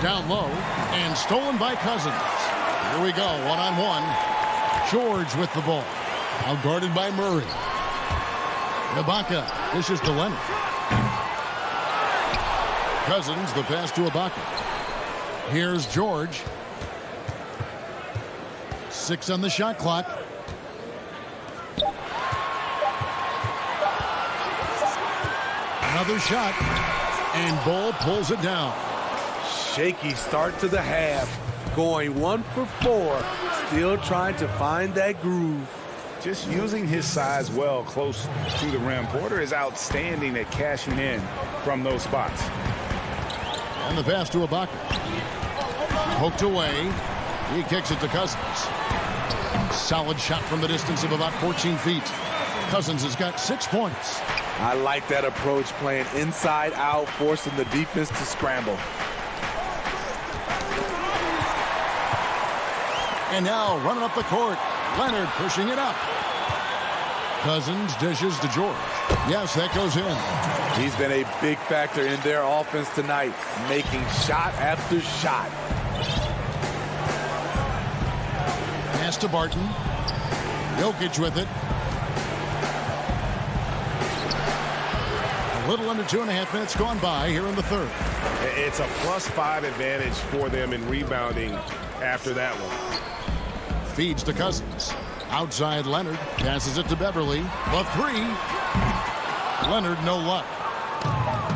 Down low and stolen by Cousins. Here we go, one-on-one. George with the ball. Now guarded by Murray. Ibaka dishes to Leonard. Cousins, the pass to Ibaka. Here's George. 6 on the shot clock. Another shot. And Bull pulls it down. Shaky start to the half. Going 1 for 4. Still trying to find that groove. Just using his size well close to the rim. Porter is outstanding at cashing in from those spots. And the pass to Ibaka. Poked away. He kicks it to Cousins. Solid shot from the distance of about 14 feet. Cousins has got 6 points. I like that approach, playing inside out, forcing the defense to scramble. And now running up the court. Leonard pushing it up. Cousins dishes to George. Yes, that goes in. He's been a big factor in their offense tonight, making shot after shot. Pass to Barton. Jokic with it. A little under 2.5 minutes gone by here in the third. It's a +5 advantage for them in rebounding after that one. Feeds to Cousins. Outside Leonard. Passes it to Beverly. The three. Leonard, no luck.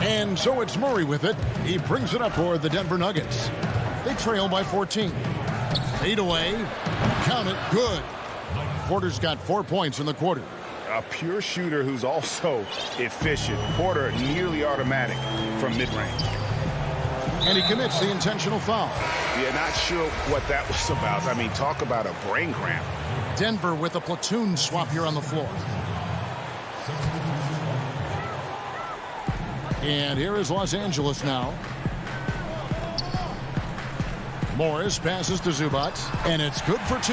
And so it's Murray with it. He brings it up for the Denver Nuggets. They trail by 14. Fade away. Count it. Good. Porter's got 4 points in the quarter. A pure shooter who's also efficient. Porter nearly automatic from mid-range. And he commits the intentional foul. Yeah, not sure what that was about. I mean, talk about a brain cramp. Denver with a platoon swap here on the floor. And here is Los Angeles now. Morris passes to Zubac, and it's good for 2.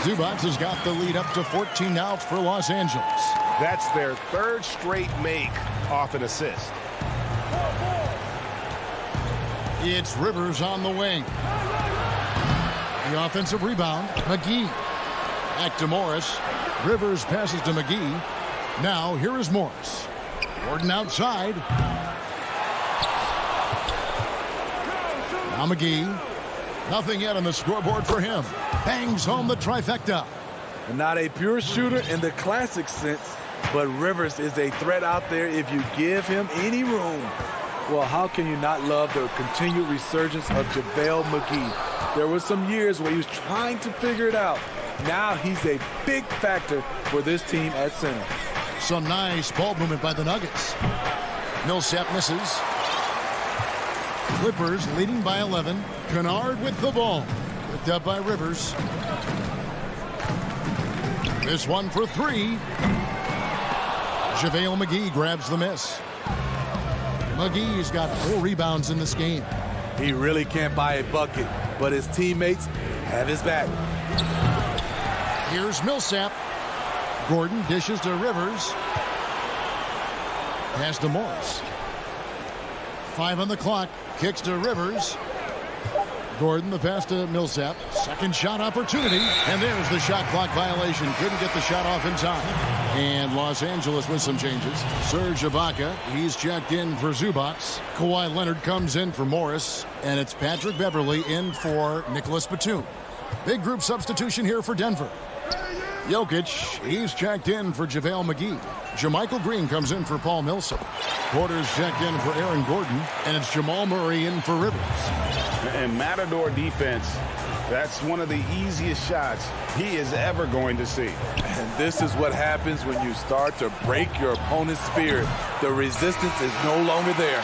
Zubac has got the lead up to 14 now for Los Angeles. That's their 3rd straight make off an assist. It's Rivers on the wing. The offensive rebound, McGee. Back to Morris. Rivers passes to McGee. Now here is Morris. Gordon outside. Now McGee. Nothing yet on the scoreboard for him. Bangs home the trifecta. Not a pure shooter in the classic sense, but Rivers is a threat out there if you give him any room. Well, how can you not love the continued resurgence of JaVale McGee? There were some years where he was trying to figure it out. Now he's a big factor for this team at center. Some nice ball movement by the Nuggets. Millsap misses. Clippers leading by 11. Kennard with the ball. Picked up by Rivers. This one for 3. JaVale McGee grabs the miss. McGee's got 4 rebounds in this game. He really can't buy a bucket, but his teammates have his back. Here's Millsap. Gordon dishes to Rivers. Pass to Morris. 5 on the clock. Kicks to Rivers. Gordon, the pass to Millsap. Second shot opportunity. And there's the shot clock violation. Couldn't get the shot off in time. And Los Angeles with some changes. Serge Ibaka, he's checked in for Zubac. Kawhi Leonard comes in for Morris. And it's Patrick Beverly in for Nicholas Batum. Big group substitution here for Denver. Jokic, he's checked in for JaVale McGee. Jermichael Green comes in for Paul Millsap. Porter's checked in for Aaron Gordon. And it's Jamal Murray in for Rivers. And Matador defense, that's one of the easiest shots he is ever going to see. And this is what happens when you start to break your opponent's spirit. The resistance is no longer there.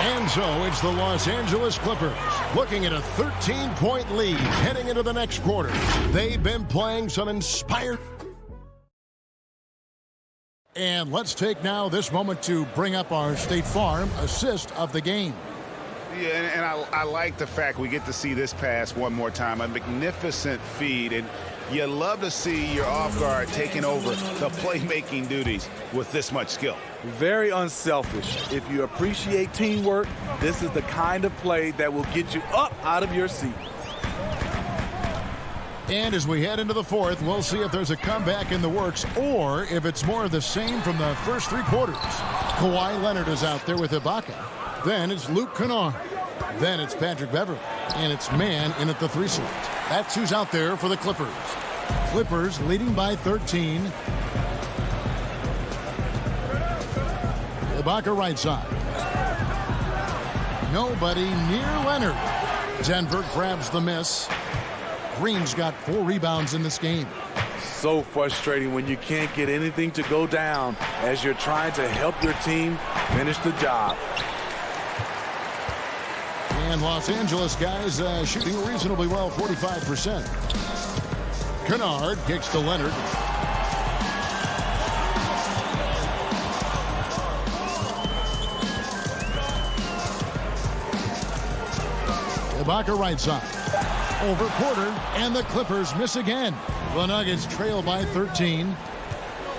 And so it's the Los Angeles Clippers looking at a 13-point lead heading into the next quarter. They've been playing some inspired. And let's take now this moment to bring up our State Farm assist of the game. Yeah, and I like the fact we get to see this pass one more time. A magnificent feed, and you love to see your off guard taking over the playmaking duties with this much skill. Very unselfish. If you appreciate teamwork, this is the kind of play that will get you up out of your seat. And as we head into the fourth, we'll see if there's a comeback in the works or if it's more of the same from the first 3 quarters. Kawhi Leonard is out there with Ibaka. Then it's Luke Kennard. Then it's Patrick Beverly. And it's Mann in at the 3 slot. That's who's out there for the Clippers. Clippers leading by 13. Ibaka right side. Nobody near Leonard. Denver grabs the miss. Green's got 4 rebounds in this game. So frustrating when you can't get anything to go down as you're trying to help your team finish the job. And Los Angeles guys shooting reasonably well, 45%. Kennard kicks to Leonard. Ibaka right side. Over Porter, and the Clippers miss again. The Nuggets trail by 13.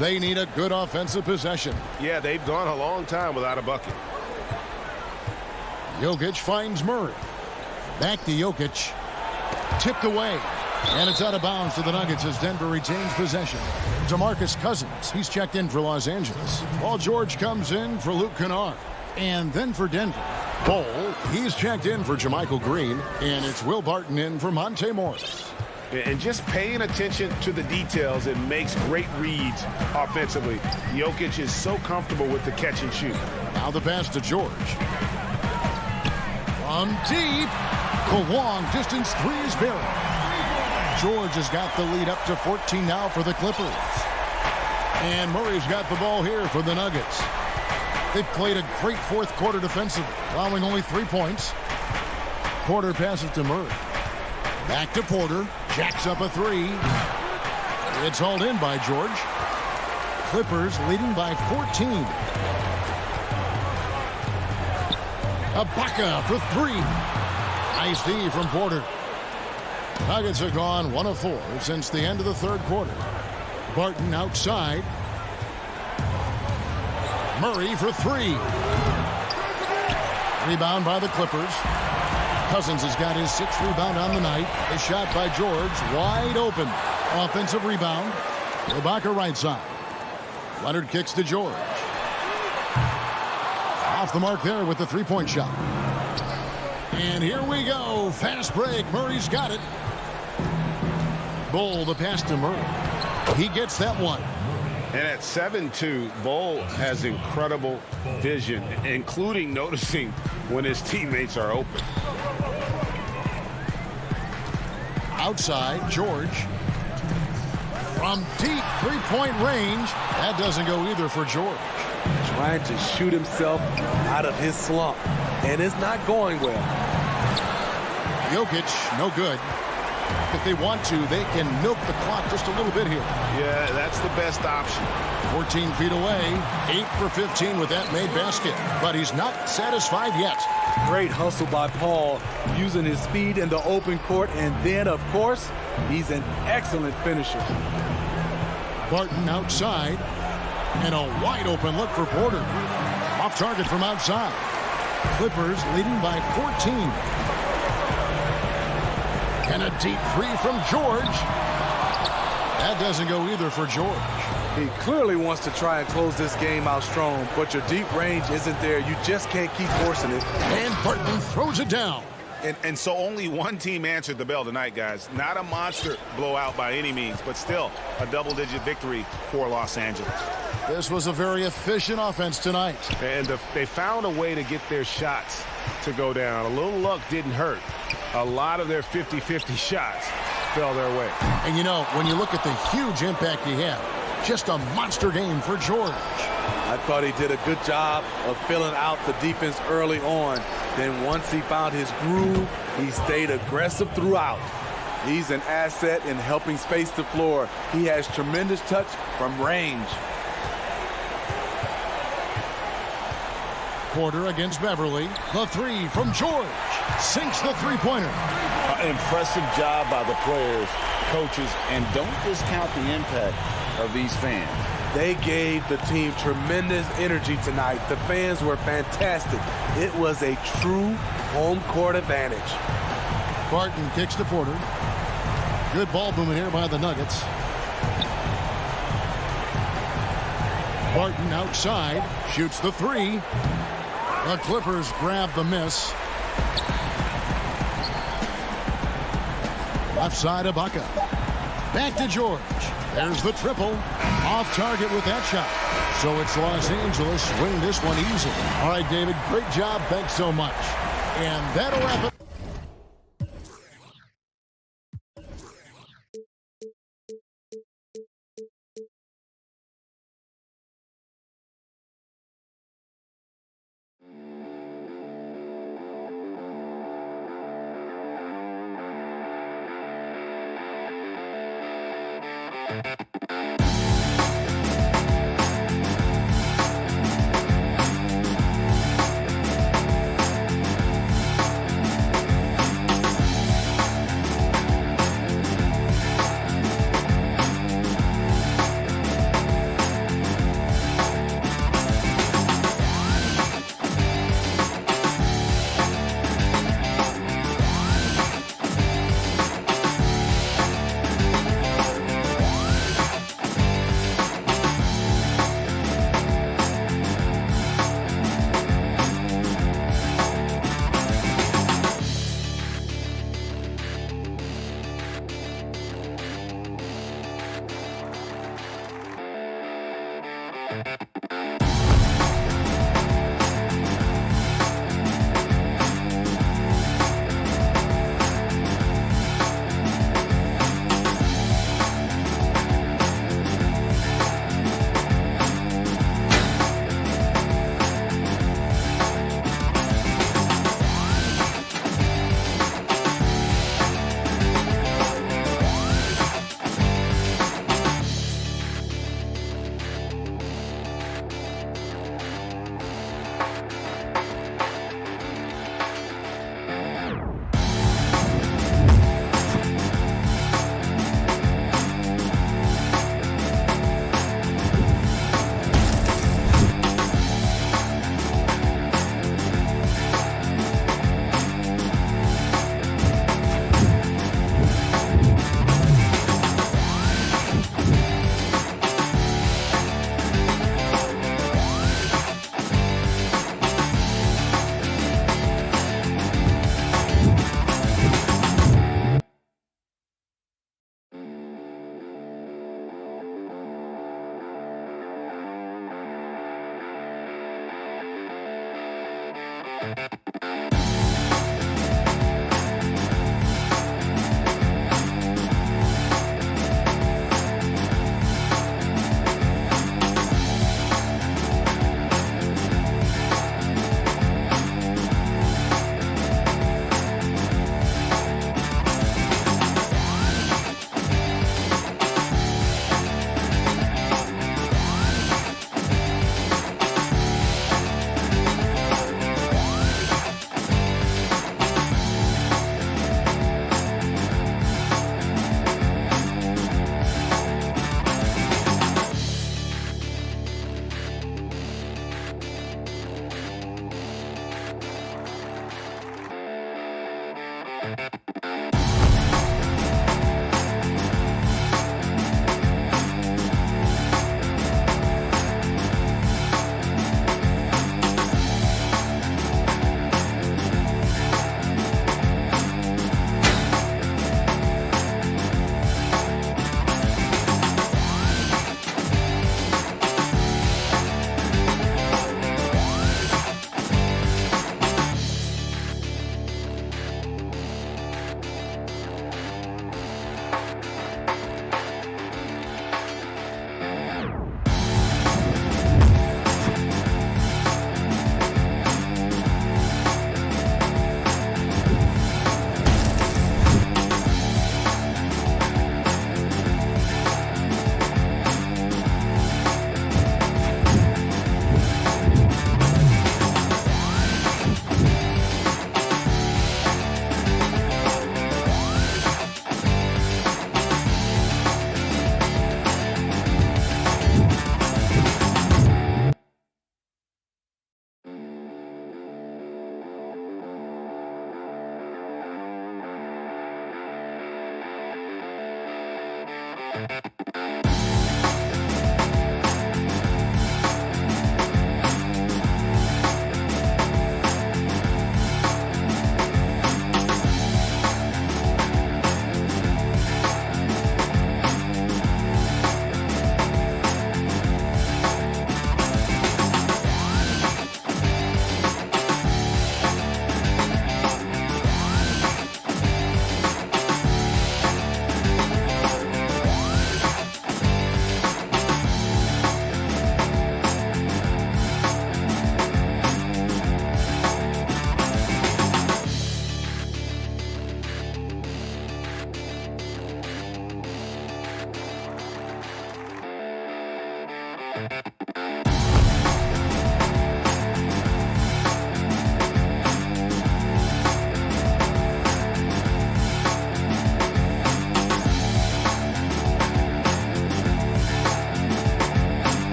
They need a good offensive possession. Yeah, they've gone a long time without a bucket. Jokic finds Murray. Back to Jokic. Tipped away. And it's out of bounds to the Nuggets as Denver retains possession. DeMarcus Cousins, he's checked in for Los Angeles. Paul George comes in for Luke Kennard. And then for Denver, Bol, he's checked in for Jermichael Green. And it's Will Barton in for Monte Morris. And just paying attention to the details, it makes great reads offensively. Jokic is so comfortable with the catch and shoot. Now the pass to George. From deep, the long distance three is buried. George has got the lead up to 14 now for the Clippers. And Murray's got the ball here for the Nuggets. They've played a great fourth quarter defensively, allowing only 3 points. Porter passes to Murray. Back to Porter. Jacks up a three. It's hauled in by George. Clippers leading by 14. Ibaka for three. Nice D from Porter. Nuggets have gone 1 of 4 since the end of the third quarter. Barton outside. Murray for three. Rebound by the Clippers. Cousins has got his 6th rebound on the night. A shot by George, wide open. Offensive rebound. Ibaka right side. Leonard kicks to George. Off the mark there with the three-point shot. And here we go. Fast break. Murray's got it. Bol, the pass to Murray. He gets that one. And at 7'2", Bol has incredible vision, including noticing when his teammates are open. Outside, George. From deep three-point range. That doesn't go either for George. Trying to shoot himself out of his slump. And it's not going well. Jokic, no good. If they want to, they can milk the clock just a little bit here. Yeah, that's the best option. 14 feet away, 8 for 15 with that made basket. But he's not satisfied yet. Great hustle by Paul, using his speed in the open court. And then, of course, he's an excellent finisher. Barton outside. And a wide open look for Porter. Off target from outside. Clippers leading by 14. And a deep three from George. That doesn't go either for George. He clearly wants to try and close this game out strong, but your deep range isn't there. You just can't keep forcing it. And Barton throws it down. And so only one team answered the bell tonight, guys. Not a monster blowout by any means, but still a double-digit victory for Los Angeles. This was a very efficient offense tonight. And they found a way to get their shots to go down. A little luck didn't hurt. A lot of their 50-50 shots fell their way. And, you know, when you look at the huge impact he had, just a monster game for George. I thought he did a good job of filling out the defense early on. Then once he found his groove, he stayed aggressive throughout. He's an asset in helping space the floor. He has tremendous touch from range. Porter against Beverly. The three from George. Sinks the three-pointer. Impressive job by the players, coaches, and don't discount the impact of these fans. They gave the team tremendous energy tonight. The fans were fantastic. It was a true home court advantage. Barton kicks to Porter. Good ball movement here by the Nuggets. Barton outside. Shoots the three. The Clippers grab the miss. Left side, Ibaka. Back to George. There's the triple. Off target with that shot. So it's Los Angeles win this one easily. All right, David, great job. Thanks so much. And that'll wrap it.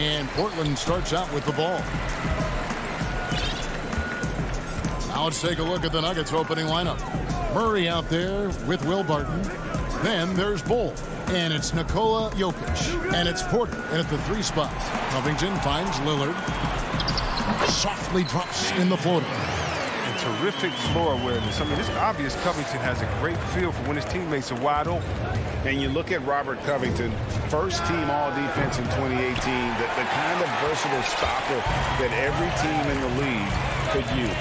And Portland starts out with the ball. Now let's take a look at the Nuggets opening lineup. Murray out there with Will Barton. Then there's Bull. And it's Nikola Jokic. And it's Porter in at the 3 spot. Covington finds Lillard. Softly drops in the floater. And terrific floor awareness. I mean, it's obvious Covington has a great feel for when his teammates are wide open. And you look at Robert Covington, first team all-defense in 2018, the kind of versatile stopper that every team in the league could use.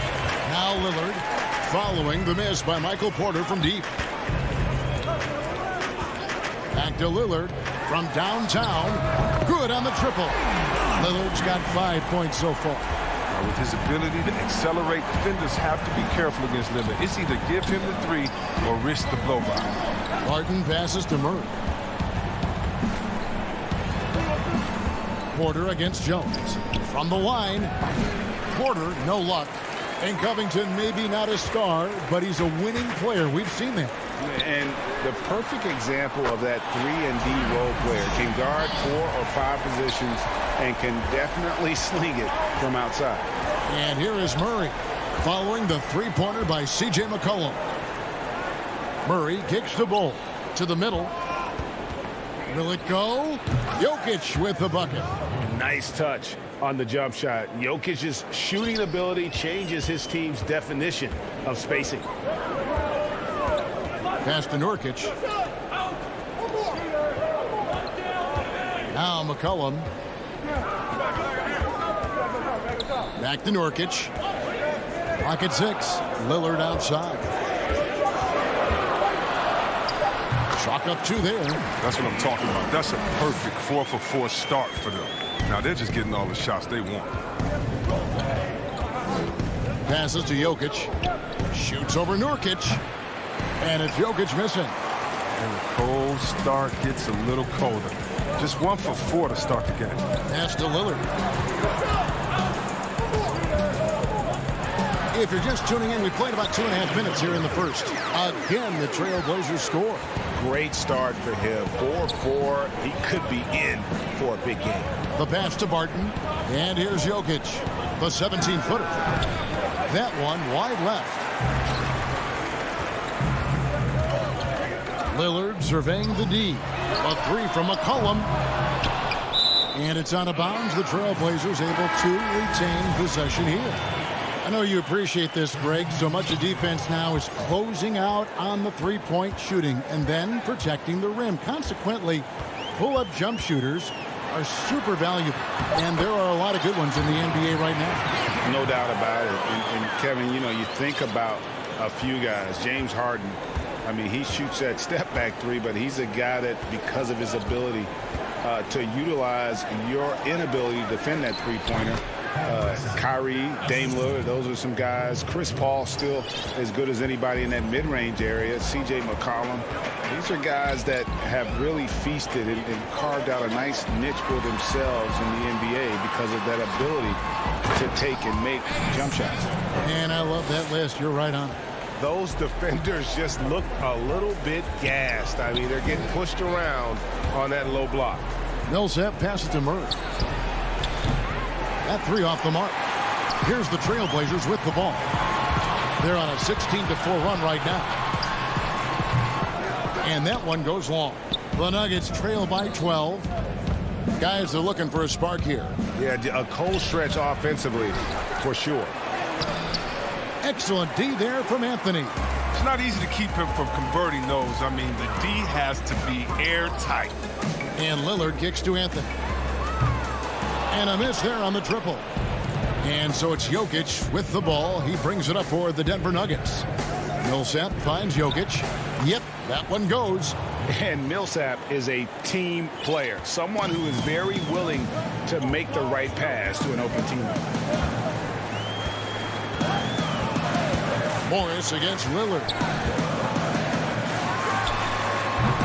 Now Lillard following the miss by Michael Porter from deep. Back to Lillard from downtown. Good on the triple. Lillard's got 5 points so far. With his ability to accelerate, defenders have to be careful against Lillard. It's either give him the three or risk the blow-by. Barton passes to Murray. Porter against Jones. From the line, Porter, no luck. And Covington, maybe not a star, but he's a winning player. We've seen that. And the perfect example of that 3-and-D role player can guard 4 or 5 positions and can definitely sling it from outside. And here is Murray following the three-pointer by C.J. McCollum. Murray kicks the ball to the middle. Will it go? Jokic with the bucket. Nice touch on the jump shot. Jokic's shooting ability changes his team's definition of spacing. Pass to Nurkic. Now McCollum. Back to Nurkic. Pocket 6. Lillard outside. Chalk up 2 there. That's what I'm talking about. That's a perfect 4-for-4 start for them. Now they're just getting all the shots they want. Passes to Jokic. Shoots over Nurkic. And it's Jokic missing. And the cold start gets a little colder. Just 1 for 4 to start the game. Pass to Lillard. If you're just tuning in, we played about 2.5 minutes here in the first. Again, the Trailblazers score. Great start for him. 4-4. He could be in for a big game. The pass to Barton. And here's Jokic, the 17-footer. That one wide left. Lillard surveying the D. A 3 from McCollum. And it's out of bounds. The Trailblazers able to retain possession here. I know you appreciate this, Greg. So much of defense now is closing out on the three-point shooting and then protecting the rim. Consequently, pull-up jump shooters are super valuable. And there are a lot of good ones in the NBA right now. No doubt about it. And Kevin, you know, you think about a few guys. James Harden, I mean, he shoots that step-back 3, but he's a guy that, because of his ability to utilize your inability to defend that three-pointer, Kyrie, Dame Lillard, those are some guys. Chris Paul still as good as anybody in that mid-range area. C.J. McCollum. These are guys that have really feasted and carved out a nice niche for themselves in the NBA because of that ability to take and make jump shots. And I love that list. You're right on it. Those defenders just look a little bit gassed. I mean, they're getting pushed around on that low block. Millsap passes to Murray. That 3 off the mark. Here's the Trailblazers with the ball. They're on a 16-4 run right now. And that one goes long. The Nuggets trail by 12. Guys are looking for a spark here. Yeah, a cold stretch offensively for sure. Excellent D there from Anthony. It's not easy to keep him from converting those. I mean, the D has to be airtight. And Lillard kicks to Anthony. And a miss there on the triple. And so it's Jokic with the ball. He brings it up for the Denver Nuggets. Millsap finds Jokic. Yep, that one goes. And Millsap is a team player. Someone who is very willing to make the right pass to an open teammate. Morris against Lillard.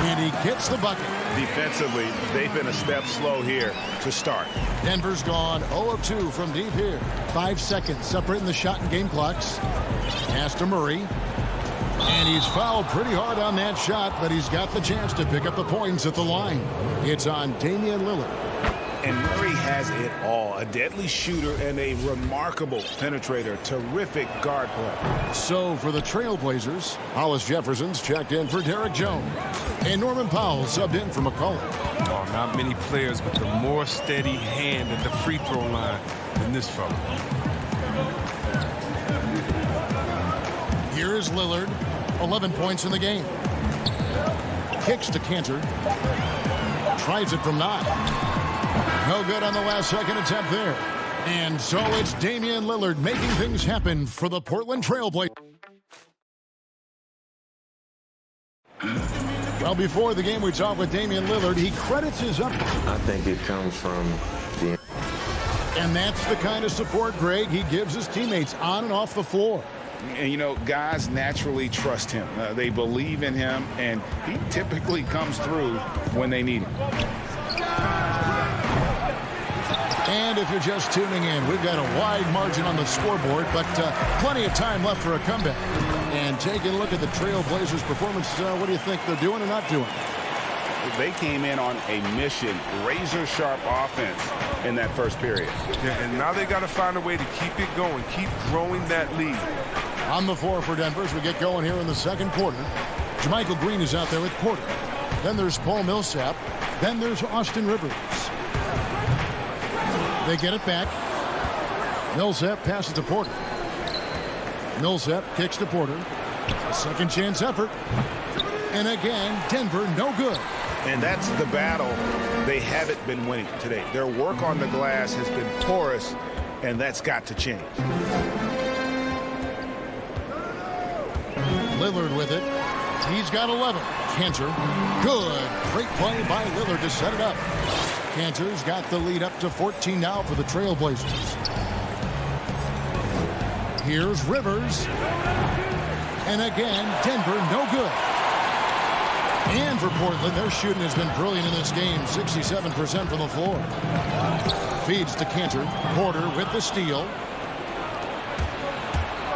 And he gets the bucket. Defensively, they've been a step slow here to start. Denver's gone 0 of 2 from deep here. 5 seconds separating the shot and game clocks. Pass to Murray. And he's fouled pretty hard on that shot, but he's got the chance to pick up the points at the line. It's on Damian Lillard. And Murray has it all. A deadly shooter and a remarkable penetrator. Terrific guard play. So for the Trailblazers, Hollis Jefferson's checked in for Derek Jones. And Norman Powell subbed in for McCollum. Oh, not many players with a more steady hand at the free throw line than this fella. Here is Lillard. 11 points in the game. Kicks to Cantor. Tries it from 9. No good on the last second attempt there. And so it's Damian Lillard making things happen for the Portland Trailblazers. Well, before the game, we talked with Damian Lillard. He credits his up. I think it comes from the... And that's the kind of support, Greg, he gives his teammates on and off the floor. And, you know, guys naturally trust him. They believe in him, and he typically comes through when they need him. And if you're just tuning in, we've got a wide margin on the scoreboard, but plenty of time left for a comeback. And taking a look at the Trail Blazers' performance, what do you think they're doing or not doing? They came in on a mission, razor-sharp offense in that first period. Yeah, and now they got to find a way to keep it going, keep growing that lead. On the floor for Denver as we get going here in the second quarter. Jermichael Green is out there with Porter. Then there's Paul Millsap. Then there's Austin Rivers. They get it back. Millsap passes to Porter. Millsap kicks to Porter. Second chance effort. And again, Denver no good. And that's the battle they haven't been winning today. Their work on the glass has been porous, and that's got to change. Lillard with it. He's got 11. Cantor. Good. Great play by Lillard to set it up. Cantor's got the lead up to 14 now for the Trail Blazers. Here's Rivers. And again, Denver no good. And for Portland, their shooting has been brilliant in this game. 67% from the floor. Feeds to Cantor. Porter with the steal.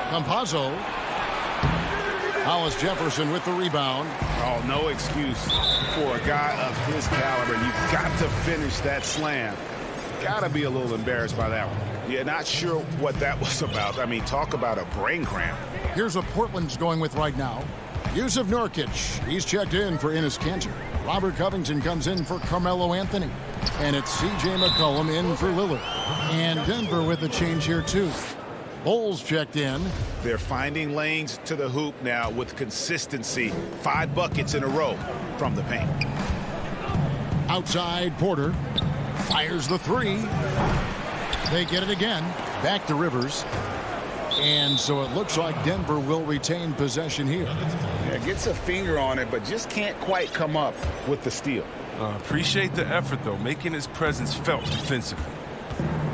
Campazzo. Hollis Jefferson with the rebound. Oh, no excuse for a guy of his caliber. You've got to finish that slam. Got to be a little embarrassed by that one. Yeah, not sure what that was about. I mean, talk about a brain cramp. Here's what Portland's going with right now. Yusuf Nurkic, he's checked in for Enes Kanter. Robert Covington comes in for Carmelo Anthony. And it's C.J. McCollum in for Lillard. And Denver with a change here, too. Bulls checked in. They're finding lanes to the hoop now with consistency. 5 buckets in a row from the paint. Outside, Porter fires the 3. They get it again. Back to Rivers. And so it looks like Denver will retain possession here. Yeah, gets a finger on it, but just can't quite come up with the steal. Appreciate the effort, though, making his presence felt defensively.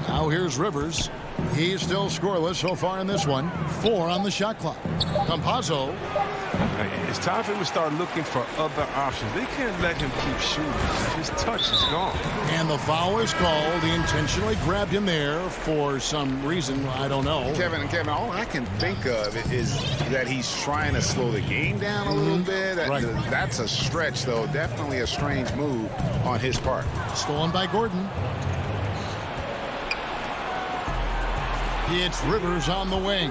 Now here's Rivers. He's still scoreless so far in this one. 4 on the shot clock. Campazzo. It's time for him to start looking for other options. They can't let him keep shooting. His touch is gone. And the foul is called. He intentionally grabbed him there for some reason. I don't know. Kevin, all I can think of is that he's trying to slow the game down a little bit. Right. That's a stretch, though. Definitely a strange move on his part. Stolen by Gordon. It's Rivers on the wing.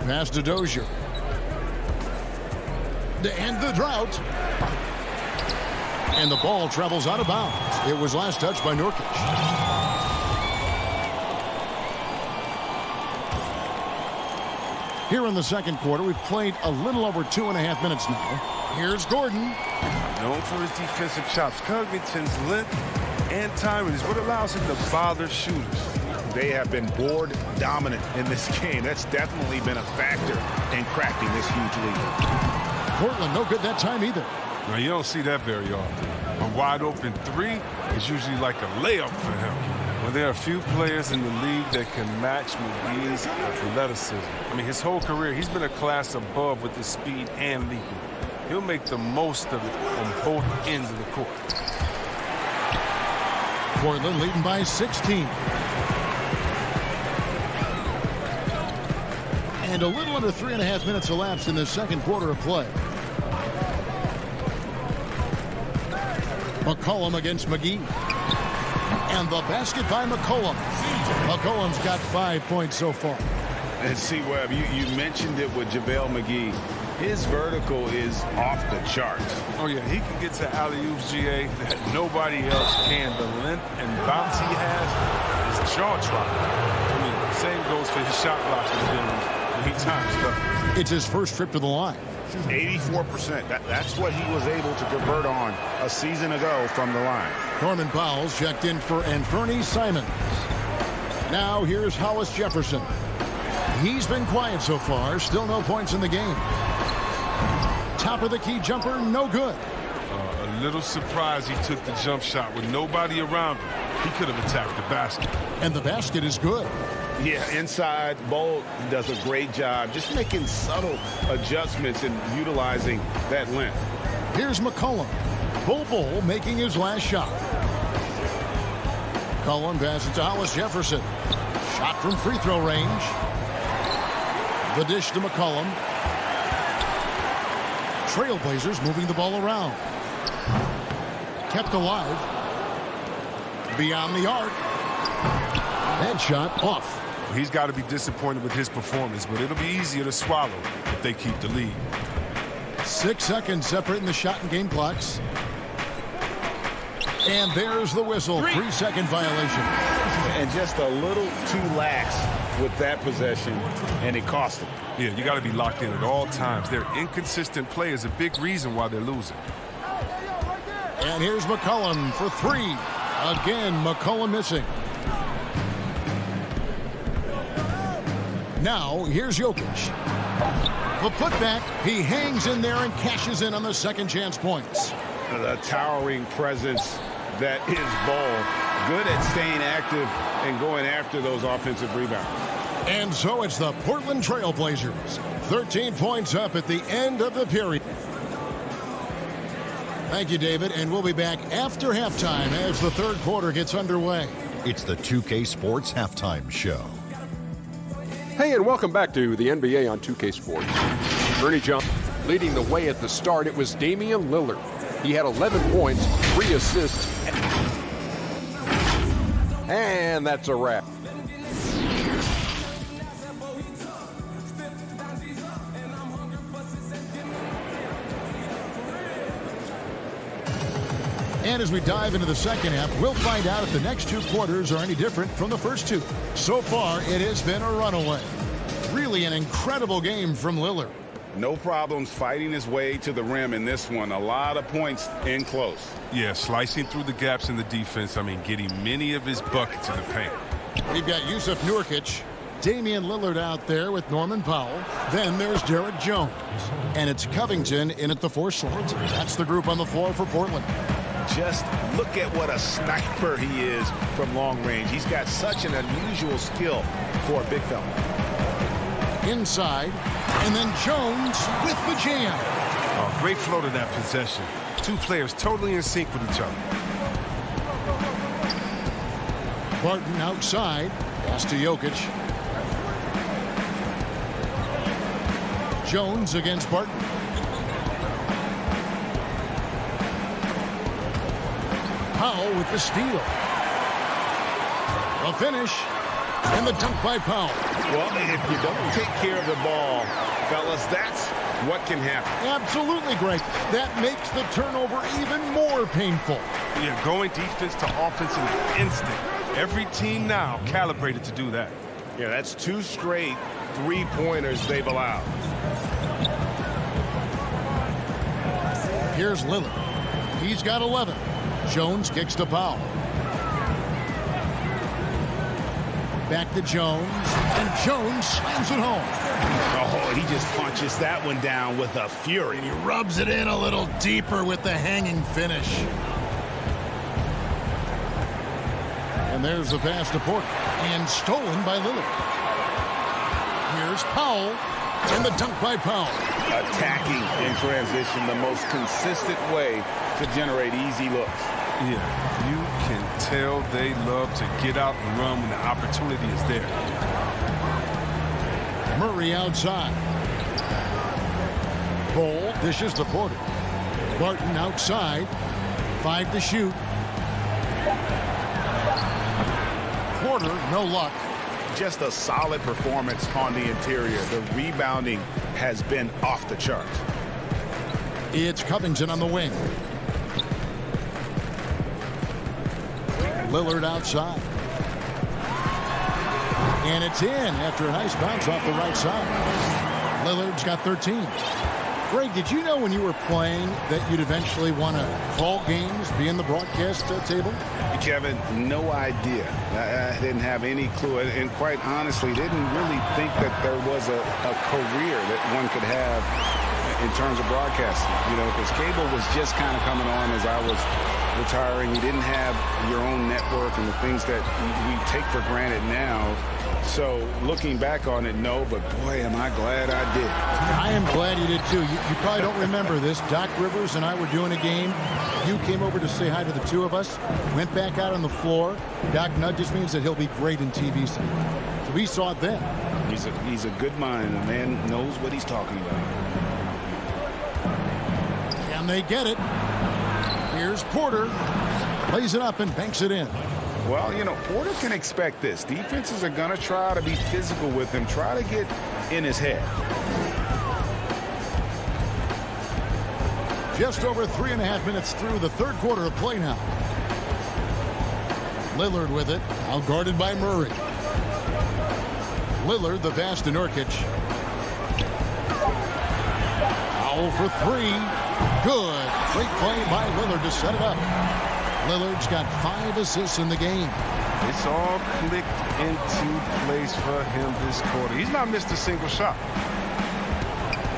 Pass to Dozier. To end the drought. And the ball travels out of bounds. It was last touched by Nurkic. Here in the second quarter, we've played a little over 2.5 minutes now. Here's Gordon. Known for his defensive chops, Covington's length and timing is what allows him to bother shooters. They have been board dominant in this game. That's definitely been a factor in cracking this huge lead. Portland no good that time either. Now, you don't see that very often. A wide open 3 is usually like a layup for him. Well, there are a few players in the league that can match McGee's athleticism. I mean, his whole career, he's been a class above with his speed and leaping. He'll make the most of it on both ends of the court. Portland leading by 16. And a little under 3.5 minutes elapsed in the second quarter of play. McCollum against McGee. And the basket by McCollum. McCollum's got 5 points so far. And see, Webb, you mentioned it with JaVale McGee. His vertical is off the charts. Oh, yeah, he can get to alley-oops, GA, that nobody else can. The length and bounce he has is jaw-dropping. I mean, same goes for his shot blocking abilities when he times it up. It's his first trip to the line. 84%. That's what he was able to convert on a season ago from the line. Norman Powell's checked in for Anthony Simons. Now here's Hollis Jefferson. He's been quiet so far. Still no points in the game. Top of the key jumper, no good. A little surprised he took the jump shot with nobody around him. He could have attacked the basket. And the basket is good. Yeah, inside, Bolt does a great job just making subtle adjustments and utilizing that length. Here's McCollum. Bull making his last shot. McCollum passes to Hollis Jefferson. Shot from free throw range. The dish to McCollum. Trailblazers moving the ball around. Kept alive. Beyond the arc. Headshot off. He's got to be disappointed with his performance, but it'll be easier to swallow if they keep the lead. 6 seconds separating the shot and game clocks. And there's the whistle. 3-second violation. And just a little too lax with that possession, and it cost him. Yeah, you got to be locked in at all times. Their inconsistent play is a big reason why they're losing. And here's McCollum for three. Again, McCollum missing. Now, here's Jokic. The putback, he hangs in there and cashes in on the second chance points. The towering presence that is Ball. Good at staying active and going after those offensive rebounds. And so it's the Portland Trailblazers. 13 points up at the end of the period. Thank you, David, and we'll be back after halftime as the third quarter gets underway. It's the 2K Sports Halftime Show. Hey, and welcome back to the NBA on 2K Sports. Ernie Johnson leading the way at the start. It was Damian Lillard. He had 11 points, 3 assists. And that's a wrap. And as we dive into the second half, we'll find out if the next two quarters are any different from the first two. So far, it has been a runaway. Really an incredible game from Lillard. No problems fighting his way to the rim in this one. A lot of points in close. Yeah, slicing through the gaps in the defense. I mean, getting many of his buckets in the paint. We've got Yusuf Nurkic, Damian Lillard out there with Norman Powell. Then there's Derek Jones. And it's Covington in at the 4 slot. That's the group on the floor for Portland. Just look at what a sniper he is from long range. He's got such an unusual skill for a big fella. Inside, and then Jones with the jam. Oh, great flow to that possession. Two players totally in sync with each other. Barton outside, pass to Jokic. Jones against Barton. Powell with the steal. The finish. And the dunk by Powell. Well, if you don't take care of the ball, fellas, that's what can happen. Absolutely, Greg. That makes the turnover even more painful. Yeah, going defense to offense in an instant. Every team now calibrated to do that. Yeah, that's 2 straight 3-pointers they've allowed. Here's Lillard. He's got 11. Jones kicks to Powell. Back to Jones, and Jones slams it home. Oh, he just punches that one down with a fury. And he rubs it in a little deeper with the hanging finish. And there's the pass to Porter, and stolen by Lillard. Here's Powell, and the dunk by Powell. Attacking in transition, the most consistent way to generate easy looks. Yeah, you can tell they love to get out and run when the opportunity is there. Murray outside. Ball dishes to Porter. Barton outside. 5 to shoot. Porter, no luck. Just a solid performance on the interior. The rebounding has been off the charts. It's Covington on the wing. Lillard outside. And it's in after a nice bounce off the right side. Lillard's got 13. Greg, did you know when you were playing that you'd eventually want to call games, be in the broadcast table? Kevin, no idea. I didn't have any clue. And quite honestly, didn't really think that there was a career that one could have in terms of broadcasting. You know, because cable was just kind of coming on as I was retiring. You didn't have your own network and the things that we take for granted now. So looking back on it, no, but boy, am I glad I did. I am glad you did too. You probably don't remember this. Doc Rivers and I were doing a game. You came over to say hi to the two of us, went back out on the floor. Doc nudges me and said he'll be great in TV someday. So we saw it then. He's a good mind. The man knows what he's talking about. And they get it. Here's Porter. Plays it up and banks it in. Well, you know, Porter can expect this. Defenses are going to try to be physical with him, try to get in his head. Just over 3.5 minutes through the third quarter of play now. Lillard with it, out guarded by Murray. Lillard, the pass to Nurkic. Foul for three. Good. Great play by Lillard to set it up. Lillard's got 5 assists in the game. It's all clicked into place for him this quarter. He's not missed a single shot.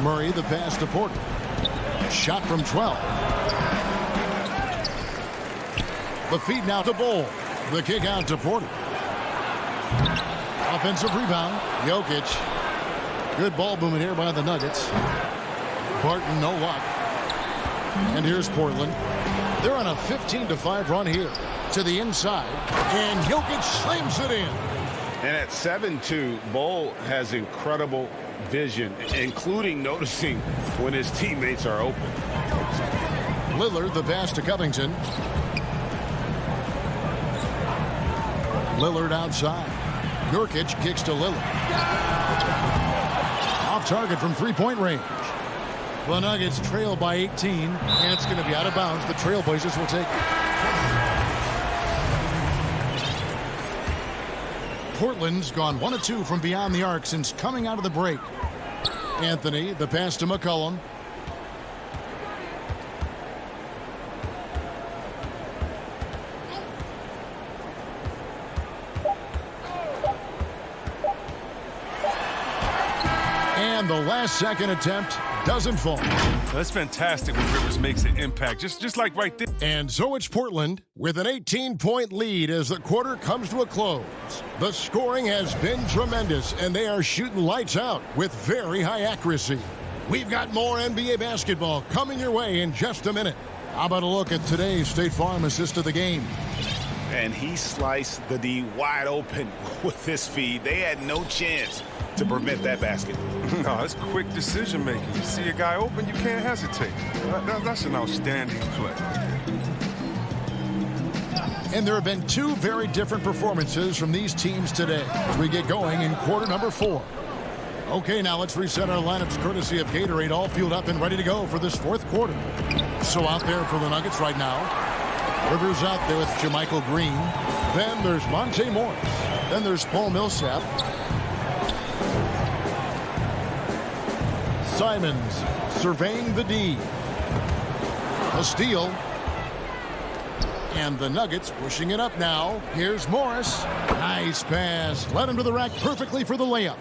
Murray, the pass to Porter. Shot from 12. The feed now to Bol. The kick out to Porter. Offensive rebound. Jokic. Good ball movement here by the Nuggets. Barton, no luck. And here's Portland. They're on a 15-5 run here to the inside. And Jokic slams it in. And at 7-2, Bol has incredible vision, including noticing when his teammates are open. Lillard, the pass to Covington. Lillard outside. Nurkic kicks to Lillard. Off target from three-point range. The Nuggets trail by 18, and it's going to be out of bounds. The Trailblazers will take it. Portland's gone 1 of 2 from beyond the arc since coming out of the break. Anthony, the pass to McCollum. And the last second attempt doesn't fall. That's fantastic when Rivers makes an impact, just like right there. And so it's Portland with an 18-point lead as the quarter comes to a close. The scoring has been tremendous, and they are shooting lights out with very high accuracy. We've got more NBA basketball coming your way in just a minute. How about a look at today's State Farm assist of the game? And he sliced the D wide open with this feed. They had no chance to prevent that basket. No, it's quick decision making. You see a guy open, you can't hesitate. That's an outstanding play. And there have been 2 very different performances from these teams today as we get going in quarter number 4. Okay, now let's reset our lineups courtesy of Gatorade, all fueled up and ready to go for this 4th quarter. So out there for the Nuggets right now, Rivers out there with Jermichael Green. Then there's Monte Morris. Then there's Paul Millsap. Simons surveying the D. A steal. And the Nuggets pushing it up now. Here's Morris. Nice pass. Led him to the rack perfectly for the layup.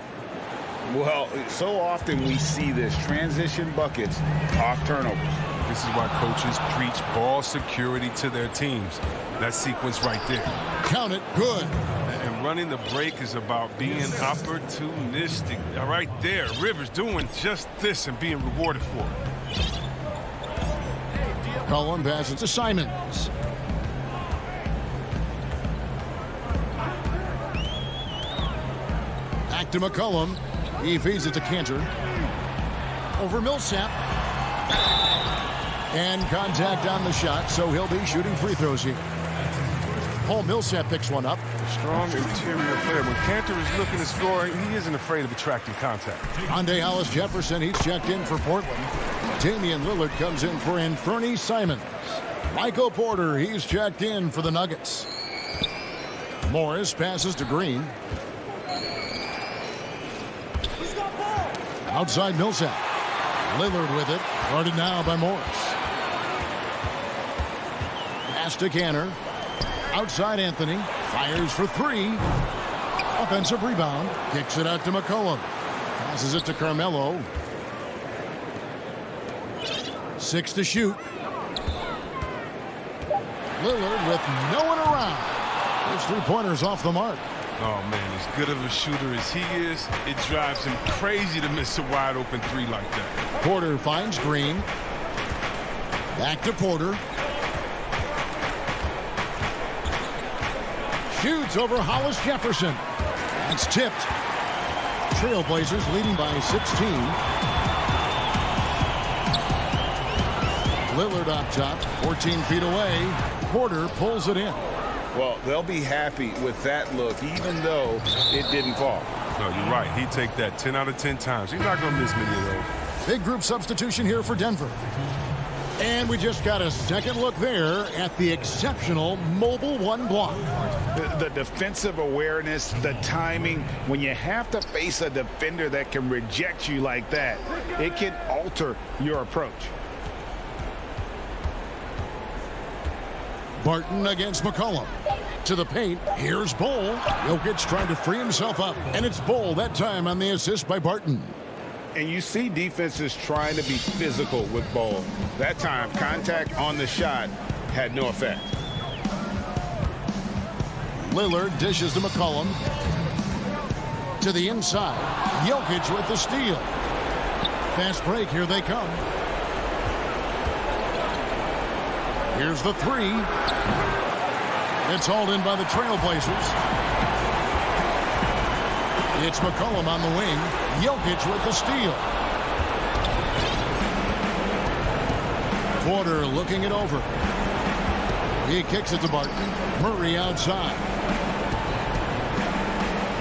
Well, so often we see this. Transition buckets off turnovers. This is why coaches preach ball security to their teams. That sequence right there. Count it. Good. And running the break is about being opportunistic. Right there, Rivers doing just this and being rewarded for it. Cullen passes to Simons. Back to McCollum. He feeds it to Cantor. Over Millsap. And contact on the shot, so he'll be shooting free throws here. Paul Millsap picks one up. A strong interior player. When Cantor is looking to score, he isn't afraid of attracting contact. Andre Hollis Jefferson, he's checked in for Portland. Damian Lillard comes in for Anthony Simons. Michael Porter, he's checked in for the Nuggets. Morris passes to Green. Outside Millsap. Lillard with it. Guarded now by Morris. Pass to Canner. Outside Anthony. Fires for three. Offensive rebound. Kicks it out to McCollum. Passes it to Carmelo. 6 to shoot. Lillard with no one around. Those three-pointers off the mark. Oh, man, as good of a shooter as he is, it drives him crazy to miss a wide-open three like that. Porter finds Green. Back to Porter. Shoots over Hollis Jefferson. It's tipped. Trailblazers leading by 16. Lillard up top, 14 feet away. Porter pulls it in. Well, they'll be happy with that look, even though it didn't fall. No, you're right. He'd take that 10 out of 10 times. He's not going to miss many of those. Big group substitution here for Denver. And we just got a second look there at the exceptional Mobile One block. The defensive awareness, the timing, when you have to face a defender that can reject you like that, it can alter your approach. Barton against McCollum. To the paint. Here's Bull. Jokic trying to free himself up. And it's Bull that time on the assist by Barton. And you see defenses trying to be physical with Bull. That time, contact on the shot had no effect. Lillard dishes to McCollum. To the inside. Jokic with the steal. Fast break. Here they come. Here's the three. It's hauled in by the Trailblazers. It's McCollum on the wing. Jokic with the steal. Porter looking it over. He kicks it to Barton. Murray outside.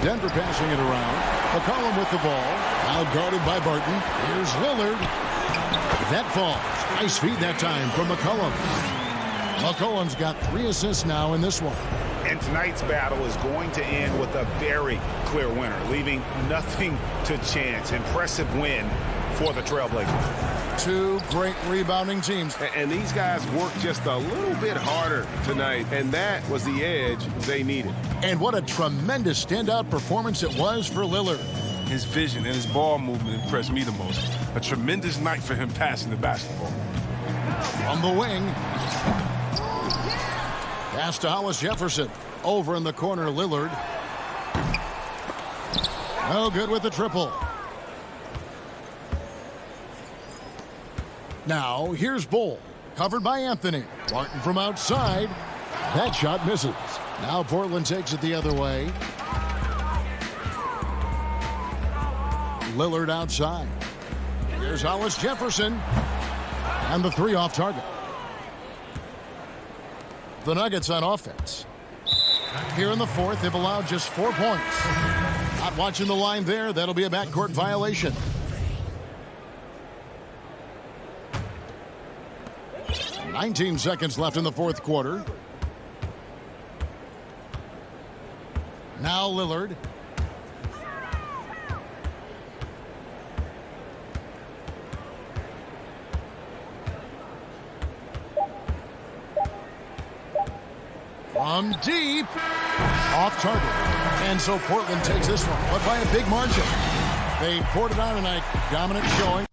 Denver passing it around. McCollum with the ball. Now guarded by Barton. Here's Lillard. That falls. Nice feed that time from McCollum. McCollum's got 3 assists now in this one. And tonight's battle is going to end with a very clear winner, leaving nothing to chance. Impressive win for the Trailblazers. 2 great rebounding teams. And these guys worked just a little bit harder tonight, and that was the edge they needed. And what a tremendous standout performance it was for Lillard. His vision and his ball movement impressed me the most. A tremendous night for him passing the basketball. On the wing. Pass to Hollis Jefferson. Over in the corner, Lillard. No good with the triple. Now, here's Bull. Covered by Anthony. Barton from outside. That shot misses. Now Portland takes it the other way. Lillard outside. Here's Hollis Jefferson. And the three off target. The Nuggets on offense. Here in the fourth, they've allowed just 4 points. Not watching the line there. That'll be a backcourt violation. "19 seconds left in the fourth quarter. Now Lillard. From deep. Off target. And so Portland takes this one, but by a big margin. They poured it on tonight. Dominant showing.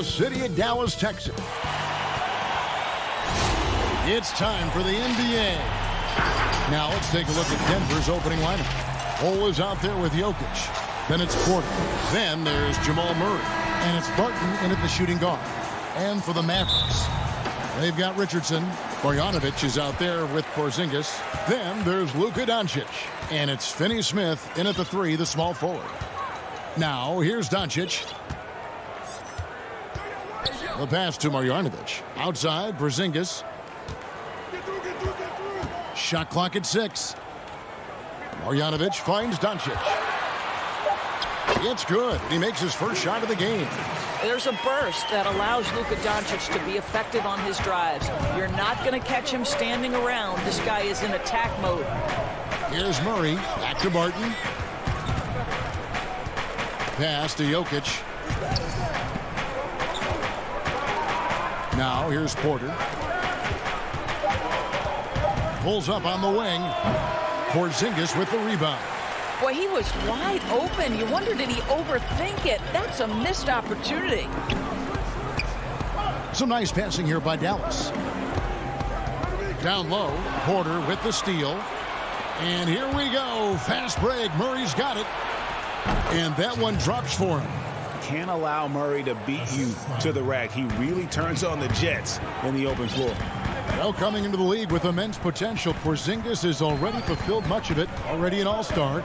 The city of Dallas, Texas. It's time for the NBA Now let's take a look at Denver's opening lineup. Cole is out there with Jokic. Then it's Porter. Then there's Jamal Murray. And it's Barton in at the shooting guard. And for the Mavericks, they've got Richardson. Bogdanovic is out there with Porzingis. Then there's Luka Doncic. And it's Finney-Smith in at the 3, the small forward. Now here's Doncic. The pass to Marjanovic. Outside, Porzingis. Shot clock at 6. Marjanovic finds Doncic. It's good. He makes his first shot of the game. There's a burst that allows Luka Doncic to be effective on his drives. You're not going to catch him standing around. This guy is in attack mode. Here's Murray. Back to Barton. Pass to Jokic. Now here's Porter. Pulls up on the wing. Porzingis with the rebound. Boy, he was wide open. You wonder, did he overthink it? That's a missed opportunity. Some nice passing here by Dallas. Down low, Porter with the steal. And here we go. Fast break. Murray's got it. And that one drops for him. Can't allow Murray to beat you to the rack. He really turns on the Jets in the open floor. Well, coming into the league with immense potential, Porzingis has already fulfilled much of it, already an all-star.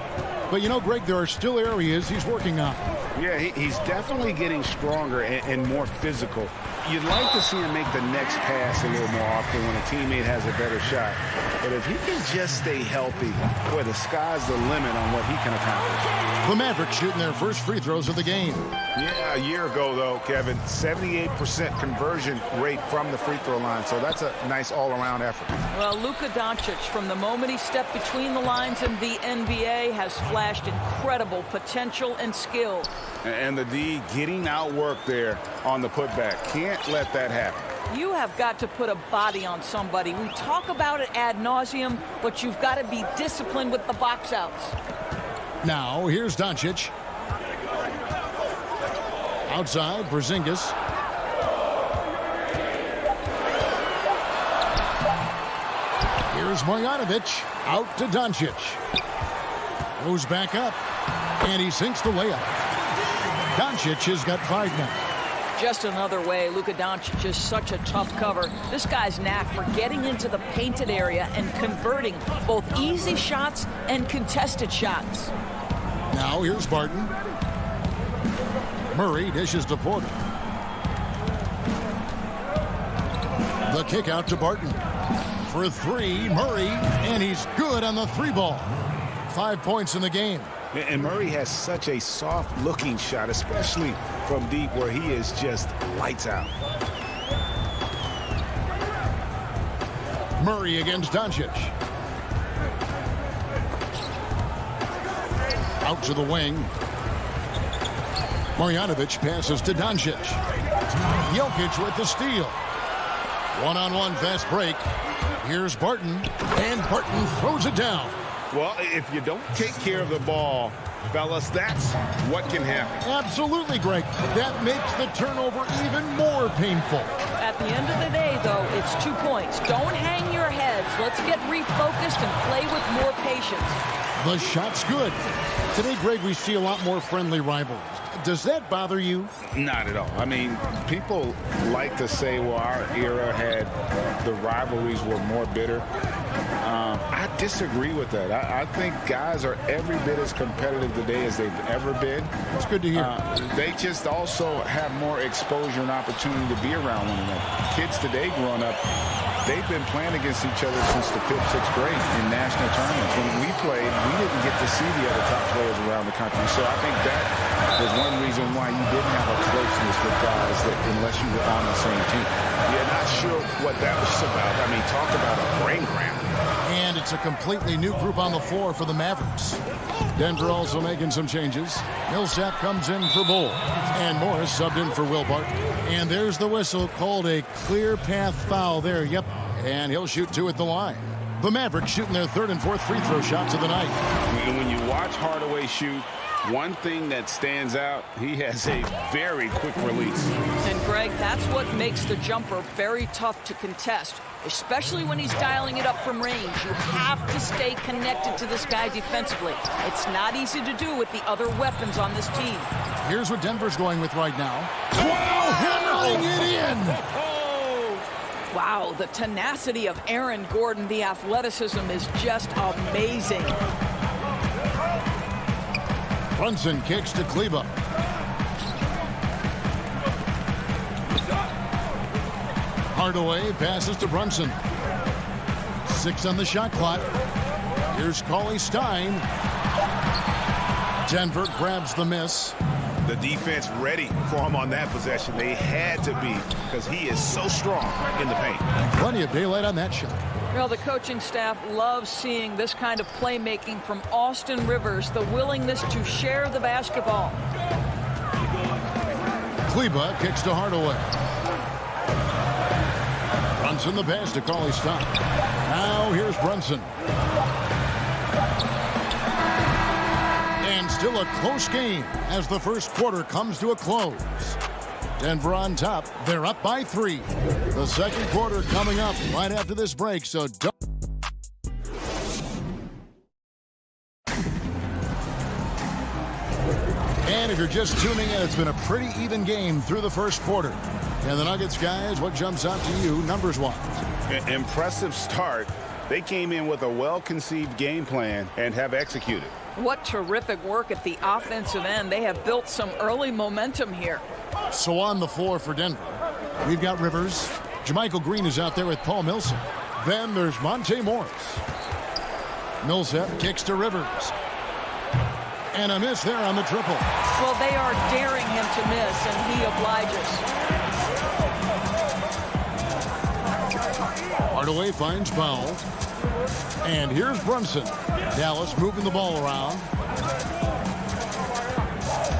But, you know, Greg, there are still areas he's working on. Yeah, he's definitely getting stronger and more physical. You'd like to see him make the next pass a little more often when a teammate has a better shot. But if he can just stay healthy, boy, the sky's the limit on what he can accomplish. The Mavericks shooting their first free throws of the game. Yeah, a year ago, though, Kevin, 78% conversion rate from the free throw line. So that's a nice all-around effort. Well, Luka Doncic, from the moment he stepped between the lines in the NBA, has flashed incredible potential and skill. And the D getting outworked there on the putback. Can't let that happen. You have got to put a body on somebody. We talk about it ad nauseum, but you've got to be disciplined with the box outs. Now, here's Doncic. Outside, Porzingis. Here's Marjanovic. Out to Doncic. Goes back up. And he sinks the layup. Doncic has got 5 now. Just another way, Luka Doncic is such a tough cover. This guy's knack for getting into the painted area and converting both easy shots and contested shots. Now here's Barton. Murray dishes to Porter. The kick out to Barton. For 3, Murray, and he's good on the 3 ball. 5 points in the game. And Murray has such a soft-looking shot, especially from deep, where he is just lights out. Murray against Doncic. Out to the wing. Marjanovic passes to Doncic. Jokic with the steal. One-on-one fast break. Here's Barton, and Barton throws it down. Well, if you don't take care of the ball, fellas, that's what can happen. Absolutely, Greg. That makes the turnover even more painful. At the end of the day, though, it's 2 points. Don't hang your heads. Let's get refocused and play with more patience. The shot's good. Today, Greg, we see a lot more friendly rivalries. Does that bother you? Not at all. I mean, people like to say, well, our era had the rivalries were more bitter. I disagree with that. I think guys are every bit as competitive today as they've ever been. That's good to hear. They just also have more exposure and opportunity to be around one another. Kids today growing up, they've been playing against each other since the 5th, 6th grade in national tournaments. When we played, we didn't get to see the other top players around the country. So I think that was one reason why you didn't have a closeness with guys that unless you were on the same team. Yeah, not sure what that was about. I mean, talk about a brain cramp. And it's a completely new group on the floor for the Mavericks. Denver also making some changes. Millsap comes in for Bull. And Morris subbed in for Will Barton. And there's the whistle, called a clear path foul there. Yep. And he'll shoot 2 at the line. The Mavericks shooting their 3rd and 4th free throw shots of the night. When you watch Hardaway shoot, One thing that stands out, he has a very quick release. And Greg, that's what makes the jumper very tough to contest, especially when he's dialing it up from range. You have to stay connected to this guy defensively. It's not easy to do with the other weapons on this team. Here's what Denver's going with right now. Wow, hammering it in! Wow, the tenacity of Aaron Gordon, the athleticism is just amazing. Brunson kicks to Kleba. Hardaway passes to Brunson. 6 on the shot clock. Here's Cauley Stein. Denver grabs the miss. The defense ready for him on that possession. They had to be, because he is so strong in the paint. Plenty of daylight on that shot. Well, the coaching staff loves seeing this kind of playmaking from Austin Rivers, the willingness to share the basketball. Kleba kicks to Hardaway. Brunson the pass to Cauley Stein. Now here's Brunson. And still a close game as the first quarter comes to a close. Denver on top. They're up by 3. The second quarter coming up right after this break, so don't. And if you're just tuning in, it's been a pretty even game through the first quarter. And the Nuggets, guys, what jumps out to you numbers-wise? Impressive start. They came in with a well-conceived game plan and have executed. What terrific work at the offensive end. They have built some early momentum here. So on the floor for Denver, we've got Rivers. JaMychal Green is out there with Paul Millsap. Then there's Monte Morris. Millsap kicks to Rivers. And a miss there on the triple. Well, they are daring him to miss, and he obliges. Hardaway finds Powell. And here's Brunson. Dallas moving the ball around.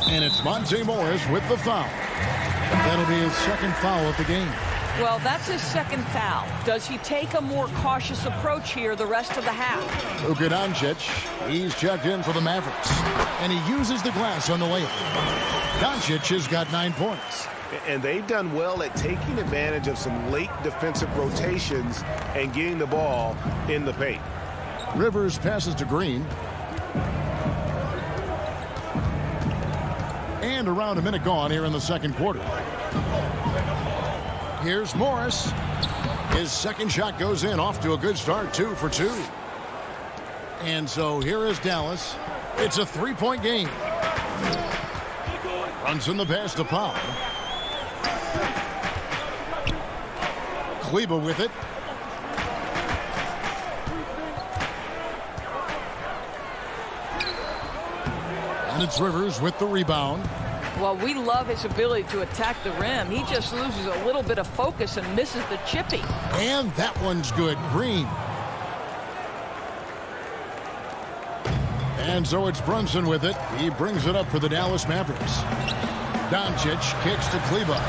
And it's Monte Morris with the foul. That'll be his second foul of the game. Well, that's his second foul. Does he take a more cautious approach here the rest of the half? Luka Doncic, he's checked in for the Mavericks. And he uses the glass on the layup. Doncic has got 9 points. And they've done well at taking advantage of some late defensive rotations and getting the ball in the paint. Rivers passes to Green. And around a minute gone here in the second quarter. Here's Morris. His second shot goes in, off to a good start, 2 for 2. And so here is Dallas. It's a 3-point game. Brunson the pass to Powell. Kleba with it. And it's Rivers with the rebound. Well, we love his ability to attack the rim. He just loses a little bit of focus and misses the chippy. And that one's good. Green. And so it's Brunson with it. He brings it up for the Dallas Mavericks. Doncic kicks to Kleba.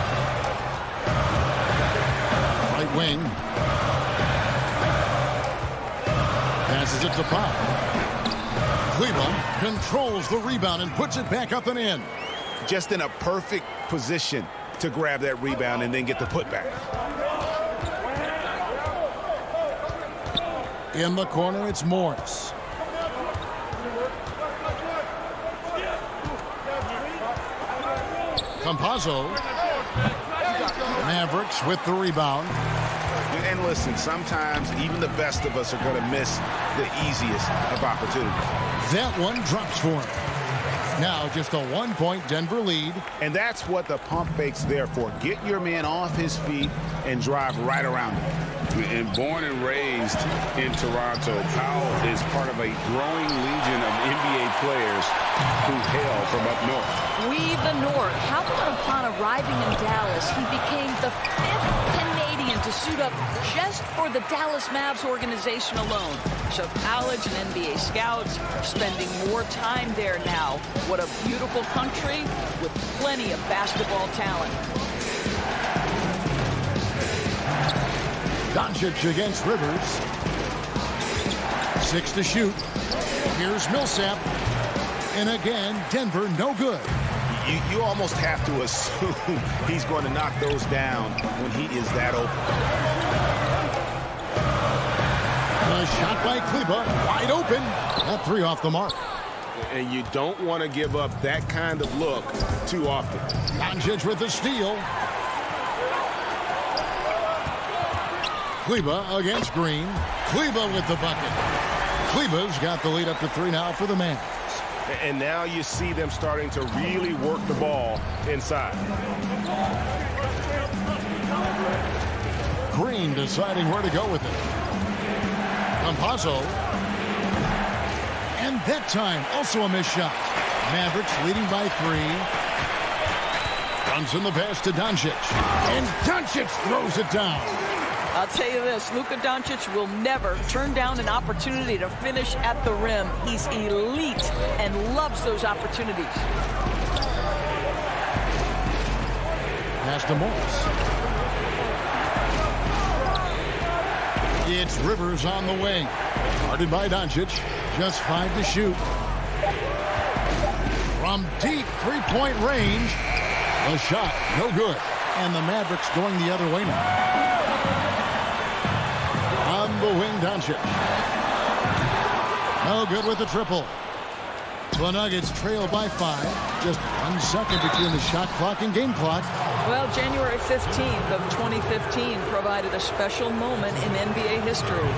Right wing. Passes it to Powell. Kleba controls the rebound and puts it back up and in. Just in a perfect position to grab that rebound and then get the putback. In the corner, it's Morris. Campazzo. Mavericks with the rebound. And listen, sometimes even the best of us are going to miss the easiest of opportunities. That one drops for him. Now just a 1-point Denver lead. And that's what the pump fake's there for. Get your man off his feet and drive right around him. And born and raised in Toronto, Powell is part of a growing legion of NBA players who hail from up north. We the North. How about upon arriving in Dallas, he became the 5th Canadian to suit up just for the Dallas Mavs organization alone. So college and NBA scouts are spending more time there now. What a beautiful country with plenty of basketball talent. Doncic against Rivers. 6 to shoot. Here's Millsap. And again, Denver no good. You almost have to assume he's going to knock those down when he is that open. A shot by Kleba, wide open. That three off the mark. And you don't want to give up that kind of look too often. Doncic with the steal. Kleba against Green. Kleba with the bucket. Kleba's got the lead up to 3 now for the Mavs. And now you see them starting to really work the ball inside. Green deciding where to go with it. Campazzo. And that time, also a missed shot. Mavericks leading by 3. Brunson the pass to Doncic. And Doncic throws it down. I'll tell you this, Luka Doncic will never turn down an opportunity to finish at the rim. He's elite and loves those opportunities. Pass to Morris. It's Rivers on the wing. Guarded by Doncic. Just 5 to shoot. From deep three-point range. The shot, no good. And the Mavericks going the other way now. On the wing, Doncic. No good with the triple. The Nuggets trail by 5. Just 1 second between the shot clock and game clock. Well, January 15th of 2015 provided a special moment in NBA history.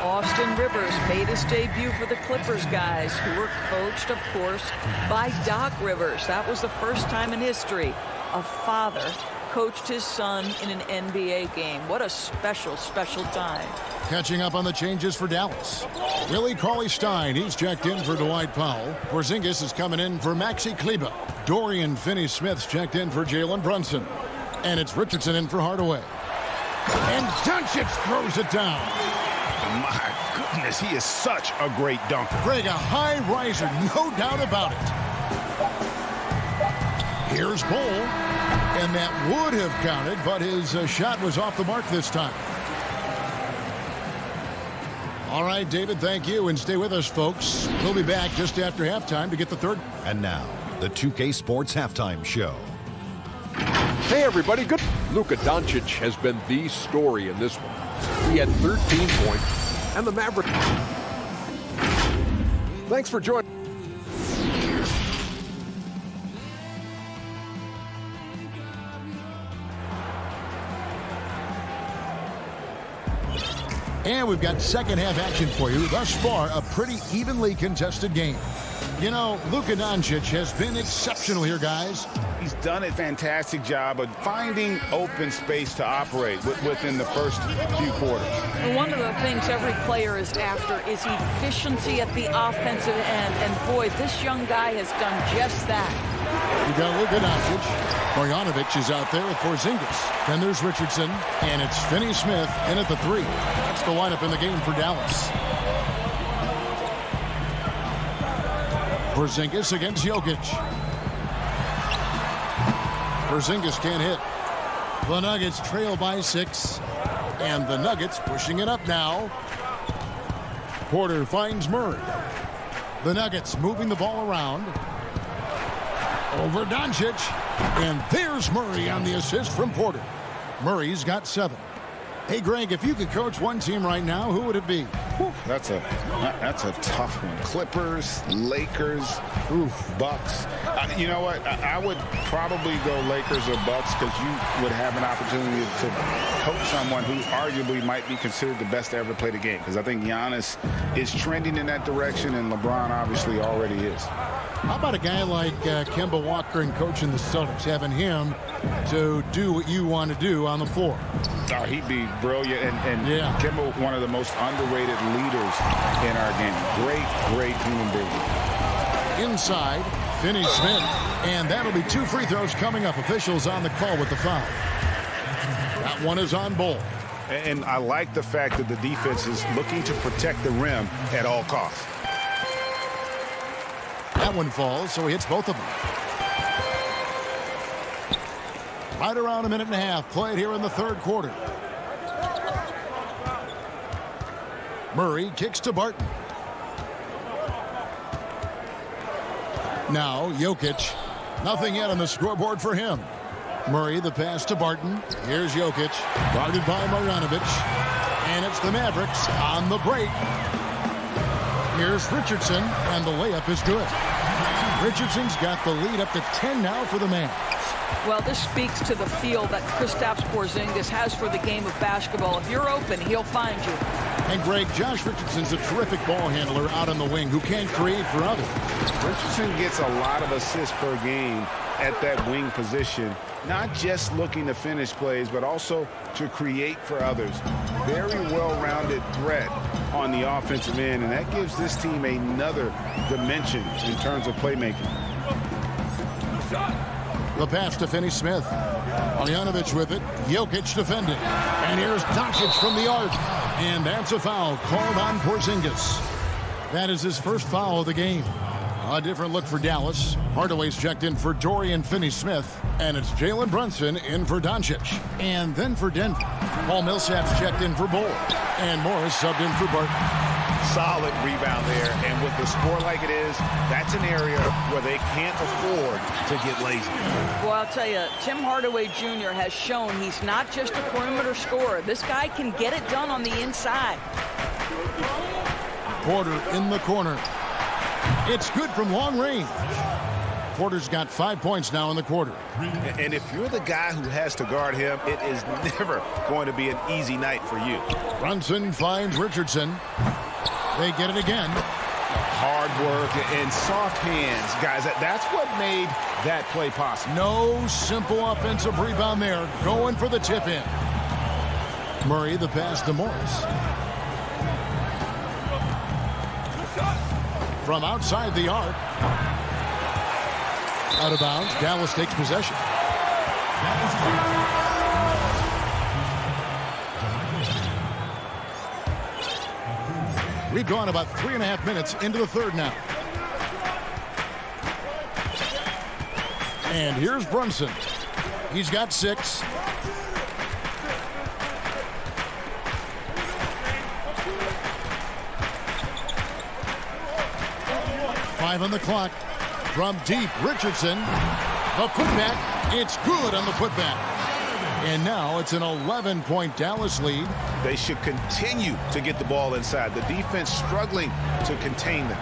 Austin Rivers made his debut for the Clippers guys, who were coached, of course, by Doc Rivers. That was the first time in history a father coached his son in an NBA game. What a special, special time. Catching up on the changes for Dallas. Willie Cauley-Stein, he's checked in for Dwight Powell. Porzingis is coming in for Maxi Kleba. Dorian Finney-Smith's checked in for Jalen Brunson. And it's Richardson in for Hardaway. And Doncic throws it down. My goodness, he is such a great dunker. Greg, a high riser, no doubt about it. Here's Bull. And that would have counted, but his shot was off the mark this time. All right, David, thank you, and stay with us, folks. We'll be back just after halftime to get the third. And now, the 2K Sports Halftime Show. Hey, everybody. Good. Luka Doncic has been the story in this one. He had 13 points, and the Mavericks. Thanks for joining. And we've got second half action for you. Thus far, a pretty evenly contested game. You know, Luka Doncic has been exceptional here, guys. He's done a fantastic job of finding open space to operate within the first few quarters. And one of the things every player is after is efficiency at the offensive end. And boy, this young guy has done just that. We've got Luka Doncic. Bogdanovic is out there with Porzingis. Then there's Richardson. And it's Finney-Smith in at the 3. That's the lineup in the game for Dallas. Porzingis against Jokic. Porzingis can't hit. The Nuggets trail by 6. And the Nuggets pushing it up now. Porter finds Murray. The Nuggets moving the ball around. Over Doncic. And there's Murray on the assist from Porter. Murray's got 7. Hey, Greg, if you could coach one team right now, who would it be? Whew, that's a tough one. Clippers, Lakers, Bucks. You know what? I would probably go Lakers or Bucks because you would have an opportunity to coach someone who arguably might be considered the best to ever play the game. Because I think Giannis is trending in that direction, and LeBron obviously already is. How about a guy like Kemba Walker and coaching the Celtics, having him to do what you want to do on the floor? Oh, he'd be brilliant, and yeah. Kemba, one of the most underrated leaders in our game. Great human being. Inside, Finney-Smith, and that'll be 2 free throws coming up. Officials on the call with the foul. That one is on Bull. And I like the fact that the defense is looking to protect the rim at all costs. That one falls, so he hits both of them. Right around a minute and a half played here in the third quarter. Murray kicks to Barton. Now Jokic. Nothing yet on the scoreboard for him. Murray, the pass to Barton. Here's Jokic. Guarded by Marjanovic. And it's the Mavericks on the break. Here's Richardson, and the layup is good. Richardson's got the lead up to 10 now for the Mavs. Well, this speaks to the feel that Kristaps Porzingis has for the game of basketball. If you're open, he'll find you. And Greg, Josh Richardson's a terrific ball handler out on the wing who can create for others. Richardson gets a lot of assists per game at that wing position, not just looking to finish plays, but also to create for others. Very well-rounded threat on the offensive end, and that gives this team another dimension in terms of playmaking. The pass to Finney-Smith. Marjanovic with it. Jokic defending. And here's Doncic from the arc. And that's a foul called on Porzingis. That is his first foul of the game. A different look for Dallas. Hardaway's checked in for Dorian Finney-Smith. And it's Jalen Brunson in for Doncic. And then for Denver, Paul Millsap's checked in for Bull. And Morris subbed in for Barton. Solid rebound there, and with the score like it is, that's an area where they can't afford to get lazy. Well, I'll tell you, Tim Hardaway Jr. has shown he's not just a perimeter scorer. This guy can get it done on the inside. Porter in the corner. It's good from long range. Porter's got 5 points now in the quarter. And if you're the guy who has to guard him, it is never going to be an easy night for you. Brunson finds Richardson. They get it again. Hard work and soft hands, guys. That's what made that play possible. No simple offensive rebound there. Going for the tip in. Murray, the pass to Morris. From outside the arc. Out of bounds. Dallas takes possession. We've gone about 3.5 minutes into the third now. And here's Brunson. He's got 6. Five on the clock. From deep, Richardson. A putback. It's good on the putback. And now it's an 11-point Dallas lead. They should continue to get the ball inside. The defense struggling to contain them.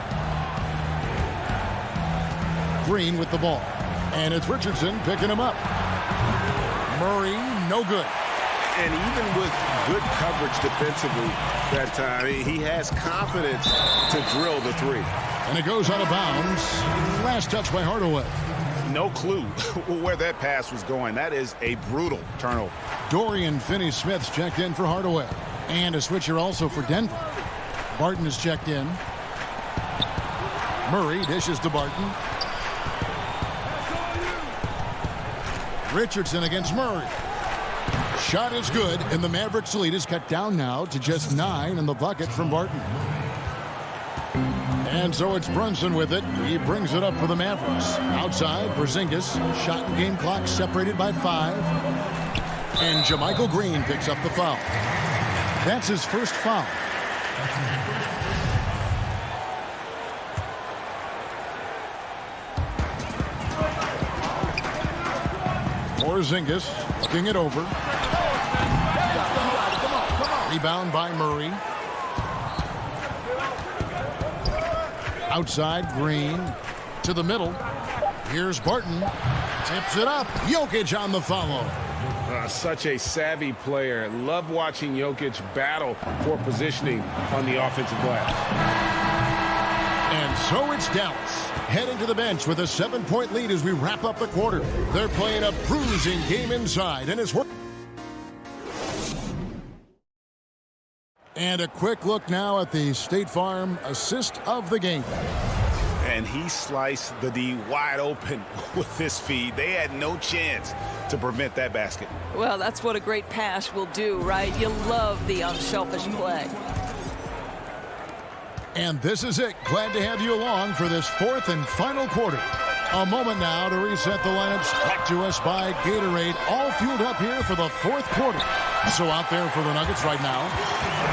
Green with the ball. And it's Richardson picking him up. Murray, no good. And even with good coverage defensively that time, he has confidence to drill the three. And it goes out of bounds. Last touch by Hardaway. No clue where that pass was going. That is a brutal turnover. Dorian Finney-Smith's checked in for Hardaway. And a switcher also for Denver. Barton is checked in. Murray dishes to Barton. Richardson against Murray. Shot is good, and the Mavericks lead is cut down now to just 9 in the bucket from Barton. And so it's Brunson with it. He brings it up for the Mavericks. Outside, Porzingis. Shot and game clock separated by 5. And JaMychal Green picks up the foul. That's his first foul. Porzingis looking it over. Rebound by Murray. Outside, Green to the middle. Here's Barton. Tips it up. Jokic on the follow. Such a savvy player. Love watching Jokic battle for positioning on the offensive glass. And so it's Dallas heading to the bench with a 7-point lead as we wrap up the quarter. They're playing a bruising game inside, and it's working. And a quick look now at the State Farm assist of the game. And he sliced the D wide open with this feed. They had no chance to prevent that basket. Well, that's what a great pass will do, right? You love the unselfish play. And this is it. Glad to have you along for this fourth and final quarter. A moment now to reset the lineups. Brought to us by Gatorade. All fueled up here for the fourth quarter. So out there for the Nuggets right now,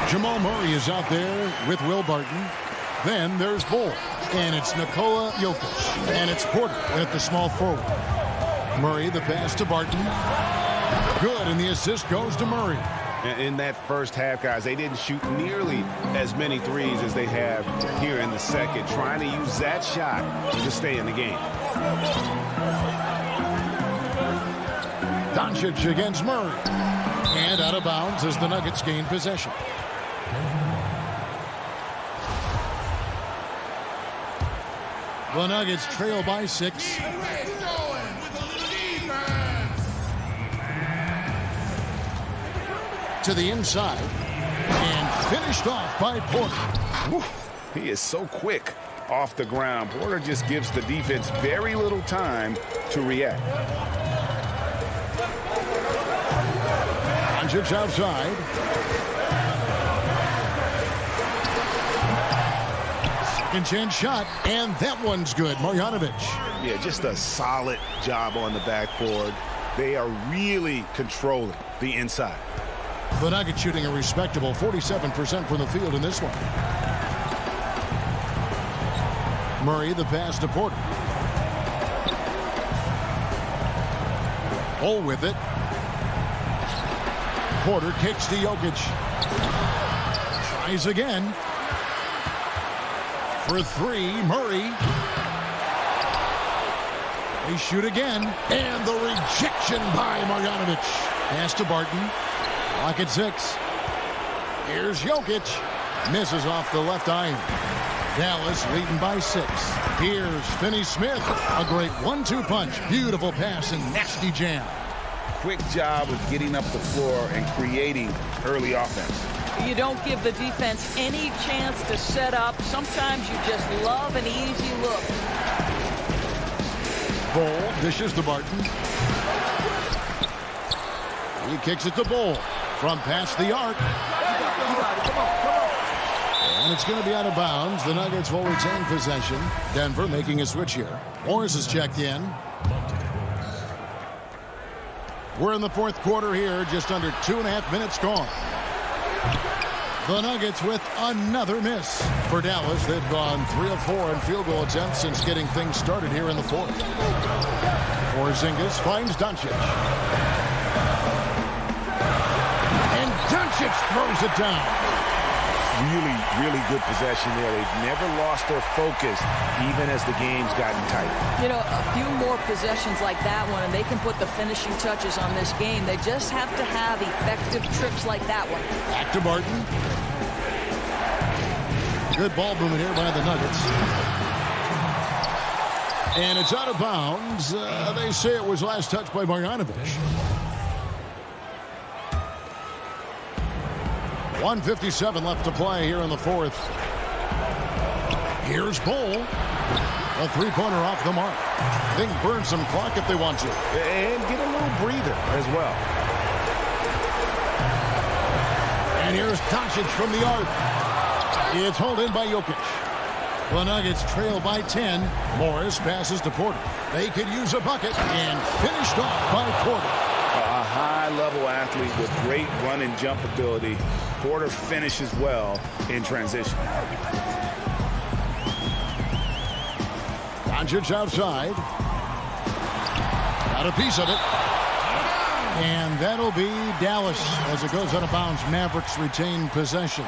Jamal Murray is out there with Will Barton. Then there's Bull. And it's Nikola Jokic. And it's Porter at the small forward. Murray, the pass to Barton. Good, and the assist goes to Murray. In that first half, guys, they didn't shoot nearly as many threes as they have here in the second, trying to use that shot to stay in the game. Doncic against Murray. And out of bounds as the Nuggets gain possession. The Nuggets trail by 6. To the inside. And finished off by Porter. Whew, he is so quick off the ground. Porter just gives the defense very little time to react. Doncic outside. Second chance shot, and that one's good. Marjanovic. Yeah, just a solid job on the backboard. They are really controlling the inside. The Nuggets shooting a respectable 47% from the field in this one. Murray, the pass to Porter. Bull with it. Porter kicks to Jokic. Tries again. For 3, Murray. They shoot again. And the rejection by Marjanovic. Pass to Barton. Clock at 6. Here's Jokic. Misses off the left iron. Dallas leading by 6. Here's Finney-Smith. A great 1-2 punch. Beautiful pass and nasty jam. Quick job of getting up the floor and creating early offense. You don't give the defense any chance to set up. Sometimes you just love an easy look. Bull dishes to Barton. He kicks it to Bull. From past the arc. And it's going to be out of bounds. The Nuggets will retain possession. Denver making a switch here. Morris is checked in. We're in the fourth quarter here. Just under 2.5 minutes gone. The Nuggets with another miss. For Dallas, they've gone 3 of 4 in field goal attempts since getting things started here in the fourth. Porzingis finds Doncic. Doncic throws it down. Really good possession there. They've never lost their focus, even as the game's gotten tight. You know, a few more possessions like that one, and they can put the finishing touches on this game. They just have to have effective trips like that one. Back to Barton. Good ball movement here by the Nuggets. And it's out of bounds. They say it was last touched by Marjanovic. 1:57 left to play here in the fourth. Here's Bull. A three-pointer off the mark. They can burn some clock if they want to. And get a little breather as well. And here's Doncic from the arc. It's hauled in by Jokic. The Nuggets trail by 10. Morris passes to Porter. They could use a bucket and finished off by Porter. A high-level athlete with great run and jump ability. Porter finishes well in transition. Doncic outside. Got a piece of it. And that'll be Dallas as it goes out of bounds. Mavericks retain possession.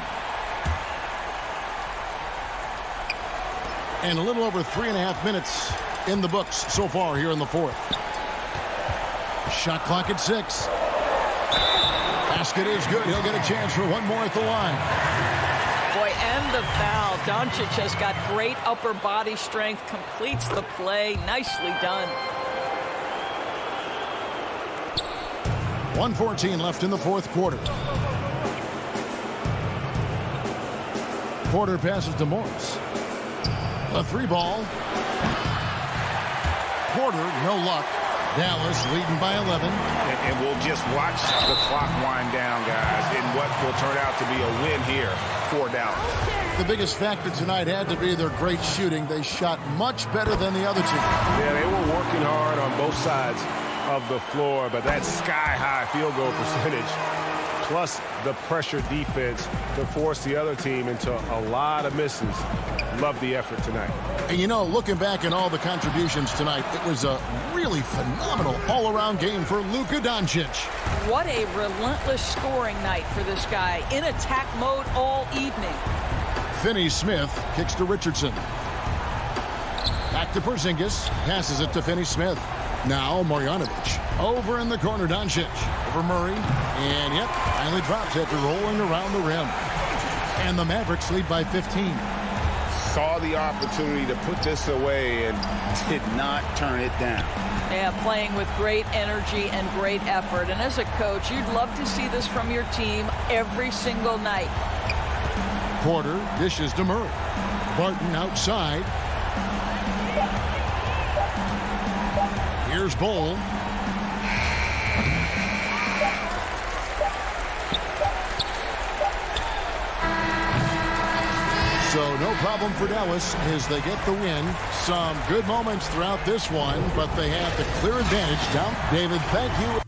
And a little over 3.5 minutes in the books so far here in the fourth. Shot clock at 6. Basket is good. He'll get a chance for one more at the line. Boy, and the foul. Doncic has got great upper body strength, completes the play. Nicely done. 1:14 left in the fourth quarter. Porter passes to Morris. A 3-ball. Porter, no luck. Dallas leading by 11. And we'll just watch the clock wind down, guys, in what will turn out to be a win here for Dallas. The biggest factor tonight had to be their great shooting. They shot much better than the other team. Yeah, they were working hard on both sides of the floor, but that sky-high field goal percentage, plus the pressure defense to force the other team into a lot of misses, Love the effort tonight. And you know, looking back at all the contributions tonight, it was a really phenomenal all-around game for Luka Doncic. What a relentless scoring night for this guy. In attack mode all evening. Finney-Smith kicks to Richardson. Back to Porzingis. Passes it to Finney-Smith. Now Marjanovic. Over in the corner, Doncic. Over Murray. And, yep, finally drops after rolling around the rim. And the Mavericks lead by 15. Saw the opportunity to put this away and did not turn it down. Yeah, playing with great energy and great effort. And as a coach, you'd love to see this from your team every single night. Porter dishes to Murray. Barton outside. Here's Bol. So no problem for Dallas as they get the win. Some good moments throughout this one, but they have the clear advantage down. David, thank you.